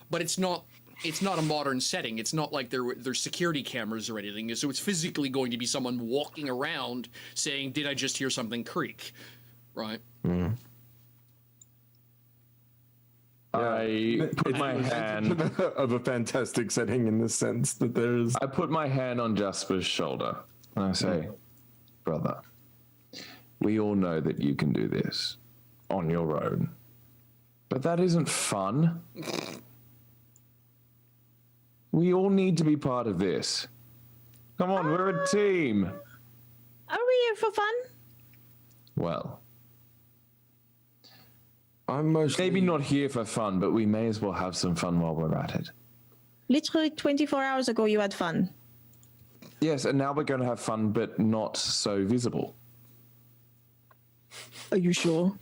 But it's not a modern setting. It's not like there's security cameras or anything. So it's physically going to be someone walking around saying, "Did I just hear something creak?" Right? Mm. I put my hand of a fantastic setting in the sense that there's. I put my hand on Jasper's shoulder and I say, "Brother, we all know that you can do this on your own, but that isn't fun. We all need to be part of this. Come on, we're a team." Are we here for fun? Well, I'm mostly maybe not here for fun, but we may as well have some fun while we're at it. Literally 24 hours ago, you had fun. Yes, and now we're going to have fun, but not so visible. Are you sure?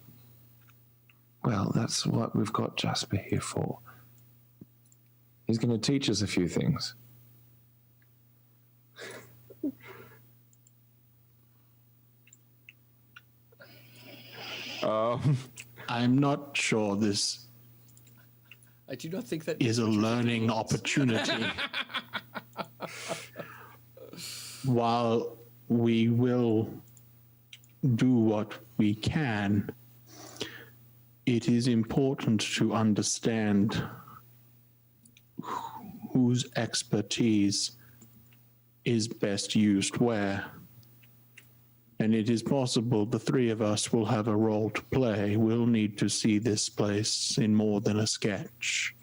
Well, that's what we've got Jasper here for. He's going to teach us a few things. I'm not sure this I do not think that is a learning opportunity. While we will do what we can, it is important to understand whose expertise is best used where. And it is possible the three of us will have a role to play. We'll need to see this place in more than a sketch.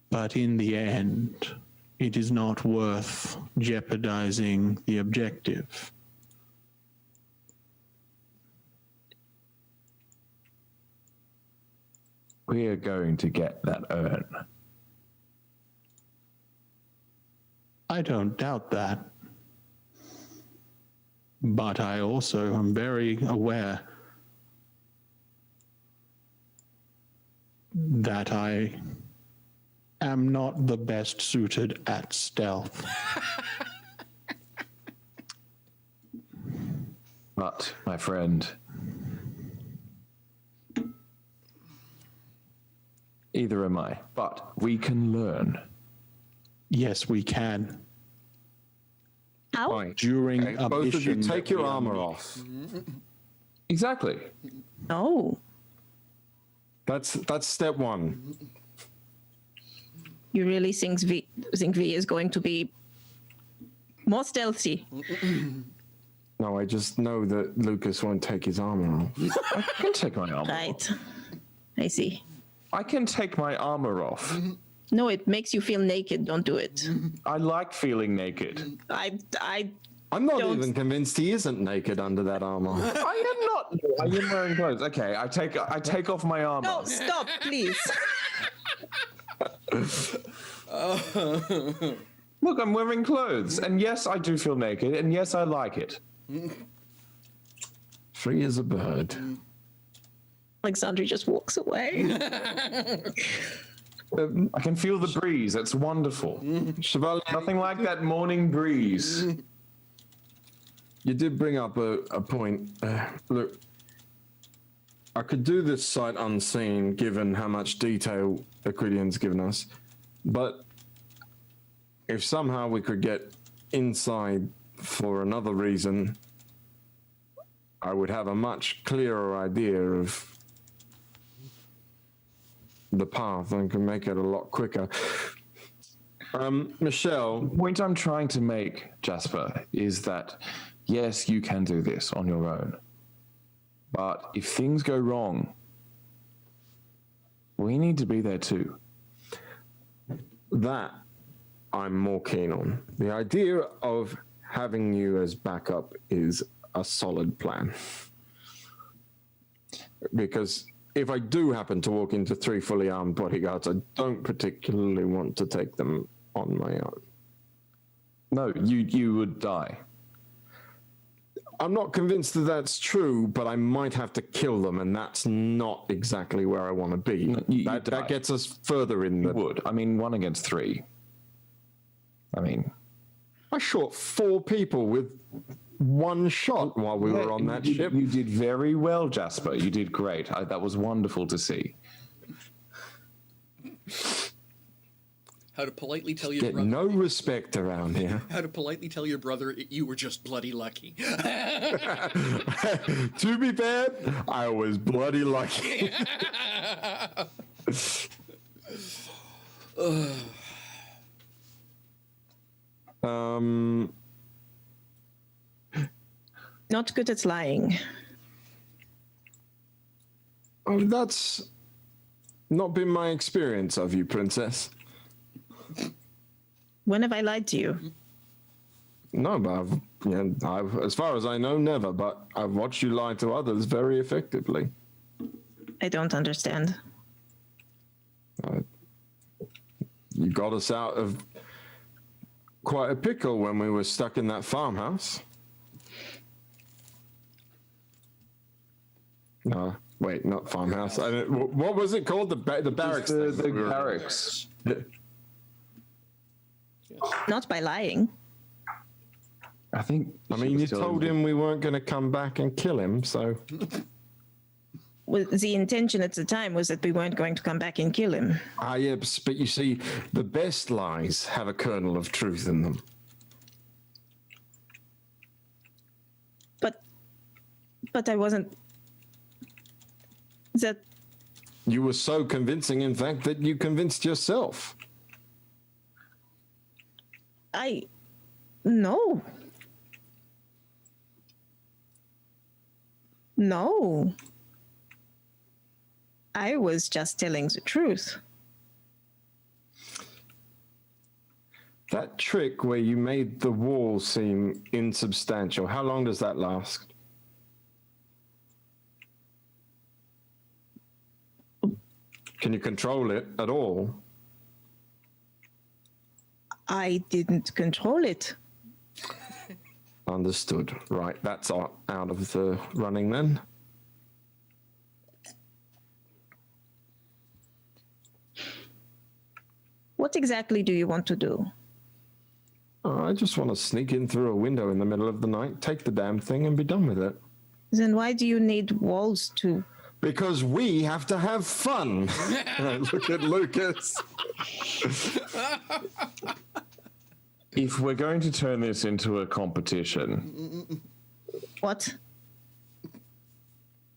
But in the end, it is not worth jeopardizing the objective. We are going to get that urn. I don't doubt that. But I also am very aware that I am not the best suited at stealth. But, my friend, either am I. But we can learn. Yes, we can. How? Fine. During Okay, a both of you mission take that your we are armor meeting. off. Exactly. Oh, That's step one. you really think V is going to be more stealthy? No, I just know that Lucas won't take his armor off. I can take my armor off. Right. I see. I can take my armor off. No, it makes you feel naked. Don't do it. I like feeling naked. I I'm not Don't- even convinced he isn't naked under that armor. I am not. I am wearing clothes. Okay, I take off my armor. no, stop, please. Look, I'm wearing clothes, and yes, I do feel naked, and yes, I like it. Free as a bird. Alexandra just walks away. I can feel the breeze. It's wonderful. Chevalier, Nothing like that morning breeze. you did bring up a point. Look, I could do this sight unseen given how much detail Aquidian's given us, but if somehow we could get inside for another reason, I would have a much clearer idea of the path and can make it a lot quicker. Michelle, The point I'm trying to make, Jasper, is that yes, you can do this on your own. But if things go wrong, we need to be there too. that I'm more keen on. The idea of having you as backup is a solid plan. Because if I do happen to walk into 3 fully armed bodyguards, I don't particularly want to take them on my own. No, you would die. I'm not convinced that that's true, but I might have to kill them, and that's not exactly where I want to be. you that die. gets us further in the... Would. I mean, 1 against 3. I mean, I shot 4 people with 1 shot while we were on that ship. You did very well, Jasper. You did great. That was wonderful to see. How to politely tell your Get brother. no respect around here. How to politely tell your brother you were just bloody lucky. To be fair, I was bloody lucky. Not good at lying. Oh, that's not been my experience of you, Princess. When have I lied to you? No, but I've, as far as I know, never. But I've watched you lie to others very effectively. I don't understand. You got us out of quite a pickle when we were stuck in that farmhouse. No, wait, not farmhouse. What was it called? The barracks. The thing that we were in. barracks. Not by lying. I think. I mean, you told him we weren't going to come back and kill him, so Well, the intention at the time was that we weren't going to come back and kill him. yes, but you see, the best lies have a kernel of truth in them. But I wasn't. That You were so convincing, in fact, that you convinced yourself. No. No. I was just telling the truth. That trick where you made the wall seem insubstantial, how long does that last? Can you control it at all? I didn't control it. Understood. Right, that's out of the running then. What exactly do you want to do? I just want to sneak in through a window in the middle of the night, take the damn thing, and be done with it. Then why do you need walls to... Because we have to have fun. Look at Lucas. If we're going to turn this into a competition, What?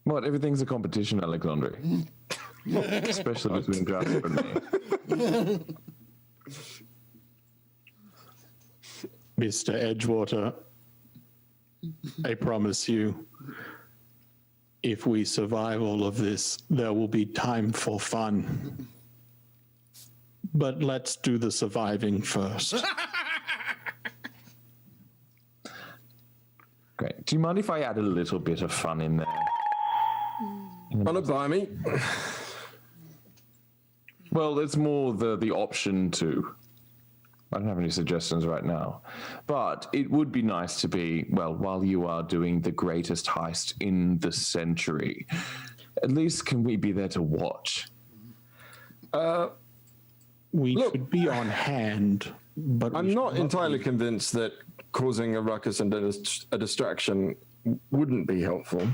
what? Everything's a competition, Alexandre. Especially between Jasper and me. Mr. Edgewater, I promise you, if we survive all of this, there will be time for fun. But let's do the surviving first. Great. Do you mind if I add a little bit of fun in there? Run it by me. Well, it's more the option to. I don't have any suggestions right now. But it would be nice to be, well, while you are doing the greatest heist in the century, at least can we be there to watch? We Look. should be on hand, but I'm not entirely convinced that causing a ruckus and a distraction wouldn't be helpful.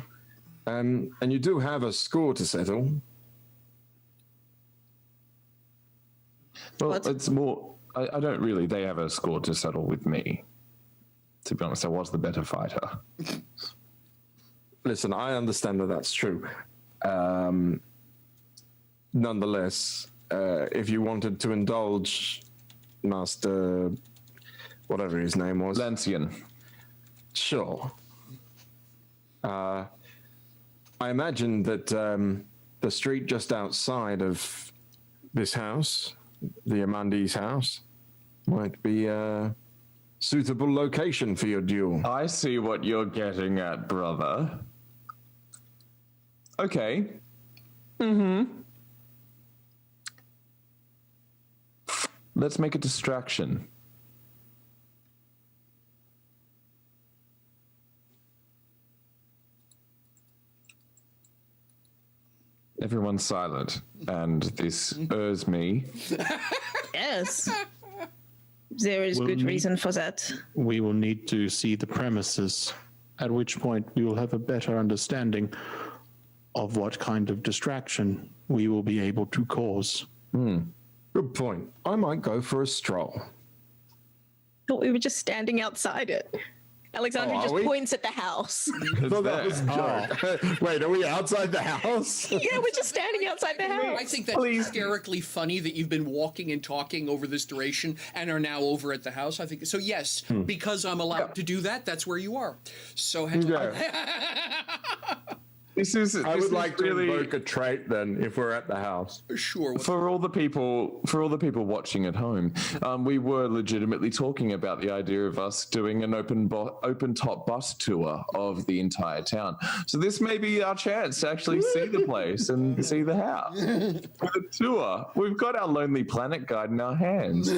And you do have a score to settle. Well, What? it's more. I don't really. They have a score to settle with me. To be honest, I was the better fighter. Listen, I understand that that's true. Nonetheless, if you wanted to indulge Master, whatever his name was, Lancian. sure. I imagine that the street just outside of this house, the Amandi's house, might be a suitable location for your duel. I see what you're getting at, brother. Okay. Let's make a distraction. Everyone's silent, and this irks me. Yes. There is Well, good me- reason for that. we will need to see the premises, at which point we will have a better understanding of what kind of distraction we will be able to cause. Good point. I might go for a stroll. Thought we were just standing outside it. Alexandra Oh, are just we? points at the house. Well, that was a joke. Wait, are we outside the house? Yeah, we're just standing outside the house. I think that's hysterically funny that you've been walking and talking over this duration and are now over at the house. I think so. Yes, because I'm allowed to do that. That's where you are. So This is. I this would is like to really, invoke a trait then, if we're at the house. sure. for all the people watching at home. We were legitimately talking about the idea of us doing an open top bus tour of the entire town. So this may be our chance to actually see the place and see the house. With a tour, we've got our Lonely Planet guide in our hands.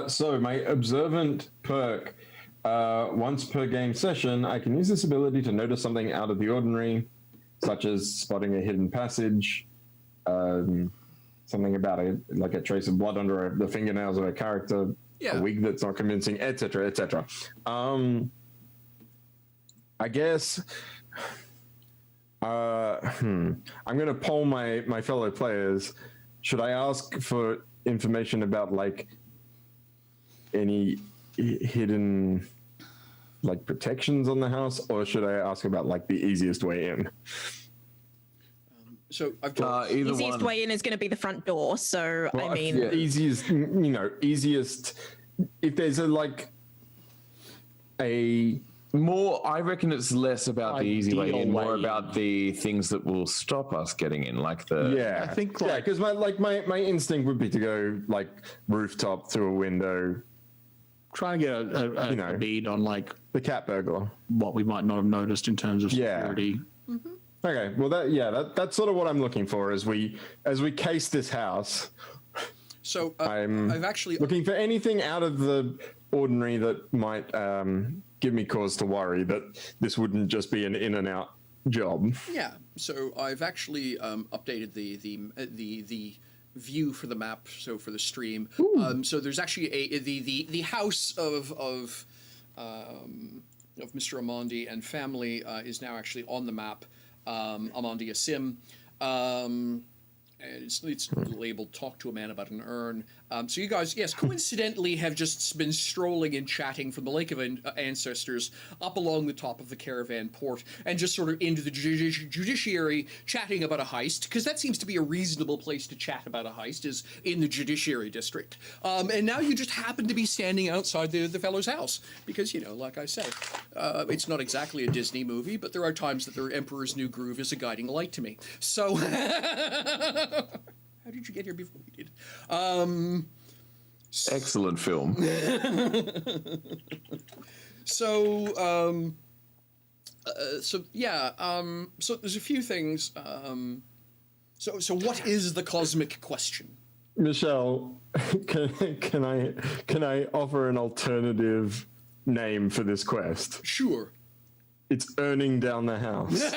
So my observant perk, once per game session, I can use this ability to notice something out of the ordinary, such as spotting a hidden passage, something about like a trace of blood under the fingernails of a character, a wig that's not convincing, etc., etc. I guess I'm going to poll my fellow players. Should I ask for information about like any hidden like protections on the house, or should I ask about like the easiest way in? So I've got Either Easiest one. way in is going to be the front door. So I mean, yeah. Easiest, easiest. If there's a More, I reckon it's less about the easy way Ideal in, more way about the things that will stop us getting in, like the. yeah, I think, yeah, like- because my instinct would be to go like rooftop through a window, Try and get a bead on like the cat burglar. what we might not have noticed in terms of Yeah. security. Okay, well that's sort of what I'm looking for as we case this house. so I'm I've actually looking for anything out of the ordinary that might give me cause to worry that this wouldn't just be an in and out job. Yeah, so I've actually updated the view for the map, so for the stream. So there's actually the house of Mr. Amandi and family is now actually on the map. Amandi Asim. And it's labeled "Talk to a Man About an Urn." So you guys, yes, coincidentally, have just been strolling and chatting from the Lake of Ancestors up along the top of the caravan port, and just sort of into the judiciary, chatting about a heist, because that seems to be a reasonable place to chat about a heist, is in the judiciary district. And now you just happen to be standing outside the fellow's house, because, you know, like I said, it's not exactly a Disney movie, but there are times that the Emperor's New Groove is a guiding light to me. So. How did you get here before we did? Excellent film. So there's a few things. So what is the cosmic question? Michelle, can I offer an alternative name for this quest? Sure. It's Earning Down the House.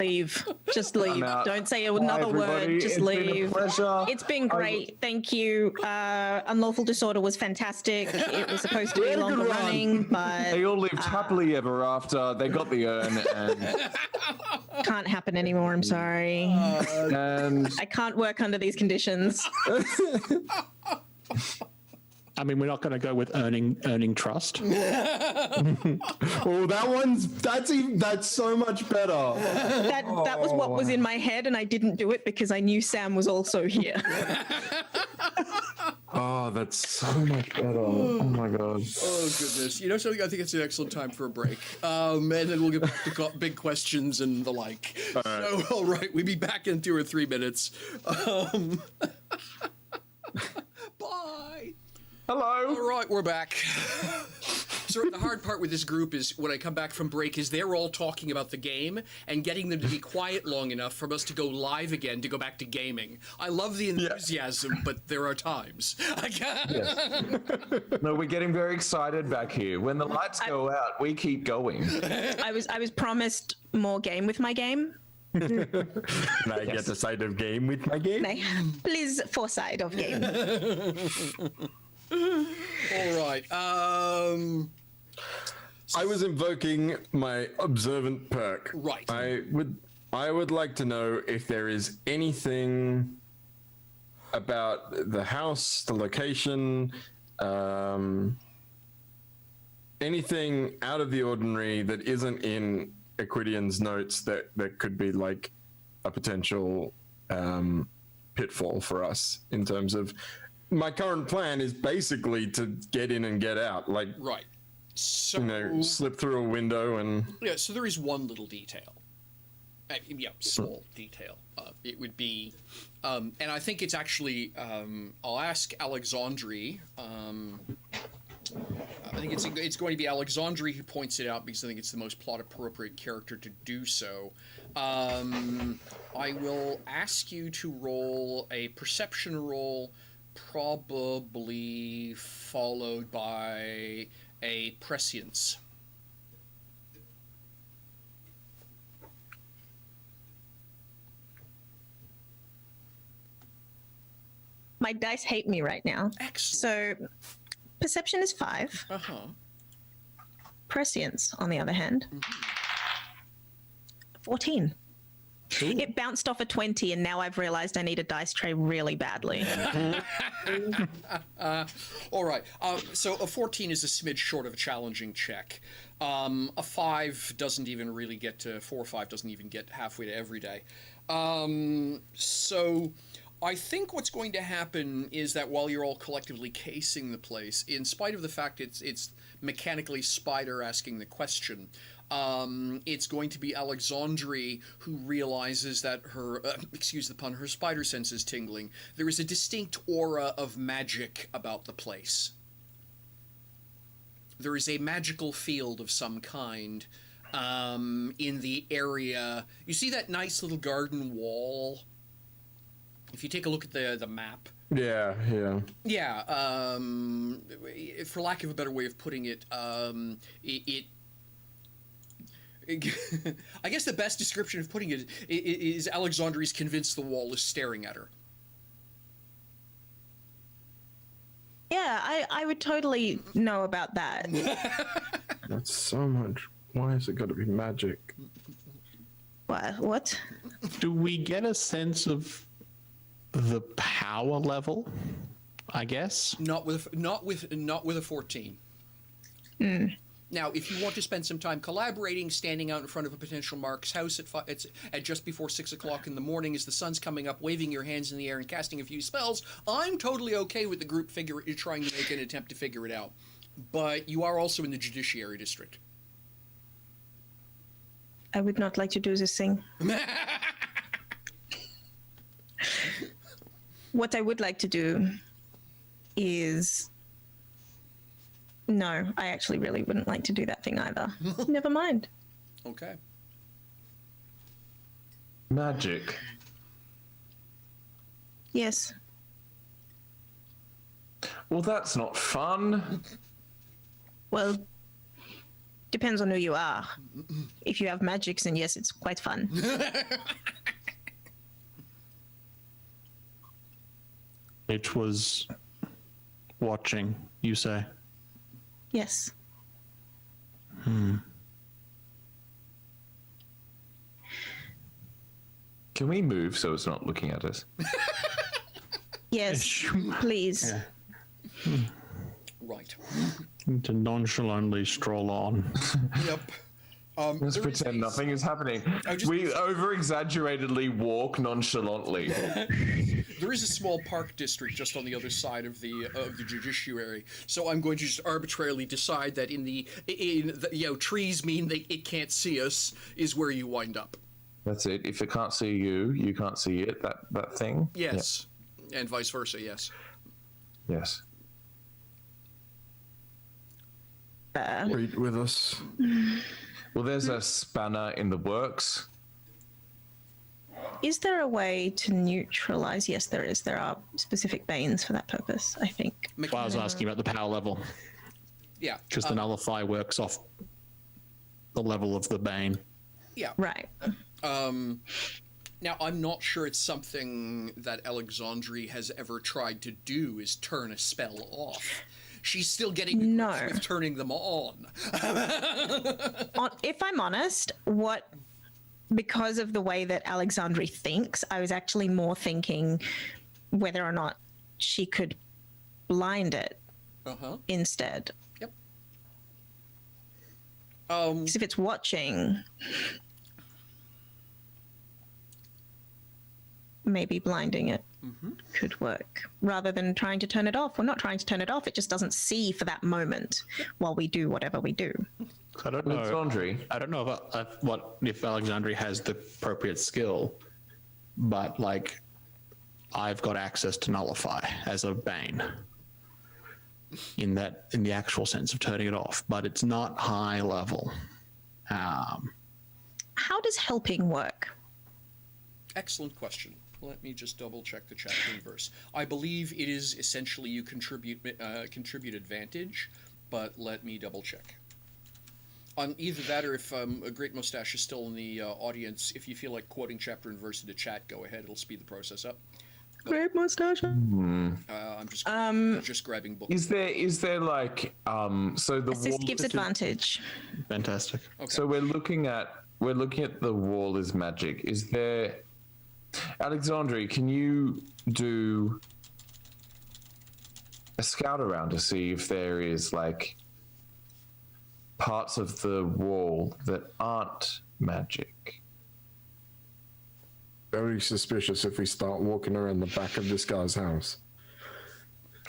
leave. Just leave. out. Don't say Bye, another everybody. word. Just It's been a leave. pleasure. It's been great. Thank you. Unlawful Disorder was fantastic. It was supposed to be had a good longer run. running, but They all lived happily ever after. They got the urn, can't happen anymore. I'm sorry. and I can't work under these conditions. I mean, we're not going to go with earning trust. Oh, that's so much better. That was what was in my head, and I didn't do it because I knew Sam was also here. Oh, that's so much better. Oh my god. Oh, goodness. You know something? I think it's an excellent time for a break. And then we'll get back to big questions and the like. So, all right, we'll be back in 2 or 3 minutes. Bye. hello. All right, we're back. So the hard part with this group is when I come back from break is they're all talking about the game and getting them to be quiet long enough for us to go live again to go back to gaming. I love the enthusiasm, but there are times. No, we're getting very excited back here. When the lights go out, we keep going. I was promised more game with my game. Can I get a side of game with my game? Please, for side of game. All right. I was invoking my observant perk. Right. I would like to know if there is anything about the house, the location, anything out of the ordinary that isn't in Equidian's notes that could be like a potential pitfall for us in terms of my current plan is basically to get in and get out, like Right. So slip through a window and yeah, so there is one little detail. Small detail. It would be, and I think it's actually. I'll ask Alexandri. I think it's going to be Alexandri who points it out because I think it's the most plot appropriate character to do so. I will ask you to roll a perception roll, probably followed by a prescience. My dice hate me right now. Excellent. So, perception is 5. Uh-huh. Prescience, on the other hand, 14. It bounced off a 20, and now I've realized I need a dice tray really badly. All right. So a 14 is a smidge short of a challenging check. A 5 doesn't even really get to 4 or 5 doesn't even get halfway to every day. So I think what's going to happen is that while you're all collectively casing the place, in spite of the fact it's mechanically Spider asking the question, it's going to be Alexandre who realizes that her, excuse the pun, her spider sense is tingling. There is a distinct aura of magic about the place. There is a magical field of some kind in the area. You see that nice little garden wall? If you take a look at the map. Yeah. Yeah, for lack of a better way of putting it, I guess the best description of putting it is Alexandre's convinced the wall is staring at her. Yeah, I would totally know about that. That's so much. Why has it got to be magic? What? Do we get a sense of the power level? I guess. Not with a 14. Now, if you want to spend some time collaborating, standing out in front of a potential Mark's house at just before 6 o'clock in the morning as the sun's coming up, waving your hands in the air and casting a few spells, I'm totally okay with the group trying to make an attempt to figure it out. But you are also in the Judiciary District. I would not like to do this thing. What I would like to do is... No, I actually really wouldn't like to do that thing either. Never mind. Okay. Magic. Yes. Well, that's not fun. Well, depends on who you are. If you have magics, then yes, it's quite fun. It was watching, you say? Yes. Can we move so it's not looking at us? Yes, please. Right. To nonchalantly stroll on. Yep. Let's pretend nothing is happening. We over-exaggeratedly walk nonchalantly. There is a small park district just on the other side of the judiciary, so I'm going to just arbitrarily decide that in the trees mean that it can't see us is where you wind up. That's it. If it can't see you, you can't see it. That thing. Yes, and vice versa. Yes. Yes. Read with us. Well, there's a spanner in the works. Is there a way to neutralize? Yes, there is. There are specific banes for that purpose, I think. Well, I was asking about the power level. Yeah. Because the nullify works off the level of the bane. Yeah. Right. Now, I'm not sure it's something that Alexandre has ever tried to do, is turn a spell off. She's still getting with turning them on. If I'm honest, because of the way that Alexandre thinks, I was actually more thinking whether or not she could blind it instead. Yep. Because if it's watching, maybe blinding it could work rather than trying to turn it off. We're not trying to turn it off. It just doesn't see for that moment while we do whatever we do. I don't know. Alexandre. I don't know if Alexandre has the appropriate skill, but like, I've got access to nullify as a bane in the actual sense of turning it off, but it's not high level. How does helping work? Excellent question. Let me just double check the chapter and verse. I believe it is essentially you contribute advantage, but let me double check. On either that, or if a Great Mustache is still in the audience, if you feel like quoting chapter and verse in the chat, go ahead. It'll speed the process up. Great Mustache. I'm just grabbing books. Is there like so the Assist wall gives advantage. Fantastic. Okay. So we're looking at we're looking at the wall is magic. Is there, Alexandre? Can you do a scout around to see if there is like parts of the wall that aren't magic? Very suspicious if we start walking around the back of this guy's house.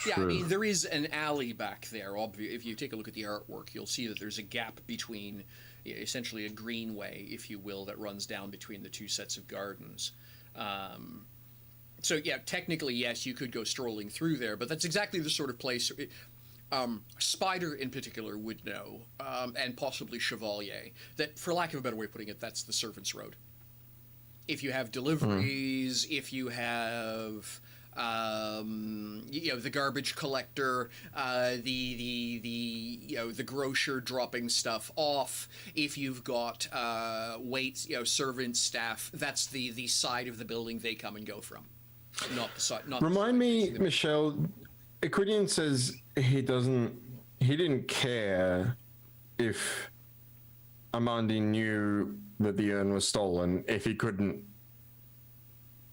Yeah, I True. mean, there is an alley back there. If you take a look at the artwork, you'll see that there's a gap between, essentially a greenway, if you will, that runs down between the two sets of gardens. So, yeah, technically, yes, you could go strolling through there, but that's exactly the sort of place Spider in particular would know, and possibly Chevalier, that, for lack of a better way of putting it, that's the servant's road. If you have deliveries, if you have... the garbage collector, the grocer dropping stuff off. If you've got waits, servants, staff, that's the side of the building they come and go from, not the side. Not Remind the side me, Michelle. Equidian says he didn't care if Amandi knew that the urn was stolen if he couldn't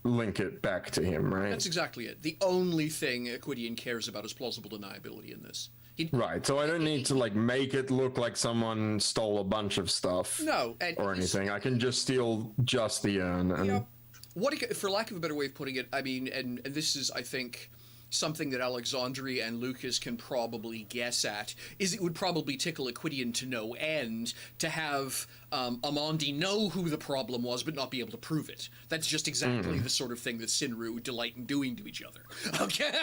link it back to him, right? That's exactly it. The only thing Equidian cares about is plausible deniability in this. Right, so I don't need to like make it look like someone stole a bunch of stuff. No, or anything. I can just steal just the urn. And Yep. For lack of a better way of putting it, I mean, and this is, I think, something that Alexandre and Lucas can probably guess at, is it would probably tickle Equidian to no end to have Amandi know who the problem was but not be able to prove it. That's just exactly the sort of thing that Sinru would delight in doing to each other. Okay?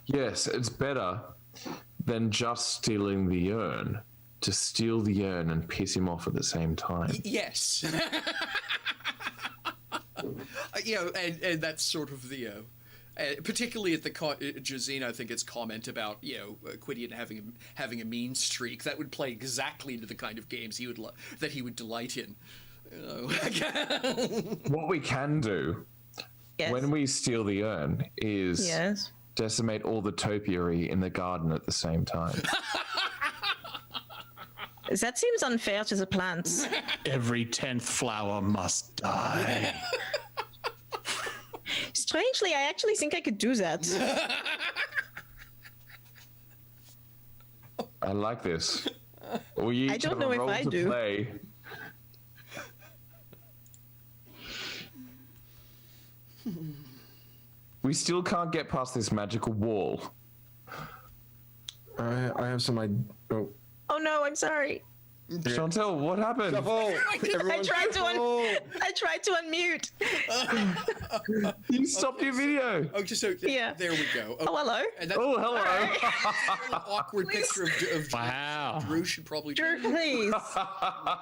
Yes, it's better than just stealing the urn, to steal the urn and piss him off at the same time. Yes. And that's sort of the, particularly at the Jazine, I think it's comment about, Equidian having a mean streak, that would play exactly into the kind of games that he would delight in. What we can do Yes. when we steal the urn is Yes. decimate all the topiary in the garden at the same time. That seems unfair to the plants. Every 10th flower must die. Strangely, I actually think I could do that. I like this. We each I don't have know a if role I to do. play. We still can't get past this magical wall. I have some oh. Oh no, I'm sorry. Chantel, what happened? I tried to unmute. You stopped your video. Okay, so Yeah. there we go. Oh, hello. And that's Oh, hello. an awkward picture of Wow. Drew should probably... Drew, please.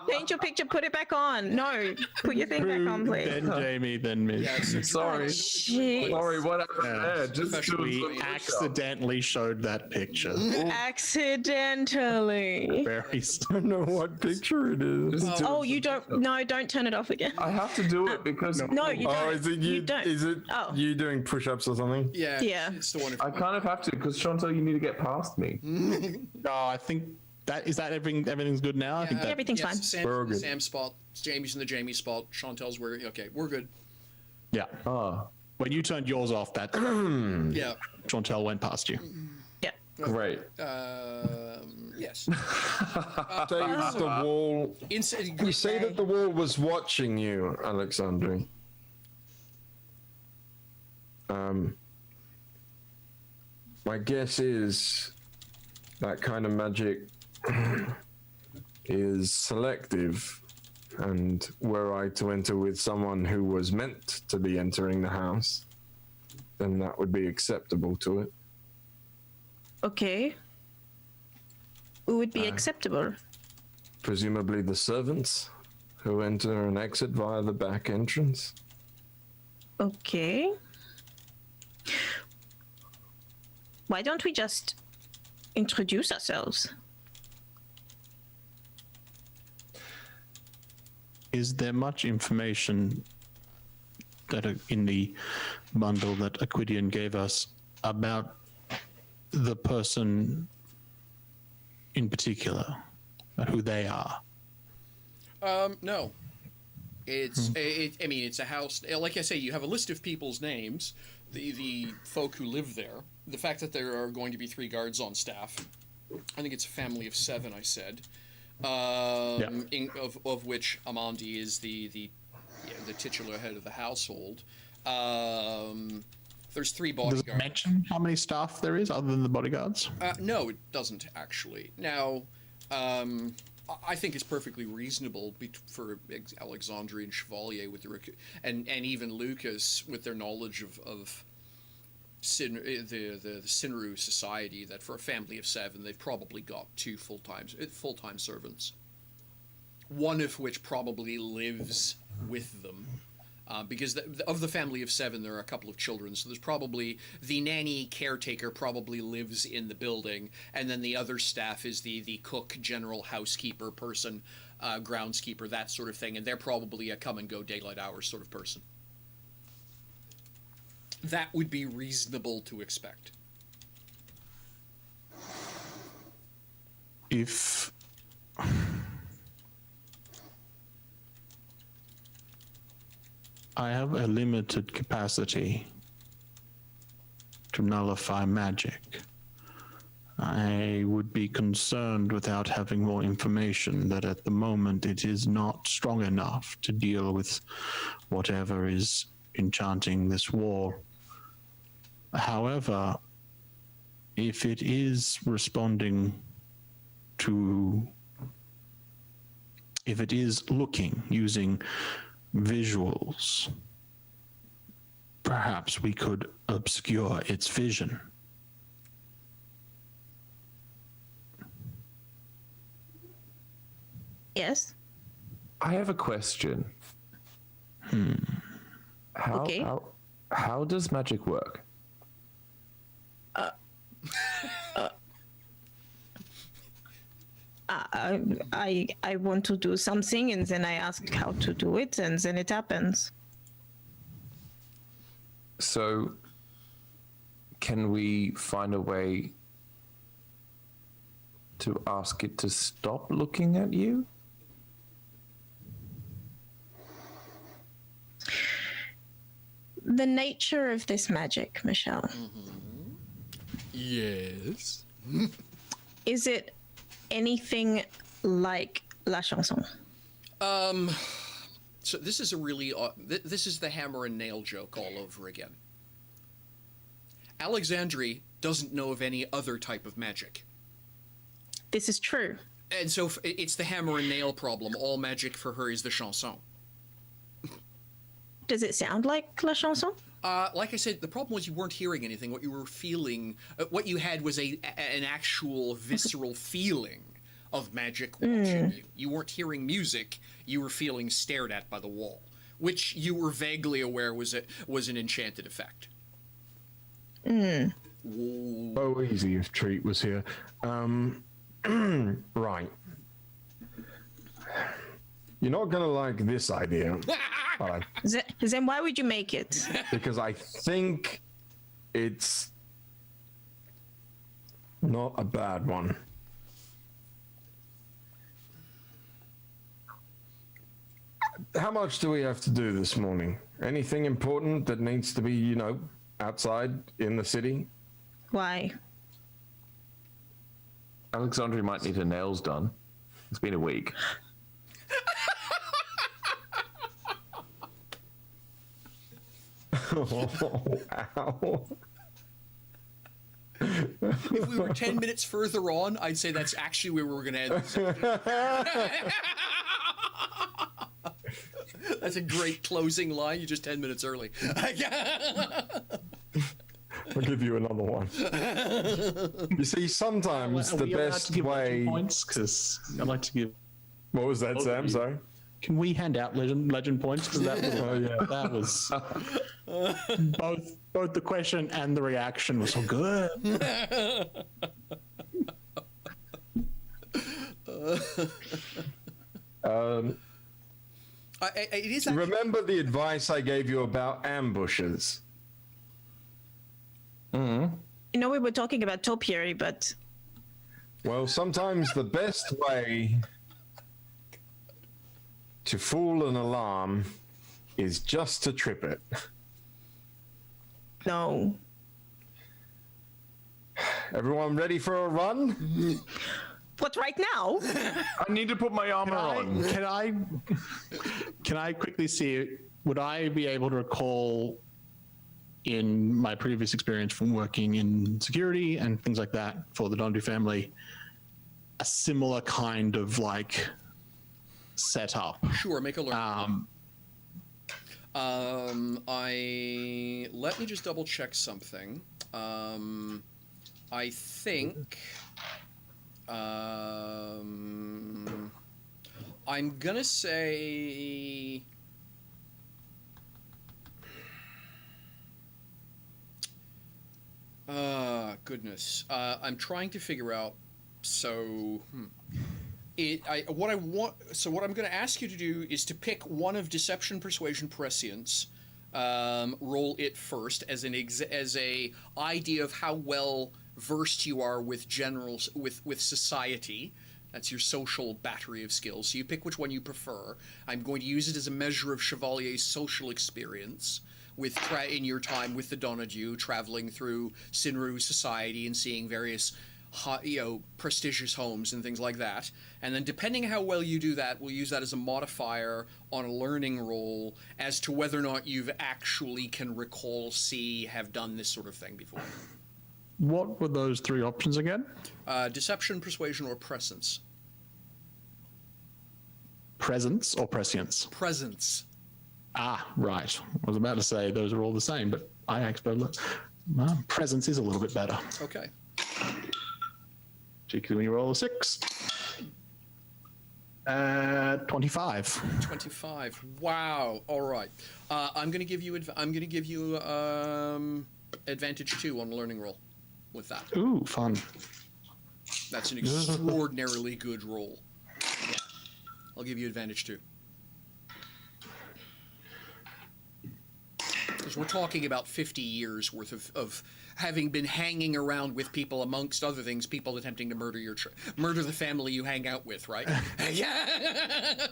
Change your picture, put it back on. No, put your thing back on, please. Then Jamie, then me. Yeah, so Sorry. Jeez. Sorry, what happened there? Just do We some push-ups. accidentally showed that picture. Accidentally. Very I don't know what picture it is. Just do Oh, it. you don't. No, don't turn it off again. I have to do it because No, you don't. Oh, is it you? You don't. Is it Oh. you doing push-ups or something? Yeah, Yeah. it's the one. I kind of have to because Chantel, you need to get past me. No, I think is that everything. Everything's good now. I think that. Everything's fine. Sam's We're all in the good. Sam's spot. Jamie's in the Jamie spot. Chantel's where... Okay, we're good. Yeah. Oh, When you turned yours off, that Yeah. Chantel went past you. Yeah. great. Yes. Say the wall. You say that the wall was watching you, Alexandre. My guess is that kind of magic is selective, and were I to enter with someone who was meant to be entering the house, then that would be acceptable to it. Okay. Who would be acceptable? Presumably the servants who enter and exit via the back entrance. Okay. Why don't we just introduce ourselves? Is there much information that in the bundle that Equidian gave us about the person in particular about who they are? No. It's I mean, it's a house. Like I say, you have a list of people's names, the folk who live there. The fact that there are going to be 3 guards on staff. I think it's a family of 7. I said, of which Amandi is the titular head of the household. There's 3 bodyguards. Does it mention how many staff there is other than the bodyguards? No, it doesn't actually. Now, I think it's perfectly reasonable for Alexandre and Chevalier with and even Lucas with their knowledge of the Sinru society, that for a family of 7, they've probably got 2 full-time servants. One of which probably lives with them. Because of the family of 7, there are a couple of children. So there's probably the nanny caretaker probably lives in the building, and then the other staff is the cook, general housekeeper person, groundskeeper, that sort of thing. And they're probably a come and go daylight hours sort of person. That would be reasonable to expect. If I have a limited capacity to nullify magic, I would be concerned without having more information that at the moment it is not strong enough to deal with whatever is enchanting this war. However, if it is responding to, if it is looking, using visuals, perhaps we could obscure its vision. Yes. I have a question. How does magic work? I want to do something, and then I ask how to do it, and then it happens. So, can we find a way to ask it to stop looking at you? The nature of this magic, Michelle. Yes. Is it anything like La Chanson? So this is a really this is the hammer and nail joke all over again. Alexandre doesn't know of any other type of magic. This is true. And so it's the hammer and nail problem. All magic for her is the chanson. Does it sound like La Chanson? Like I said, the problem was you weren't hearing anything. What you were feeling, what you had was an actual visceral feeling of magic watching you. You weren't hearing music. You were feeling stared at by the wall, which you were vaguely aware was an enchanted effect. Oh, easy if Treat was here. Right. You're not going to like this idea. But Then why would you make it? because I think it's not a bad one. How much do we have to do this morning? Anything important that needs to be, outside in the city? Why? Alexandre might need her nails done. It's been a week. Ow. If we were 10 minutes further on, I'd say that's actually where we're going to end this. That's a great closing line. You're just 10 minutes early. I'll give you another one. You see, sometimes the best way. Points, because I'd like to give. What was that, Sam? Sorry. Can we hand out legend points? Because that was, that was both the question and the reaction was so good. It is actually, Remember the advice I gave you about ambushes? We were talking about topiary, but Well, sometimes the best way to fool an alarm is just to trip it. No. Everyone ready for a run? What, right now? I need to put my armor on. Can I quickly see, would I be able to recall in my previous experience from working in security and things like that for the Dondu family, a similar kind of like setup? Sure, make a learn. Let me just double check something. I think I'm gonna say goodness. I'm trying to figure out. So, what I'm going to ask you to do is to pick one of Deception, Persuasion, Prescience. Roll it first as a idea of how well versed you are with with society. That's your social battery of skills. So you pick which one you prefer. I'm going to use it as a measure of Chevalier's social experience in your time with the Donadu, traveling through Sinru society and seeing various prestigious homes and things like that. And then depending how well you do that, we'll use that as a modifier on a learning roll as to whether or not you've actually can recall, have done this sort of thing before. What were those three options again? Deception, Persuasion, or Prescience. Presence or prescience? Presence. Ah, right. I was about to say those are all the same, but I actually presence is a little bit better. Okay. Cheeky when you roll a 6. 25. 25. Wow. All right. I'm going to give you advantage 2 on the learning roll with that. Ooh, fun. That's an extraordinarily good roll. Yeah. I'll give you advantage 2. Because we're talking about 50 years worth of having been hanging around with people, amongst other things, people attempting to murder the family you hang out with, right? Yeah.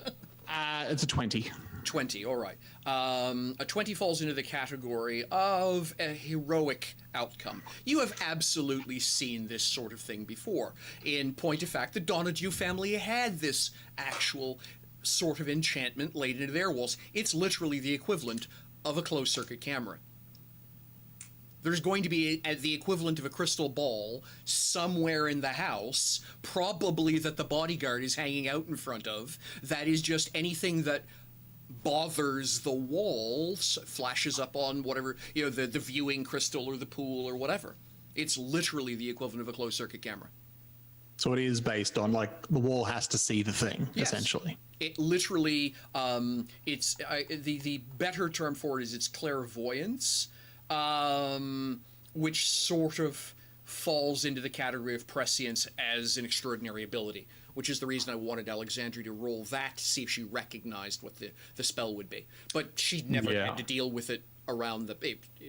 It's a 20. 20, all right. A 20 falls into the category of a heroic outcome. You have absolutely seen this sort of thing before. In point of fact, the Donadu family had this actual sort of enchantment laid into their walls. It's literally the equivalent of a closed-circuit camera. There's going to be the equivalent of a crystal ball somewhere in the house, probably that the bodyguard is hanging out in front of, that is just anything that bothers the walls, flashes up on whatever, the viewing crystal or the pool or whatever. It's literally the equivalent of a closed-circuit camera. So it is based on, like, the wall has to see the thing, Yes. essentially. It literally, the better term for it is its clairvoyance, which sort of falls into the category of prescience as an extraordinary ability, which is the reason I wanted Alexandria to roll that to see if she recognized what the spell would be. But she never had to deal with it around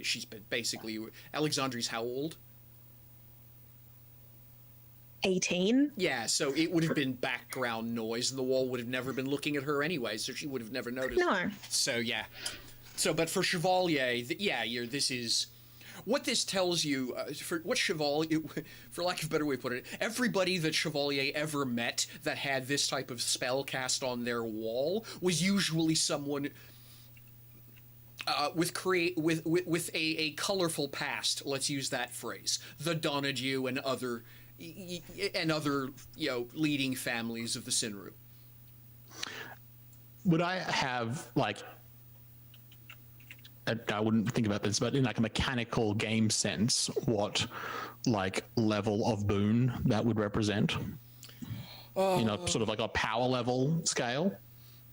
she's been basically, Alexandria's how old? 18. Yeah, so it would have been background noise, and the wall would have never been looking at her anyway, so she would have never noticed. No. So, yeah. So, but for Chevalier, this is... What this tells you, for lack of a better way to put it, everybody that Chevalier ever met that had this type of spell cast on their wall was usually someone... with a colorful past, let's use that phrase. The Donadu and other leading families of the Sinru. Would I have, like, I wouldn't think about this, but in like a mechanical game sense, what like level of boon that would represent? Sort of like a power level scale?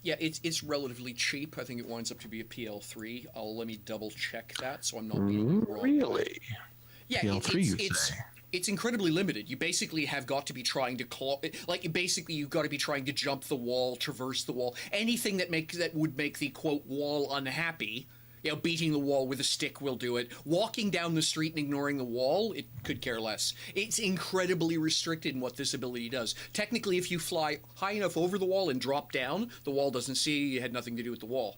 Yeah, it's relatively cheap. I think it winds up to be a PL3. Let me double check that so I'm not being wrong. Really? Yeah, it's incredibly limited. You basically have got to be trying to you've got to be trying to jump the wall, traverse the wall, anything that would make the quote wall unhappy. Beating the wall with a stick will do it. Walking down the street and ignoring the wall, it could care less. It's incredibly restricted in what this ability does. Technically, if you fly high enough over the wall and drop down, the wall doesn't see you. You had nothing to do with the wall.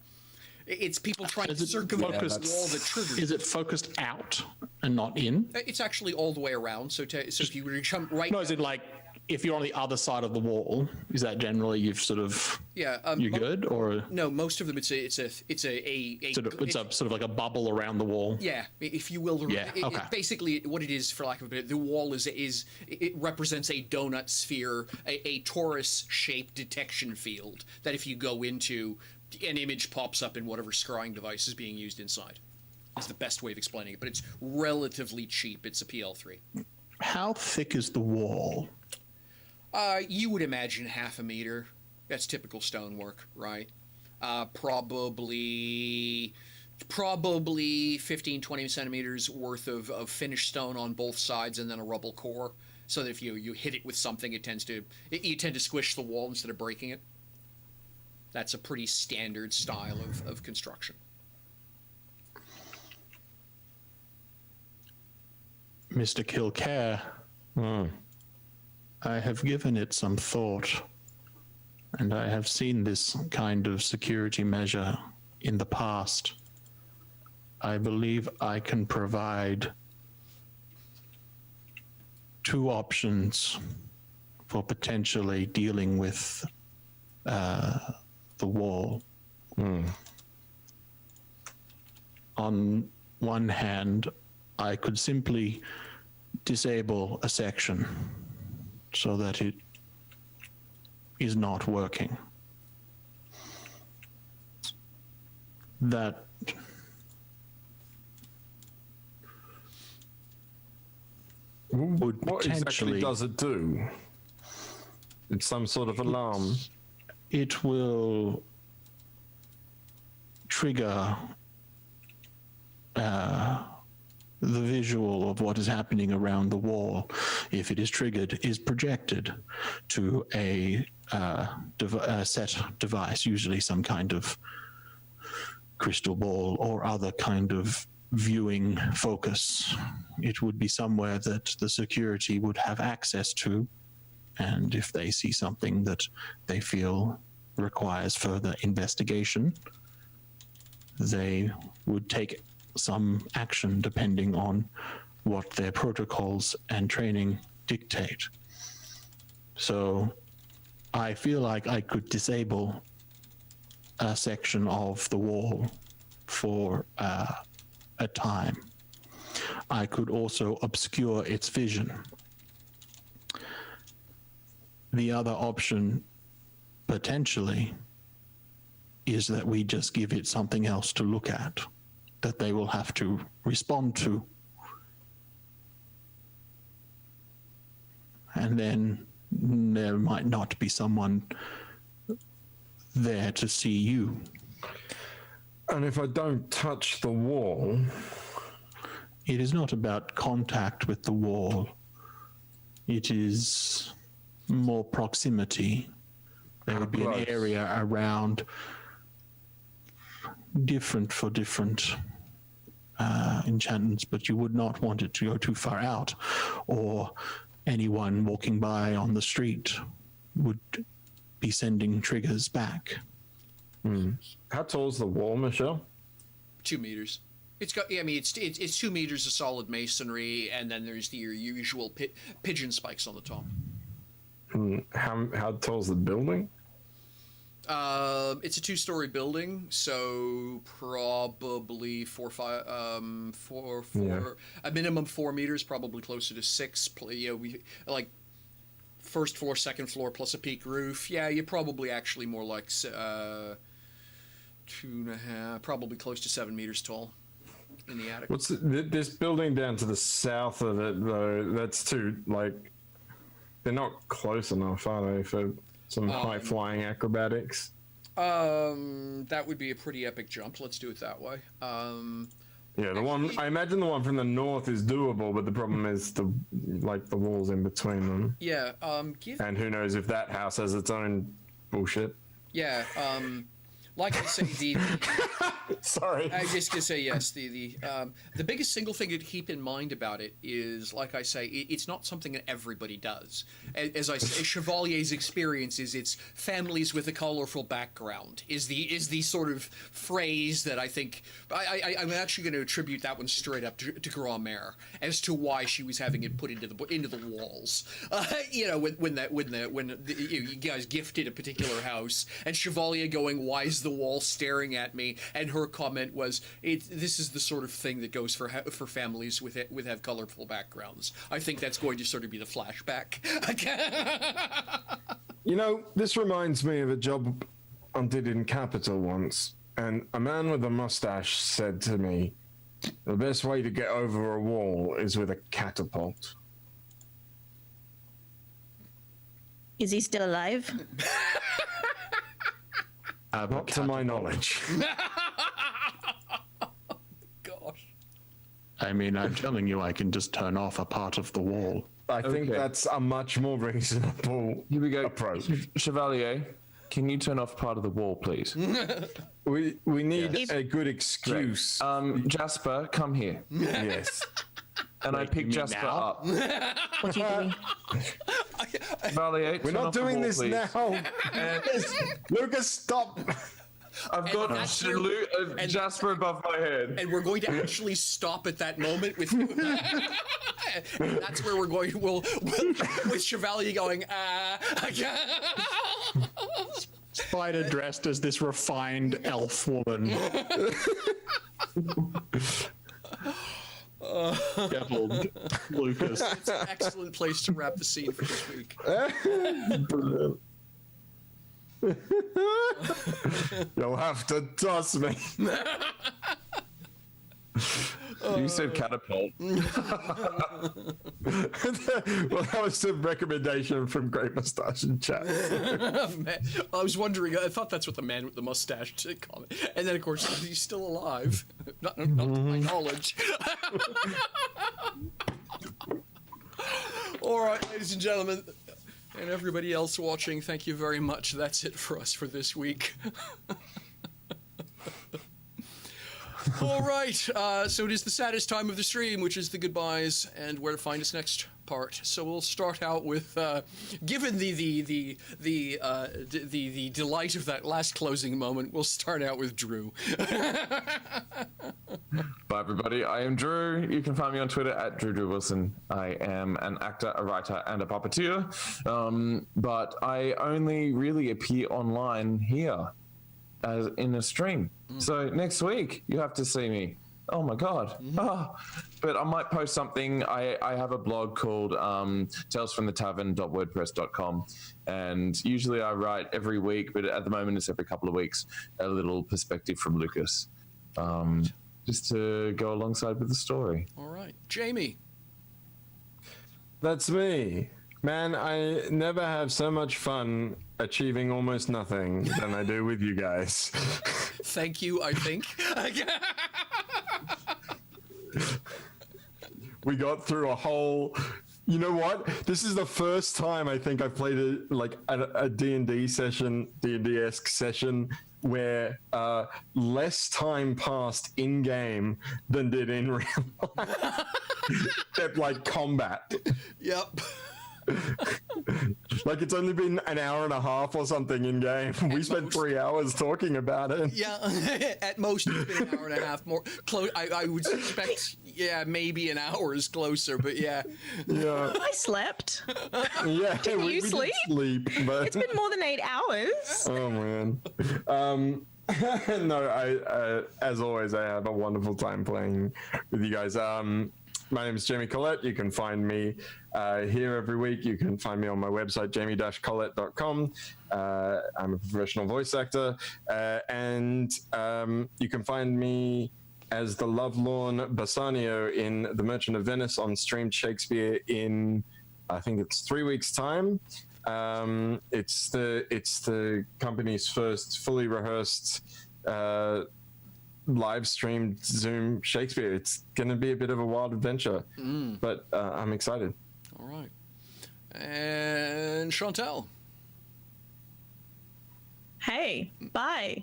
It's people trying to circumvent the wall that triggers. Is it focused out and not in? It's actually all the way around. So if you were to jump right... No, is it like, if you're on the other side of the wall, is that generally you've sort of... Yeah. You're good, or... No, most of them, it's a sort of like a bubble around the wall. Yeah, if you will. Yeah, okay. Basically, what it is, for lack of a better, the wall it represents a donut sphere, a torus-shaped detection field that if you go into, an image pops up in whatever scrying device is being used inside. It's the best way of explaining it, but it's relatively cheap. It's a PL3. How thick is the wall? You would imagine 0.5 meter. That's typical stonework, right? Probably 15, 20 centimeters worth of finished stone on both sides, and then a rubble core, so that if you hit it with something, you tend to squish the wall instead of breaking it. That's a pretty standard style of construction. Mr. Kilcare, I have given it some thought, and I have seen this kind of security measure in the past. I believe I can provide 2 options for potentially dealing with the wall. On one hand, I could simply disable a section so that it is not working. That would What exactly potentially... does it do? It's some sort of alarm. It will trigger the visual of what is happening around the wall. If it is triggered, is projected to a set device, usually some kind of crystal ball or other kind of viewing focus. It would be somewhere that the security would have access to, and if they see something that they feel requires further investigation, they would take some action depending on what their protocols and training dictate. So I feel like I could disable a section of the wall for a time. I could also obscure its vision. The other option, potentially, is that we just give it something else to look at that they will have to respond to. And then there might not be someone there to see you. And if I don't touch the wall... It is not about contact with the wall. It is more proximity. There would be an area around, different for different enchantments, but you would not want it to go too far out, or anyone walking by on the street would be sending triggers back. How tall is the wall, Michelle? 2 meters. It's got. I mean, it's 2 meters of solid masonry, and then there's your usual pigeon spikes on the top. How tall is the building? It's a 2-story building, so probably 4, 5, 4, a minimum 4 meters, probably closer to 6. We like first floor, second floor, plus a peak roof. Yeah, you're probably actually more like 2.5, probably close to 7 meters tall in the attic. What's this building down to the south of it, though? That's too, like, they're not close enough, are they, for some high-flying acrobatics? That would be a pretty epic jump. Let's do it that way. Yeah, I imagine the one from the north is doable, but the problem is the walls in between them. Yeah, and who knows if that house has its own bullshit. Yeah, like I say, the Sorry. I was just gonna say yes. The biggest single thing to keep in mind about it is, like I say, it's not something that everybody does. As I say, Chevalier's experience is it's families with a colorful background is the sort of phrase that I think I'm actually going to attribute that one straight up to Grand-Mère as to why she was having it put into the walls. You know, when you guys gifted a particular house and Chevalier going, "Why is the wall staring at me?" and her comment was, "This is the sort of thing that goes for families with have colorful backgrounds." I think that's going to sort of be the flashback. You know, this reminds me of a job I did in Capital once, and a man with a mustache said to me, "The best way to get over a wall is with a catapult." Is he still alive? Not to my knowledge. Gosh. I mean, I'm telling you, I can just turn off a part of the wall. I think Okay. that's a much more reasonable Here we go. approach. Chevalier, can you turn off part of the wall, please? We need Yes. a good excuse. Jasper, come here. Yes. And I Wait, pick you mean Jasper now? up. What are you doing? Chevalier, We're turn not off the doing wall, this please. now. Lucas, stop. I've got that's where- Jasper above my head. And we're going to actually stop at that moment with. And that's where we're going. We'll with Chevalier going. Spider dressed as this refined elf woman. Devilled Lucas. It's an excellent place to wrap the scene for this week. Brilliant. You'll have to toss me. You said catapult. Well, that was a recommendation from Great Mustache in chat. Man, I was wondering. I thought that's what the man with the mustache did comment. And then, of course, he's still alive. Not to my knowledge. All right, ladies and gentlemen, and everybody else watching, thank you very much. That's it for us for this week. All right, so it is the saddest time of the stream, which is the goodbyes and where to find us next part. So we'll start out with, given the delight of that last closing moment, we'll start out with Drew. Bye, everybody. I am Drew. You can find me on Twitter at Drew Wilson. I am an actor, a writer, and a puppeteer. But I only really appear online here as in a stream. So next week, you have to see me. Oh my God. Oh. But I might post something. I have a blog called talesfromthetavern.wordpress.com. And usually I write every week, but at the moment it's every couple of weeks, a little perspective from Lucas. Just to go alongside with the story. All right, Jamie. That's me. Man, I never have so much fun achieving almost nothing than I do with you guys. Thank you, I think. We got through a whole... You know what? This is the first time I think I've played a D&D session, D&D-esque session, where less time passed in-game than did in real life. Except like combat. Yep. Like it's only been an hour and a half or something in game. We spent 3 hours talking about it. Yeah, at most it's been an hour and a half more. I would suspect, yeah, maybe an hour is closer, but yeah. Yeah, I slept. yeah. Did you we did sleep? sleep, but It's been more than 8 hours. oh man. No, I as always I have a wonderful time playing with you guys. My name is Jamie Collette. You can find me here every week. You can find me on my website, jamie-collette.com. I'm a professional voice actor. And you can find me as the lovelorn Bassanio in The Merchant of Venice on Streamed Shakespeare in, I think it's 3 weeks' time. It's the company's first fully rehearsed live streamed Zoom Shakespeare. It's going to be a bit of a wild adventure, but I'm excited. All right. And Chantel. Hey, bye.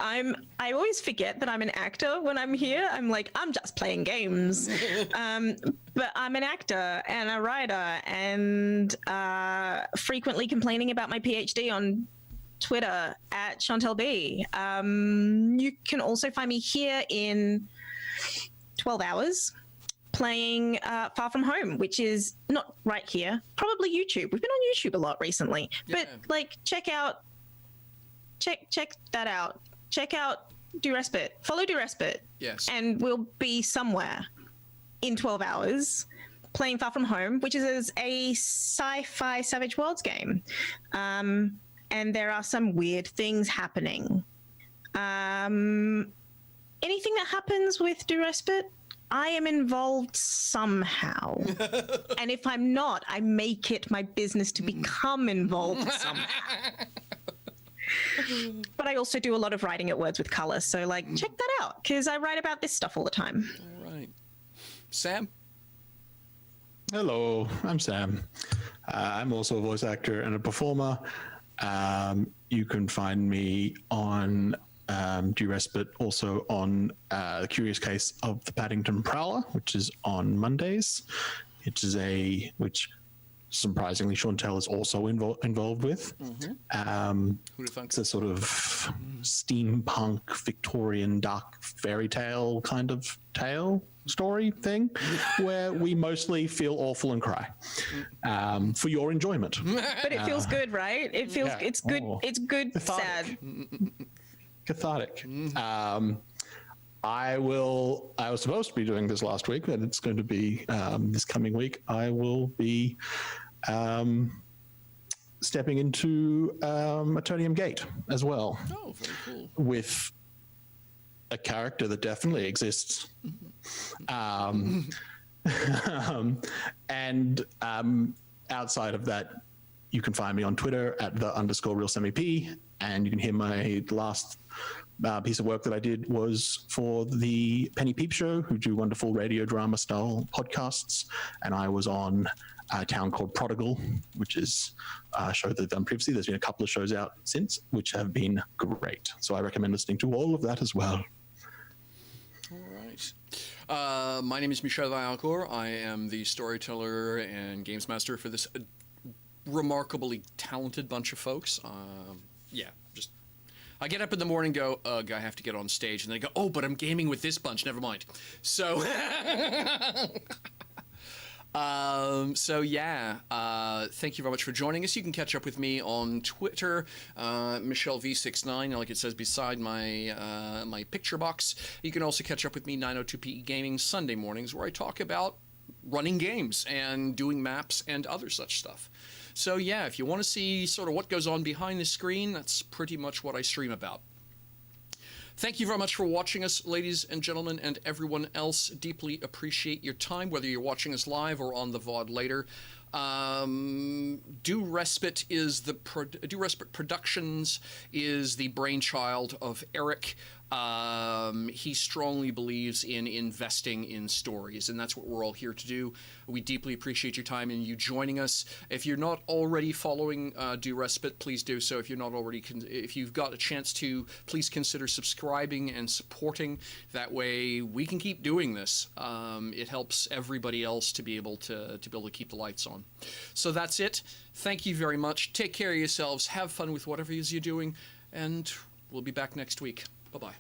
I always forget that I'm an actor when I'm here. I'm like, I'm just playing games. But I'm an actor and a writer and frequently complaining about my PhD on Twitter at Chantel B. You can also find me here in 12 hours playing Far From Home, which is not right here, probably YouTube. We've been on YouTube a lot recently, but like check that out. Check out Do Respite. Follow Do Respite. Yes. And we'll be somewhere in 12 hours playing Far From Home, which is a sci-fi Savage Worlds game. And there are some weird things happening. Anything that happens with Do Respite, I am involved somehow. And if I'm not, I make it my business to become involved somehow. But I also do a lot of writing at Words with Color, so like check that out because I write about this stuff all the time. All right. Sam? Hello, I'm Sam. I'm also a voice actor and a performer. You can find me on Do Respite, also on The Curious Case of the Paddington Prowler, which is on Mondays. Which surprisingly Chantel is also involved with. Who'd have thunk? It's a sort of steampunk Victorian dark fairy tale kind of tale story thing where we mostly feel awful and cry for your enjoyment. But it feels good, right? It feels it's good. Oh. It's good. Cathartic. Sad. Cathartic. I was supposed to be doing this last week, but it's going to be this coming week. I will be stepping into Eternium Gate as well. Oh, very cool. With a character that definitely exists. And outside of that, you can find me on Twitter at @the_RealSamiP, and you can hear my last piece of work that I did was for the Penny Peep Show, who do wonderful radio drama style podcasts, and I was on a town called Prodigal, which is a show that I've done previously. There's been a couple of shows out since, which have been great. So I recommend listening to all of that as well. All right. My name is Michel Vaillancourt. I am the storyteller and games master for this remarkably talented bunch of folks. I get up in the morning and go, ugh, I have to get on stage. And they go, oh, but I'm gaming with this bunch. Never mind. So, thank you very much for joining us. You can catch up with me on Twitter, MichelleV69, like it says beside my my picture box. You can also catch up with me, 902PE Gaming, Sunday mornings, where I talk about running games and doing maps and other such stuff. So yeah, if you want to see sort of what goes on behind the screen, that's pretty much what I stream about. Thank you very much for watching us, ladies and gentlemen, and everyone else. Deeply appreciate your time, whether you're watching us live or on the VOD later. Do Respite Productions is the brainchild of Eric. He strongly believes in investing in stories, and that's what we're all here to do. We deeply appreciate your time and you joining us. If you're not already following Do Respite, please do so. If you're not already, if you've got a chance to, please consider subscribing and supporting. That way we can keep doing this. It helps everybody else to be able to keep the lights on. So that's it. Thank you very much. Take care of yourselves. Have fun with whatever it is you're doing, and we'll be back next week. Bye-bye.